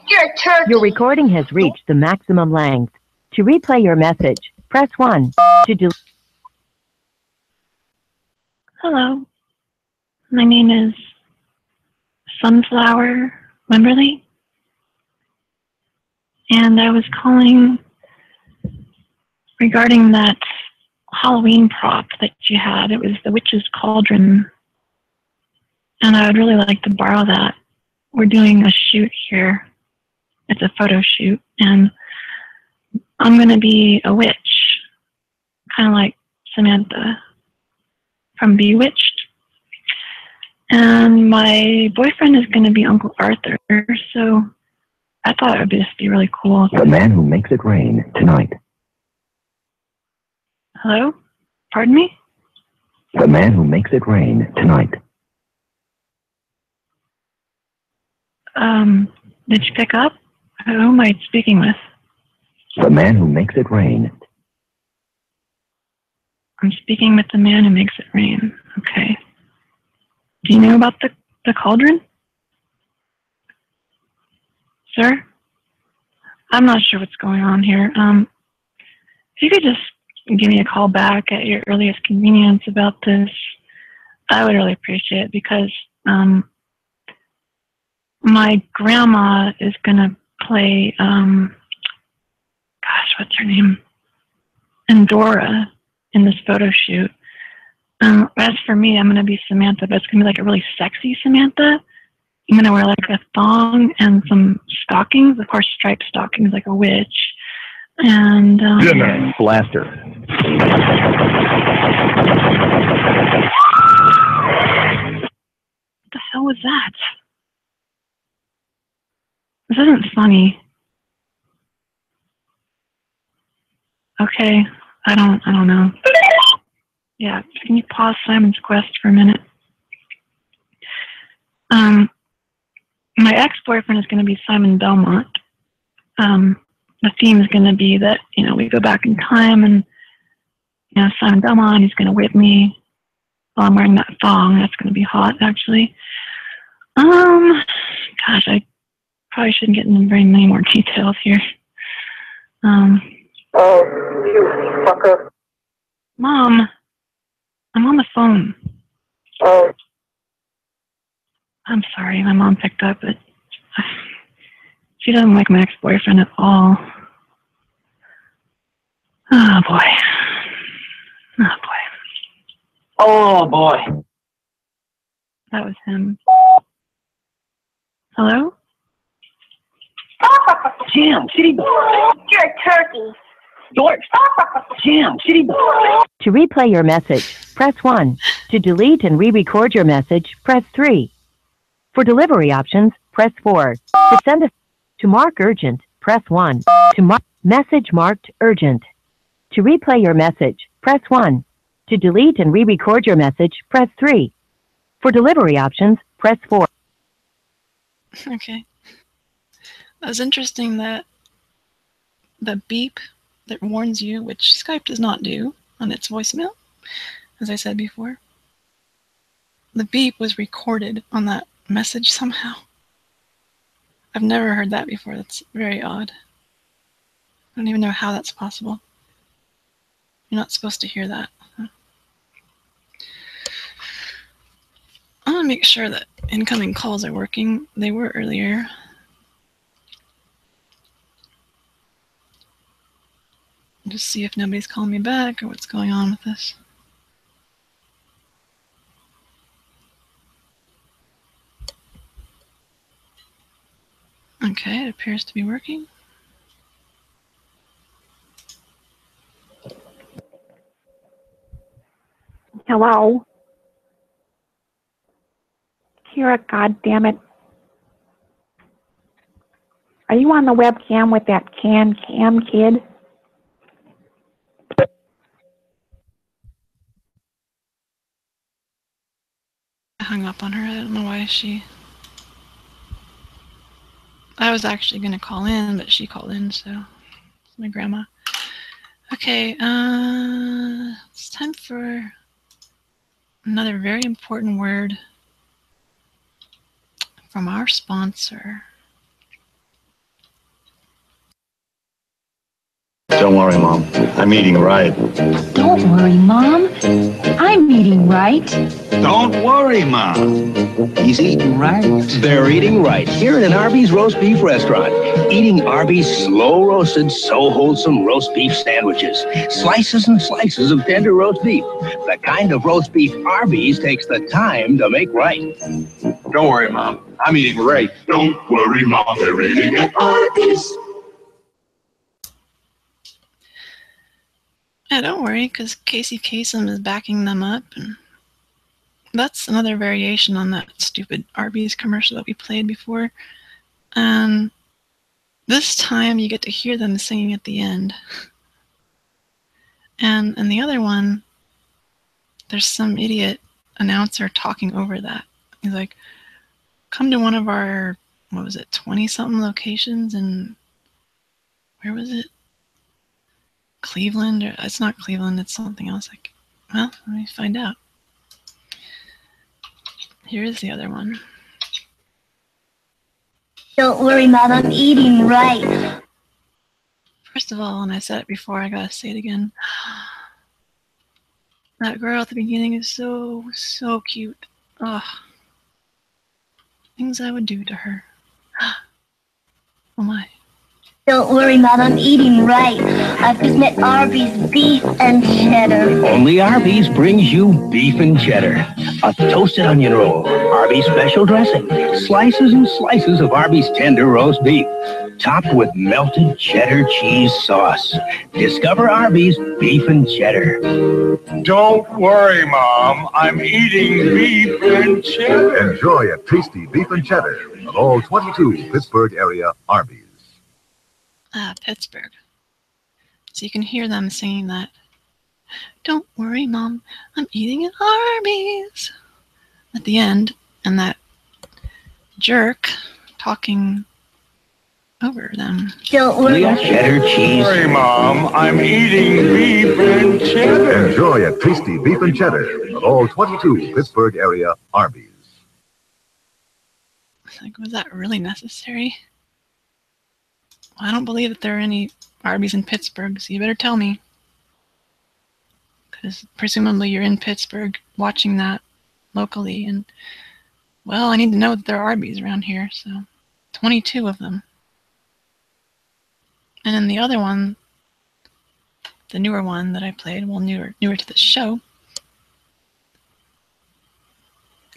You're a turkey. Your recording has reached the maximum length. To replay your message, press 1. To delete. Hello. My name is Sunflower Wimberly. And I was calling regarding that Halloween prop that you had. It was the Witch's Cauldron. And I would really like to borrow that. We're doing a shoot here. It's a photo shoot. And I'm going to be a witch, kind of like Samantha from Bewitched. And my boyfriend is going to be Uncle Arthur. So I thought it would just be really cool. The Man Who Makes It Rain tonight. Hello? Pardon me? The Man Who Makes It Rain tonight. Did you pick up? Who am I speaking with? The Man Who Makes It Rain. I'm speaking with the man who makes it rain. Okay. Do you know about the cauldron? Sir? I'm not sure what's going on here. If you could just give me a call back at your earliest convenience about this, I would really appreciate it because my grandma is going to play, gosh, what's her name? Endora in this photo shoot. As for me, I'm going to be Samantha, but it's going to be like a really sexy Samantha. I'm going to wear like a thong and some stockings, of course, striped stockings like a witch. And Dinner. Blaster. What the hell was that? This isn't funny. Okay, I don't know. Yeah, can you pause Simon's Quest for a minute? My ex-boyfriend is going to be Simon Belmont. The theme is going to be that, you know, we go back in time and, you know, Simon Belmont, he's going to whip me while I'm wearing that thong. That's going to be hot, actually. Gosh, I probably shouldn't get into very many more details here. Oh, you fucker. Mom, I'm on the phone. Oh. I'm sorry, my mom picked up, but she doesn't like my ex-boyfriend at all. Oh, boy. Oh, boy. Oh, boy. That was him. Hello? Jam, shitty. You're a turkey. Dork. Jam, shitty. To replay your message, press 1. To delete and re-record your message, press 3. For delivery options, press 4. To send a to mark urgent, press 1. To mark message marked urgent. To replay your message, press 1. To delete and re-record your message, press 3. For delivery options, press 4. Okay. That was interesting that the beep that warns you, which Skype does not do, on its voicemail, as I said before. The beep was recorded on that message somehow. I've never heard that before. That's very odd. I don't even know how that's possible. You're not supposed to hear that. I want to make sure that incoming calls are working. They were earlier. Just see if nobody's calling me back or what's going on with this. Okay, it appears to be working. Hello? Kira, goddammit. Are you on the webcam with that cam kid? I hung up on her. I don't know why she... I was actually going to call in, but she called in, so... It's my grandma. Okay, it's time for another very important word from our sponsor. Don't worry, Mom. I'm eating right. Don't worry, Mom. I'm eating right. Don't worry, Mom. He's eating right. They're eating right here at an Arby's roast beef restaurant. Eating Arby's slow roasted, so wholesome roast beef sandwiches. Slices and slices of tender roast beef. The kind of roast beef Arby's takes the time to make right. Don't worry, Mom. I'm eating right. Don't worry, Mom. They're eating at Arby's. Yeah, don't worry, because Casey Kasem is backing them up, and that's another variation on that stupid Arby's commercial that we played before. And this time you get to hear them singing at the end. And in the other one, there's some idiot announcer talking over that. He's like, come to one of our, 20-something locations, and where was it? Cleveland? Or, it's not Cleveland, it's something else. Like, well, let me find out. Here is the other one. Don't worry, Mom. I'm eating right. First of all, and I said it before, I gotta say it again. That girl at the beginning is so, so cute. Ugh. Things I would do to her. Oh my. Don't worry, Mom. I'm eating right. I've just met Arby's beef and cheddar. Only Arby's brings you beef and cheddar. A toasted onion roll, Arby's special dressing, slices and slices of Arby's tender roast beef, topped with melted cheddar cheese sauce. Discover Arby's beef and cheddar. Don't worry, Mom. I'm eating beef and cheddar. Enjoy a tasty beef and cheddar of all 22 Pittsburgh area Arby's. Pittsburgh. So you can hear them singing that. Don't worry, Mom, I'm eating at Arby's at the end, and that jerk talking over them. Don't worry. Cheddar cheese. Don't worry, Mom. I'm eating beef and cheddar. Enjoy a tasty beef and cheddar of all 22 Pittsburgh area Arby's. Like, was that really necessary? I don't believe that there are any Arby's in Pittsburgh, so you better tell me. Because presumably you're in Pittsburgh watching that locally, and, well, I need to know that there are Arby's around here, so 22 of them. And then the other one, the newer one that I played, well, newer to the show,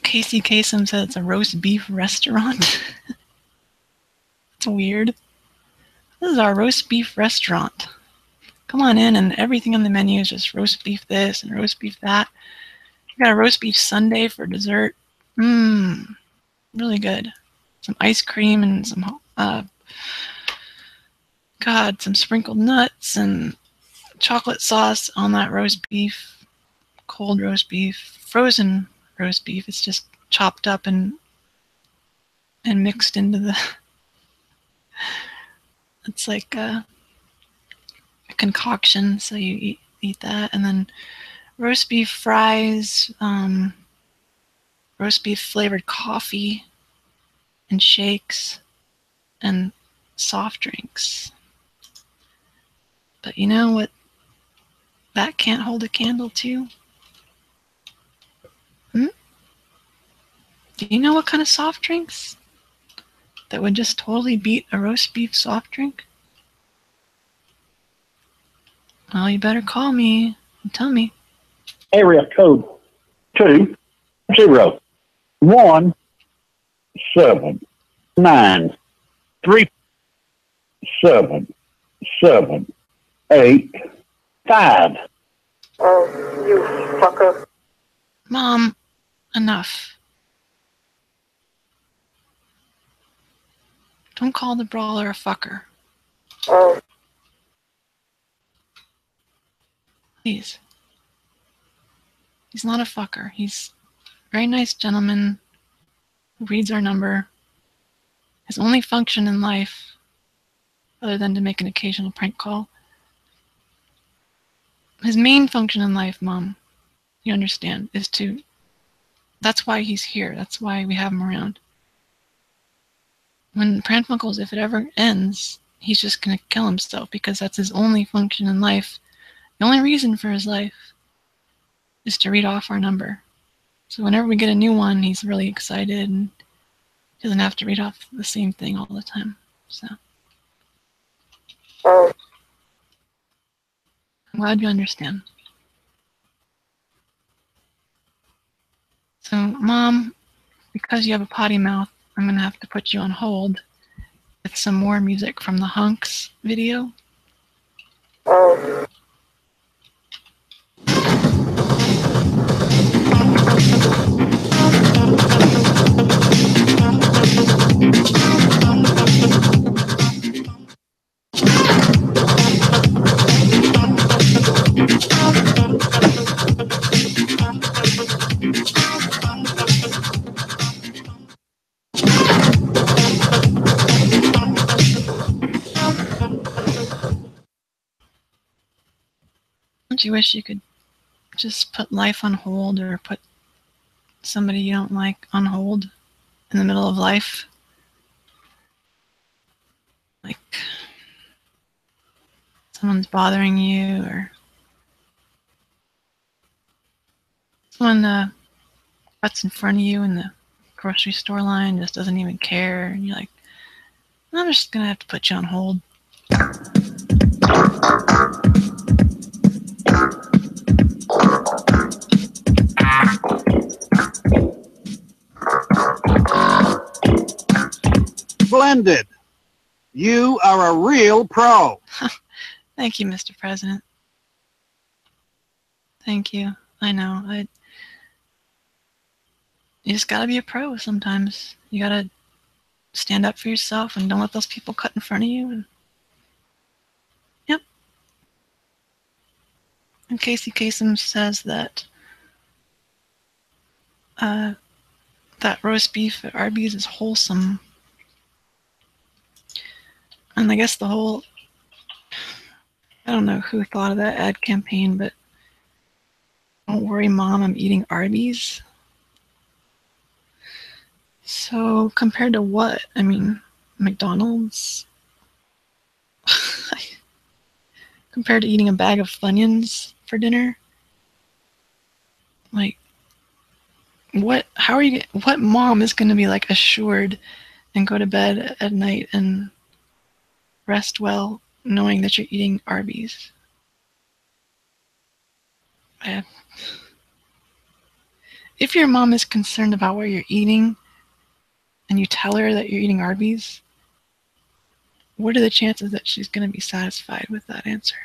Casey Kasem said it's a roast beef restaurant. It's weird. This is our roast beef restaurant. Come on in, and everything on the menu is just roast beef this and roast beef that. We got a roast beef sundae for dessert. Really good. Some ice cream and some, some sprinkled nuts and chocolate sauce on that roast beef. Cold roast beef, frozen roast beef. It's just chopped up and mixed into the... It's like a concoction, so you eat that. And then roast beef fries, roast beef flavored coffee, and shakes, and soft drinks. But you know what that can't hold a candle to? Do you know what kind of soft drinks that would just totally beat a roast beef soft drink? Well, you better call me and tell me. Area code 201-797-785. You fucker. Mom, enough. Don't call the brawler a fucker. Please. He's not a fucker. He's a very nice gentleman who reads our number. His only function in life, other than to make an occasional prank call, his main function in life, Mom, you understand, is to... That's why he's here. That's why we have him around. When Pran Funkels, if it ever ends, he's just going to kill himself because that's his only function in life. The only reason for his life is to read off our number. So whenever we get a new one, he's really excited and he doesn't have to read off the same thing all the time. So I'm glad you understand. So, Mom, because you have a potty mouth, I'm going to have to put you on hold with some more music from the Hunks video. Don't you wish you could just put life on hold or put somebody you don't like on hold in the middle of life? Like someone's bothering you or someone cuts in front of you in the grocery store line, just doesn't even care, and you're like, I'm just going to have to put you on hold. Splendid. You are a real pro. Thank you, Mr. President. Thank you. I know. You just gotta be a pro sometimes. You gotta stand up for yourself and don't let those people cut in front of you. And yep. And Casey Kasem says that that roast beef at Arby's is wholesome. And I guess the whole, I don't know who thought of that ad campaign, but don't worry, Mom, I'm eating Arby's. So compared to what? I mean, McDonald's? Compared to eating a bag of Funyuns for dinner? Like, what mom is going to be like assured and go to bed at night and rest well knowing that you're eating Arby's? If your mom is concerned about what you're eating and you tell her that you're eating Arby's, what are the chances that she's going to be satisfied with that answer?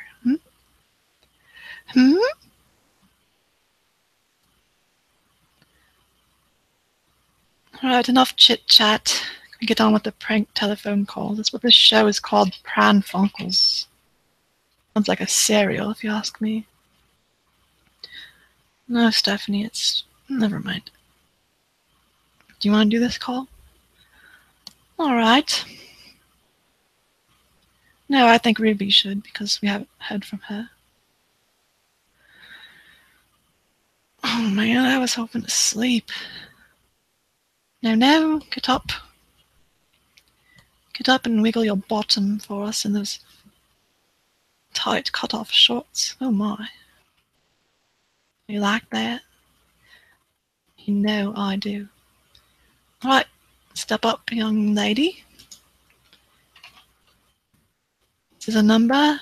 Alright, enough chit-chat. Can we get on with the prank telephone call? That's what this show is called, Pran Funkels. Sounds like a cereal, if you ask me. No, Stephanie, it's... Never mind. Do you want to do this call? Alright. No, I think Ruby should, because we haven't heard from her. Oh man, I was hoping to sleep. No, get up. Get up and wiggle your bottom for us in those tight cut-off shorts. Oh my. You like that? You know I do. Right, step up, young lady. This is a number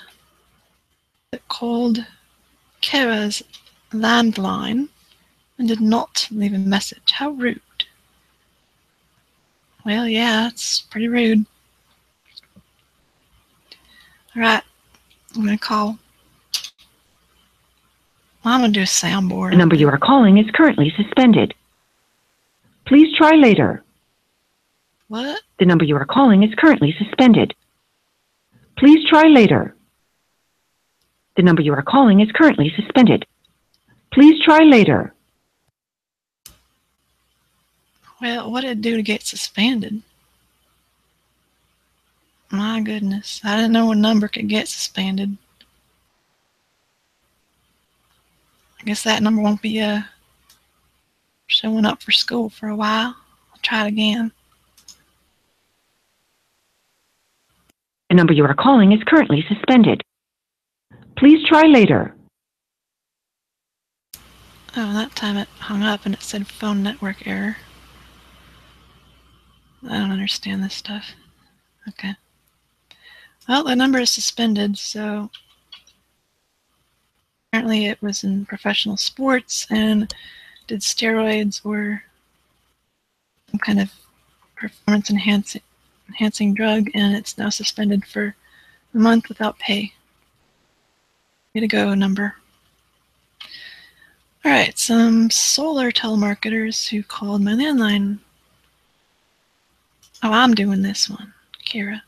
that called Kara's landline and did not leave a message. How rude. Well, yeah, it's pretty rude. Alright, I'm gonna call. I'm gonna do a soundboard. The number you are calling is currently suspended. Please try later. What? The number you are calling is currently suspended. Please try later. The number you are calling is currently suspended. Please try later. Well, what did it do to get suspended? My goodness, I didn't know a number could get suspended. I guess that number won't be showing up for school for a while. I'll try it again. The number you are calling is currently suspended. Please try later. Oh, that time it hung up and it said phone network error. I don't understand this stuff. Okay. Well, the number is suspended, so apparently it was in professional sports and did steroids or some kind of performance enhancing drug, and it's now suspended for a month without pay. Way to go, number. All right, some solar telemarketers who called my landline. Oh, I'm doing this one, Kira.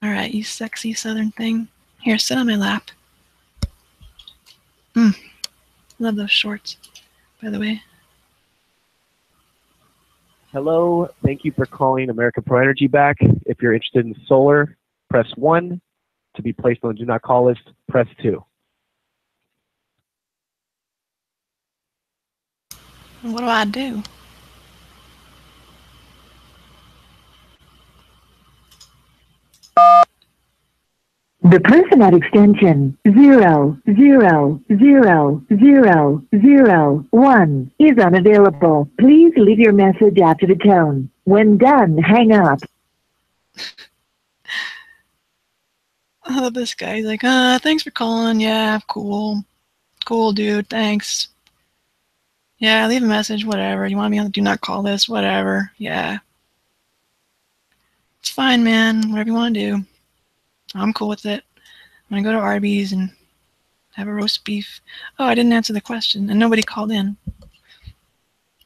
All right, you sexy southern thing. Here, sit on my lap. Love those shorts, by the way. Hello, thank you for calling American Pro Energy back. If you're interested in solar, press 1. To be placed on the do not call list, press 2. What do I do? The person at extension 0000001 is unavailable. Please leave your message after the tone. When done, hang up. I love this guy. He's like, thanks for calling. Yeah, cool. Cool, dude. Thanks. Yeah, leave a message, whatever. You want me on the do not call list, whatever. Yeah. It's fine, man. Whatever you want to do. I'm cool with it. I'm going to go to Arby's and have a roast beef. Oh, I didn't answer the question, and nobody called in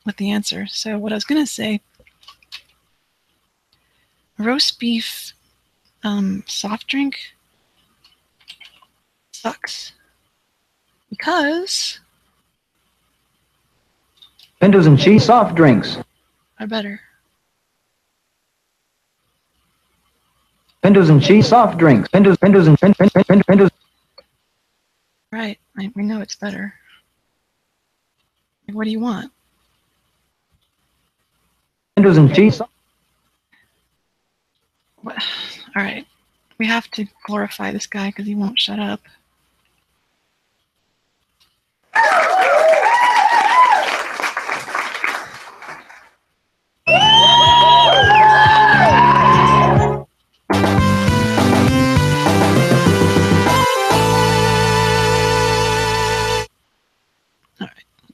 with the answer. So what I was going to say, roast beef soft drink sucks because Pintos and cheese soft drinks. are better. Pintos and cheese soft drinks. Pintos. Right. We know it's better. What do you want? Pintos and cheese. What? All right. We have to glorify this guy because he won't shut up.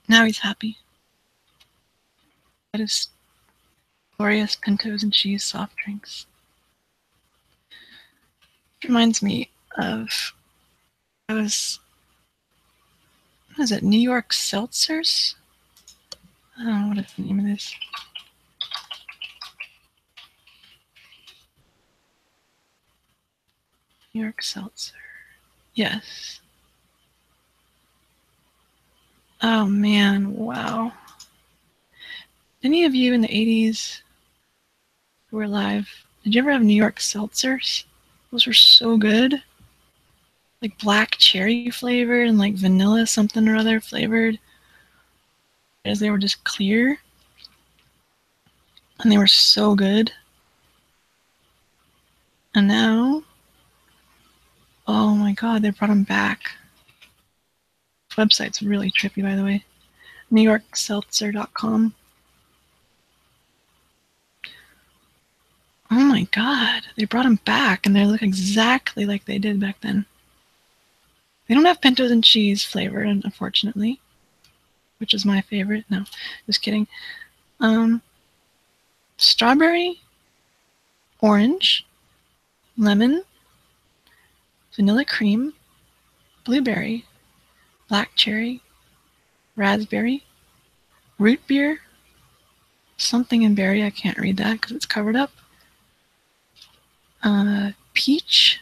Now he's happy. That is glorious Pintos and cheese soft drinks. It reminds me of those, what is it, New York seltzers? I don't know what is the name of this. New York seltzer. Yes. Oh man, wow. Any of you in the 80s who were alive, did you ever have New York seltzers? Those were so good. like black cherry flavored and like vanilla something or other flavored. As they were just clear. And they were so good. And now, oh my god, they brought them back. This website's really trippy, by the way. NewYorkSeltzer.com. Oh my god, they brought them back and they look exactly like they did back then. They don't have pintos and cheese flavor, unfortunately, which is my favorite. No, just kidding. Strawberry, orange, lemon, vanilla cream, blueberry, black cherry, raspberry, root beer, something in berry. I can't read that because it's covered up. Peach.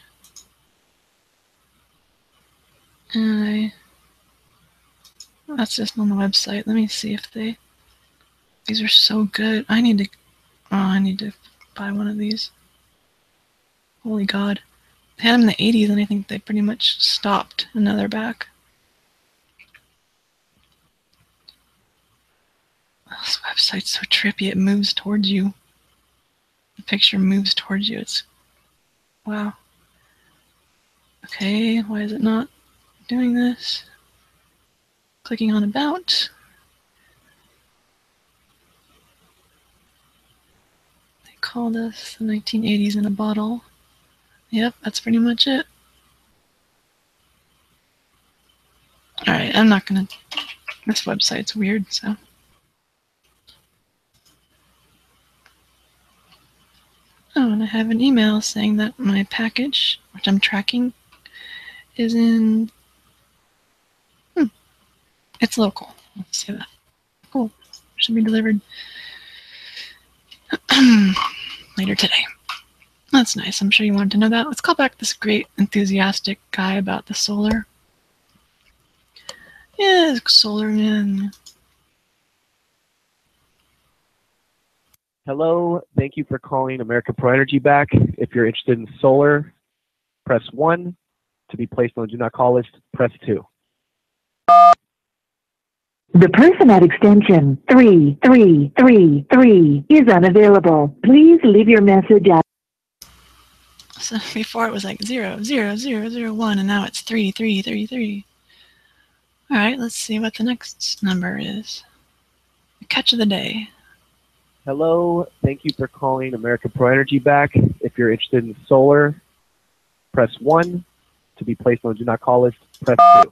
And that's just on the website. Let me see if these are so good. I need to buy one of these. Holy God. They had them in the 80s and I think they pretty much stopped and now they're back. This website's so trippy. It moves towards you. The picture moves towards you. It's wow. Okay, why is it not doing this? Clicking on about. They call this the 1980s in a bottle. Yep, that's pretty much it. Alright, I'm not gonna... This website's weird, so... Oh, and I have an email saying that my package, which I'm tracking, is in... It's local. Let's say that. Cool. Should be delivered later today. That's nice. I'm sure you wanted to know that. Let's call back this great enthusiastic guy about the solar. Yeah, solar man. Hello, thank you for calling American Pro Energy back. If you're interested in solar, press 1. To be placed on the do not call list, press 2. The person at extension 3333 is unavailable. Please leave your message at... So before it was like 00001 and now it's 3333. Alright, let's see what the next number is. The catch of the day. Hello, thank you for calling American Pro Energy back. If you're interested in solar, press 1. To be placed on the do not call list, press 2.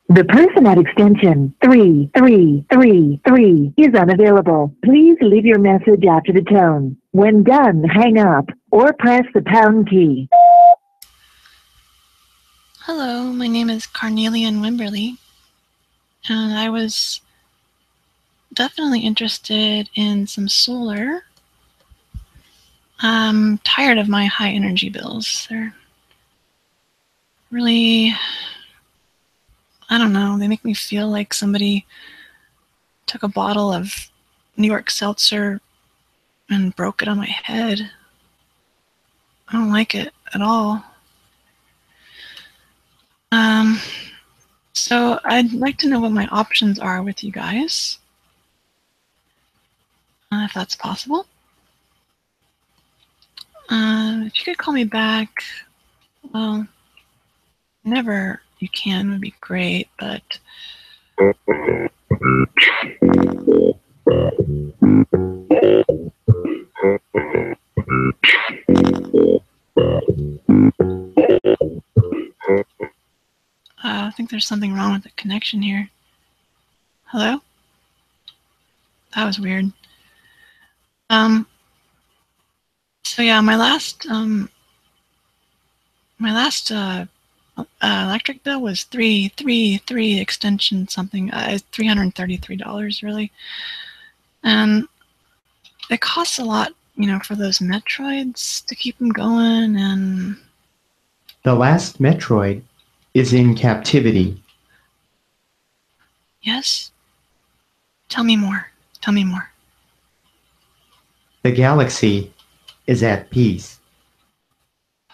The person at extension 3333 is unavailable. Please leave your message after the tone. When done, hang up or press the pound key. Hello, my name is Carnelian Wimberly, and I was definitely interested in some solar. I'm tired of my high energy bills. They're really, I don't know, they make me feel like somebody took a bottle of New York Seltzer and broke it on my head. I don't like it at all. So I'd like to know what my options are with you guys, if that's possible. If you could call me back, well, whenever you can would be great, but I think there's something wrong with the connection here. Hello? That was weird. So yeah, my last electric bill was 333 extension something, $333 really, and it costs a lot, you know, for those Metroids to keep them going. And the last Metroid is in captivity. Yes? Tell me more. Tell me more. The galaxy is at peace.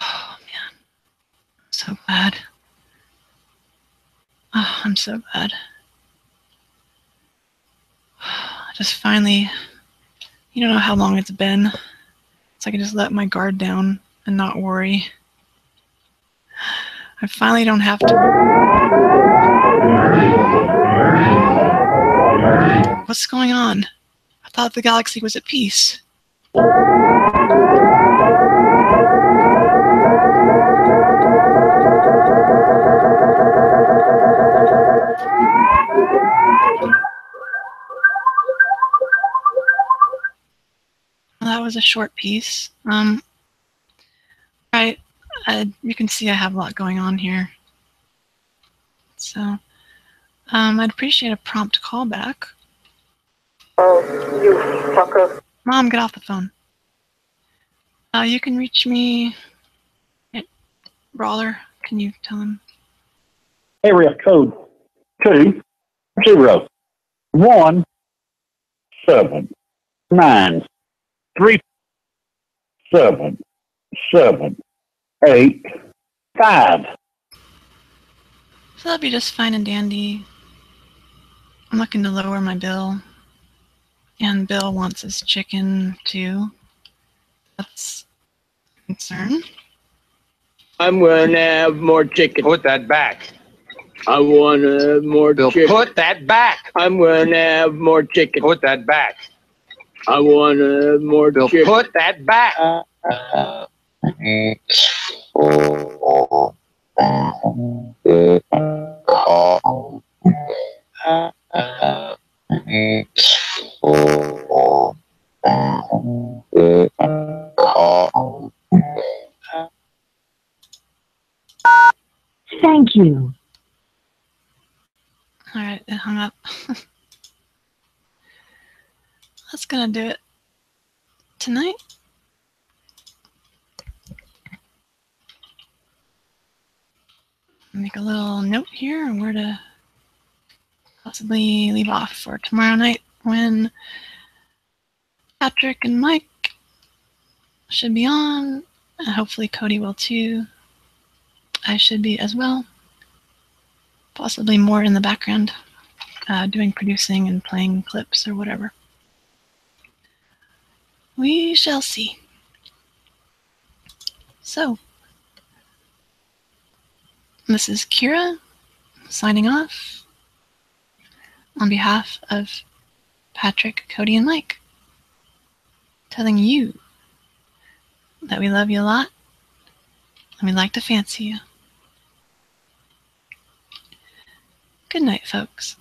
Oh man, I'm so so bad. Oh, I'm so bad. Just finally, you don't know how long it's been. It's like I just let my guard down and not worry. I finally don't have to. What's going on? I thought the galaxy was at peace. Well, that was a short piece. Right. You can see I have a lot going on here. So, I'd appreciate a prompt callback. You fucker. Mom, get off the phone. You can reach me at Brawler. Can you tell him? Area code 201-737-785. So that'll be just fine and dandy. I'm looking to lower my bill. And Bill wants his chicken too. That's a concern. I'm going to have more chicken. Put that back. I want to have more chicken. Put that back. I'm going to have more chicken. Put that back. I want to have more chicken. Put that back. Thank you. All right, it hung up. That's gonna do it tonight. Make a little note here on where to possibly leave off for tomorrow night when Patrick and Mike should be on. And hopefully Cody will too. I should be as well. Possibly more in the background, doing producing and playing clips or whatever. We shall see. So, this is Kira signing off on behalf of Patrick, Cody, and Mike, telling you that we love you a lot and we'd like to fancy you. Good night, folks.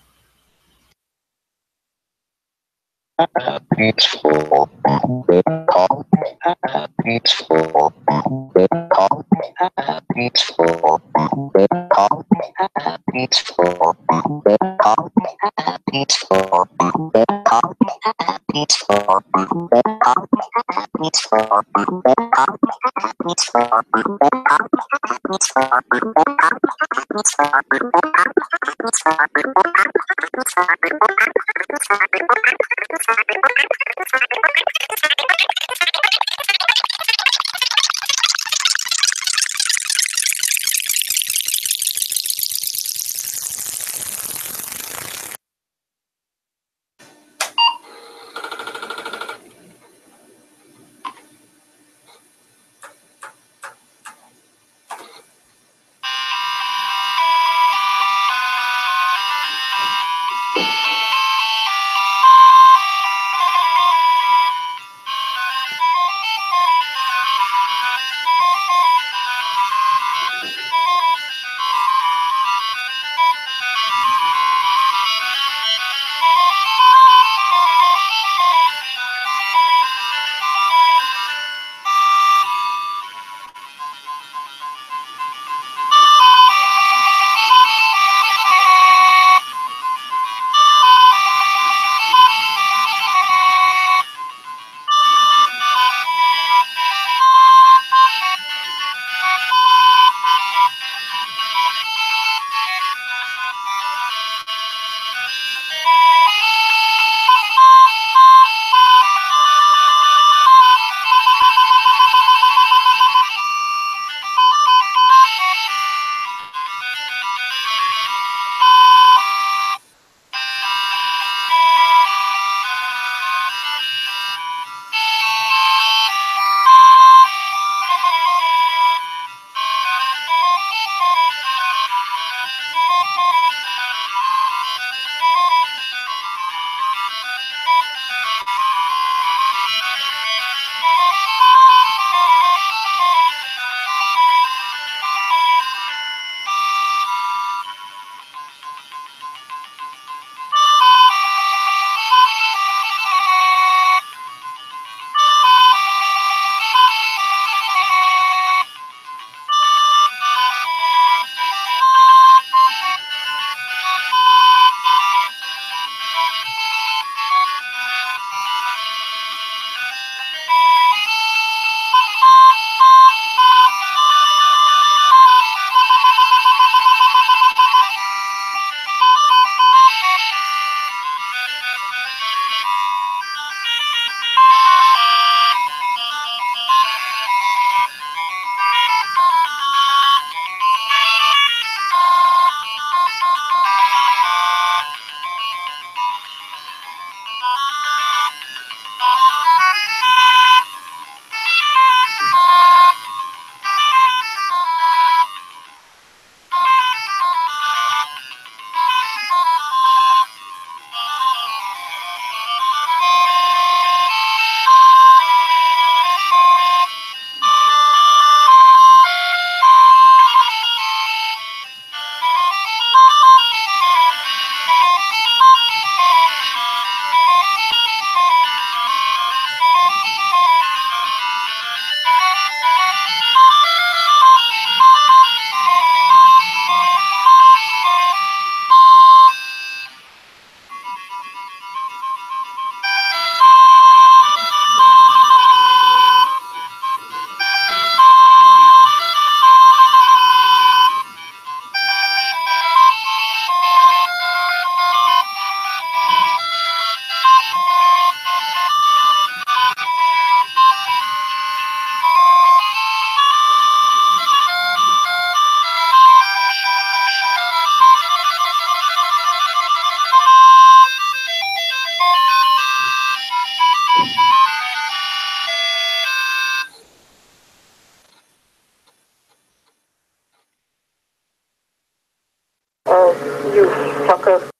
You fucker.